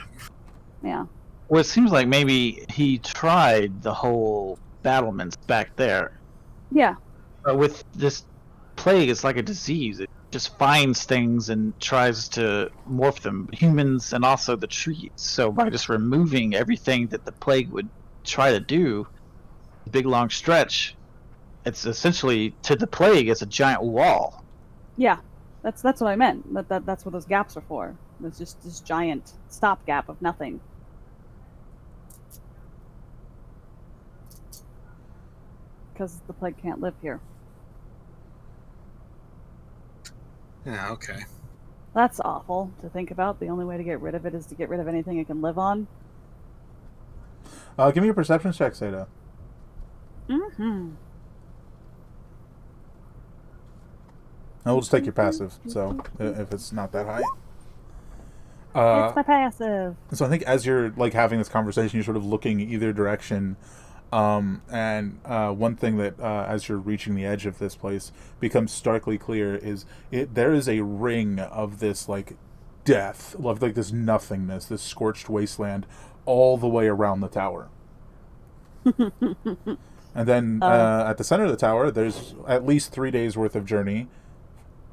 Yeah. Well, it seems like maybe he tried the whole battlements back there. Yeah. But with this plague, it's like a disease. It just finds things and tries to morph them, humans and also the trees. So by just removing everything that the plague would try to do, big long stretch, it's essentially, to the plague, it's a giant wall. Yeah, that's what I meant. That's what those gaps are for. It's just this giant stopgap of nothing. Because the plague can't live here. Yeah, okay. That's awful to think about. The only way to get rid of it is to get rid of anything it can live on. Give me a perception check, Seda. Mm-hmm. And we'll just take your passive, so if it's not that high. It's my passive. So I think as you're like having this conversation, you're sort of looking either direction. And one thing that as you're reaching the edge of this place becomes starkly clear is there is a ring of this like death, of like this nothingness, this scorched wasteland all the way around the tower. And then at the center of the tower, there's at least 3 days worth of journey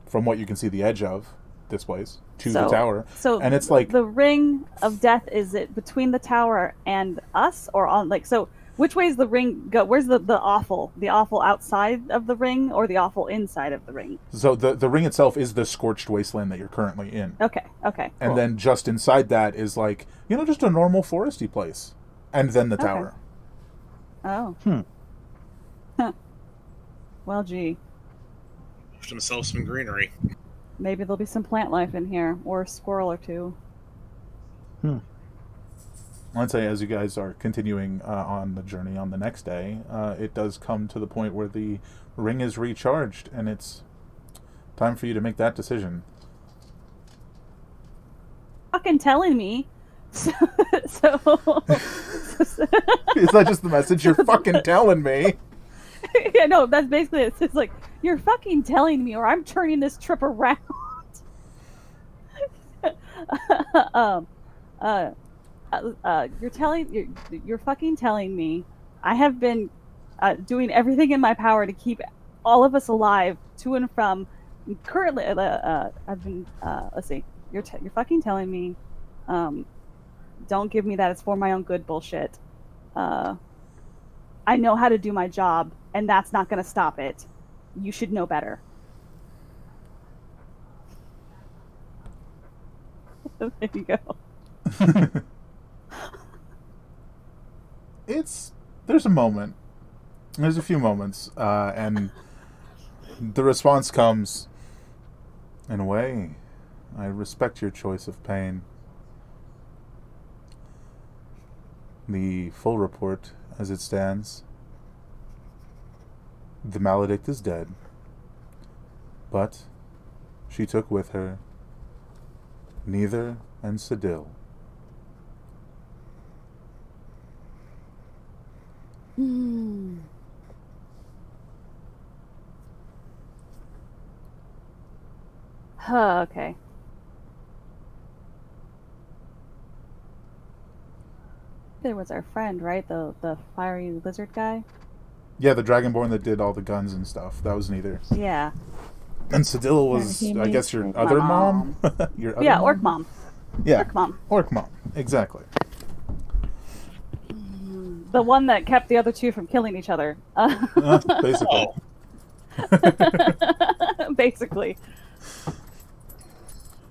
from what you can see the edge of this place to the tower. So and it's like the ring of death, is it between the tower and us, or on like so? Which way is the ring go? Where's the awful? The awful outside of the ring, or the awful inside of the ring? So the ring itself is the scorched wasteland that you're currently in. Okay. Cool. And then just inside that is like, just a normal foresty place. And then the tower. Oh. Well, gee. Left himself some greenery. Maybe there'll be some plant life in here, or a squirrel or two. I'd say as you guys are continuing on the journey on the next day, it does come to the point where the ring is recharged, and it's time for you to make that decision. Fucking telling me. So Is that just the message? You're fucking telling me. Yeah, no, that's basically it. It's like, you're fucking telling me, or I'm turning this trip around. um, you're fucking telling me I have been doing everything in my power to keep all of us alive to and from. Currently, I've been. Let's see. You're fucking telling me. Don't give me that. It's for my own good bullshit. I know how to do my job, and that's not going to stop it. You should know better. There you go. There's a moment. There's a few moments, and the response comes, in a way, I respect your choice of pain. The full report, as it stands, the maledict is dead, but she took with her Neither and Sedil. Okay. There was our friend, right? The fiery lizard guy. Yeah, the Dragonborn that did all the guns and stuff. That was Neither. Yeah. And Sedil was, he I guess, your made other my mom? Your other Yeah, mom? Orc Mom. Yeah. Orc Mom. Orc Mom, exactly. The one that kept the other two from killing each other. Basically. Basically.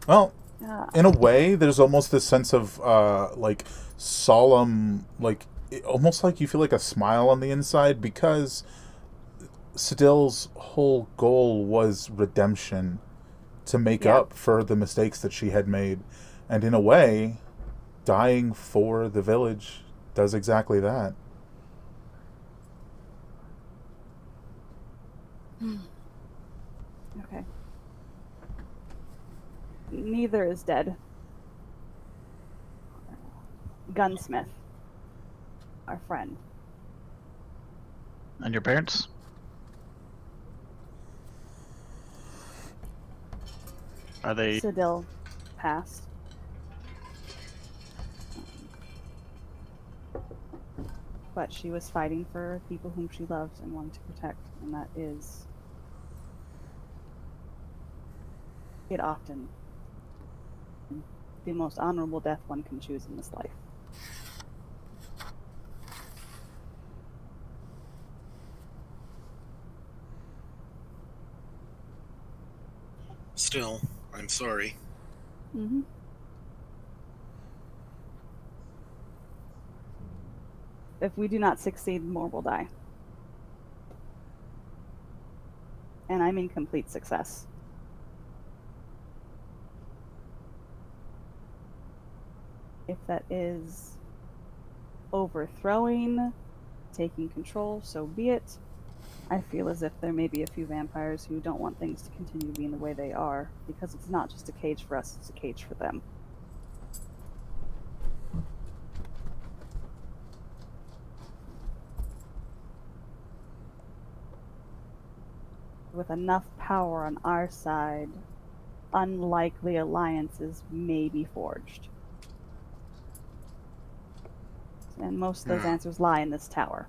Well, in a way, there's almost this sense of, like, solemn, like, almost like you feel like a smile on the inside, because Sedil's whole goal was redemption, to make up for the mistakes that she had made. And in a way, dying for the village does exactly that. Okay. Neither is dead. Gunsmith. Our friend. And your parents? Are they... Sedil passed. But she was fighting for people whom she loved and wanted to protect, and that is it often the most honorable death one can choose in this life. Still, I'm sorry. Mm-hmm. If we do not succeed, more will die. And I'm in complete success. If that is overthrowing, taking control, so be it. I feel as if there may be a few vampires who don't want things to continue being the way they are, because it's not just a cage for us, it's a cage for them. With enough power on our side, unlikely alliances may be forged. And most of those answers lie in this tower.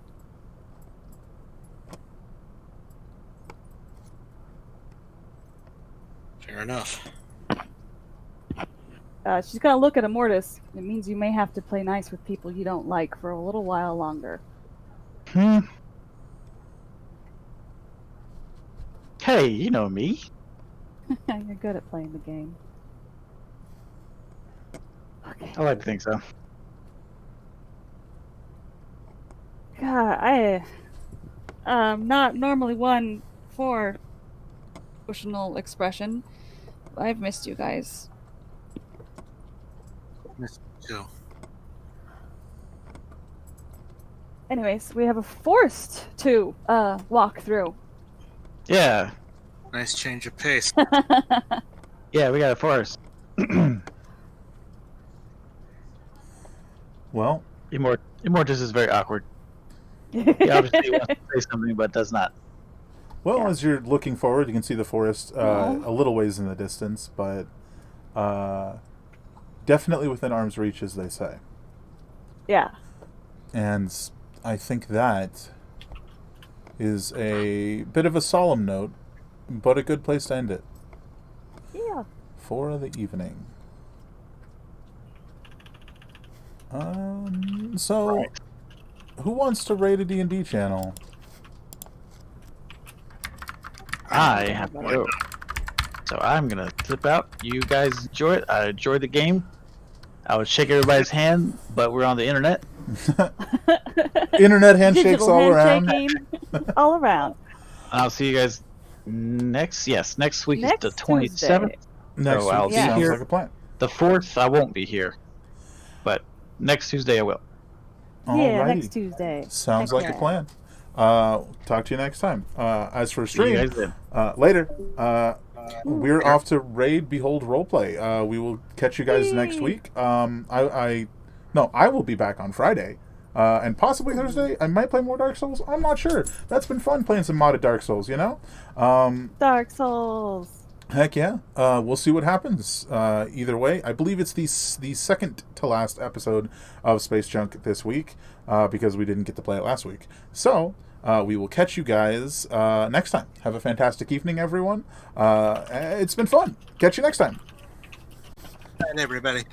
Fair enough. She's gonna look at Immortus. It means you may have to play nice with people you don't like for a little while longer. Hey, you know me. You're good at playing the game. Okay. I like to think so. God, I'm not normally one for emotional expression. I've missed you guys. Miss Joe. Anyways, we have a forest to walk through. Yeah. Nice change of pace. Yeah, we got a forest. Well, Immortus is very awkward. He obviously wants to say something, but does not. well, Yeah. as you're looking forward, you can see the forest Aw. a little ways in the distance, but definitely within arm's reach, as they say. Yeah. And I think that is a bit of a solemn note, but a good place to end it. Yeah. For the evening. So, Right. who wants to raid a D&D channel? I have to go. So I'm gonna flip out. You guys enjoy it. I enjoy the game. I would shake everybody's hand, but we're on the internet. Internet handshakes Digital all around. handshaking all around. I'll see you guys next week Next is the 27th. Tuesday. Next So I'll week be sounds here. like a plan. The 4th, I won't be here. But next Tuesday, I will. Yeah, Alrighty. next Tuesday. Sounds Heck like a yeah. plan. Talk to you next time. As for See you stream, guys then. later. We're off to raid Behold Roleplay. We will catch you guys next week. I will be back on Friday. And possibly Thursday. I might play more Dark Souls. I'm not sure. That's been fun playing some modded Dark Souls, you know? Dark Souls. Heck yeah. We'll see what happens. Either way, I believe it's the second to last episode of Space Junk this week, because we didn't get to play it last week. So, we will catch you guys next time. Have a fantastic evening, everyone. It's been fun. Catch you next time. And everybody.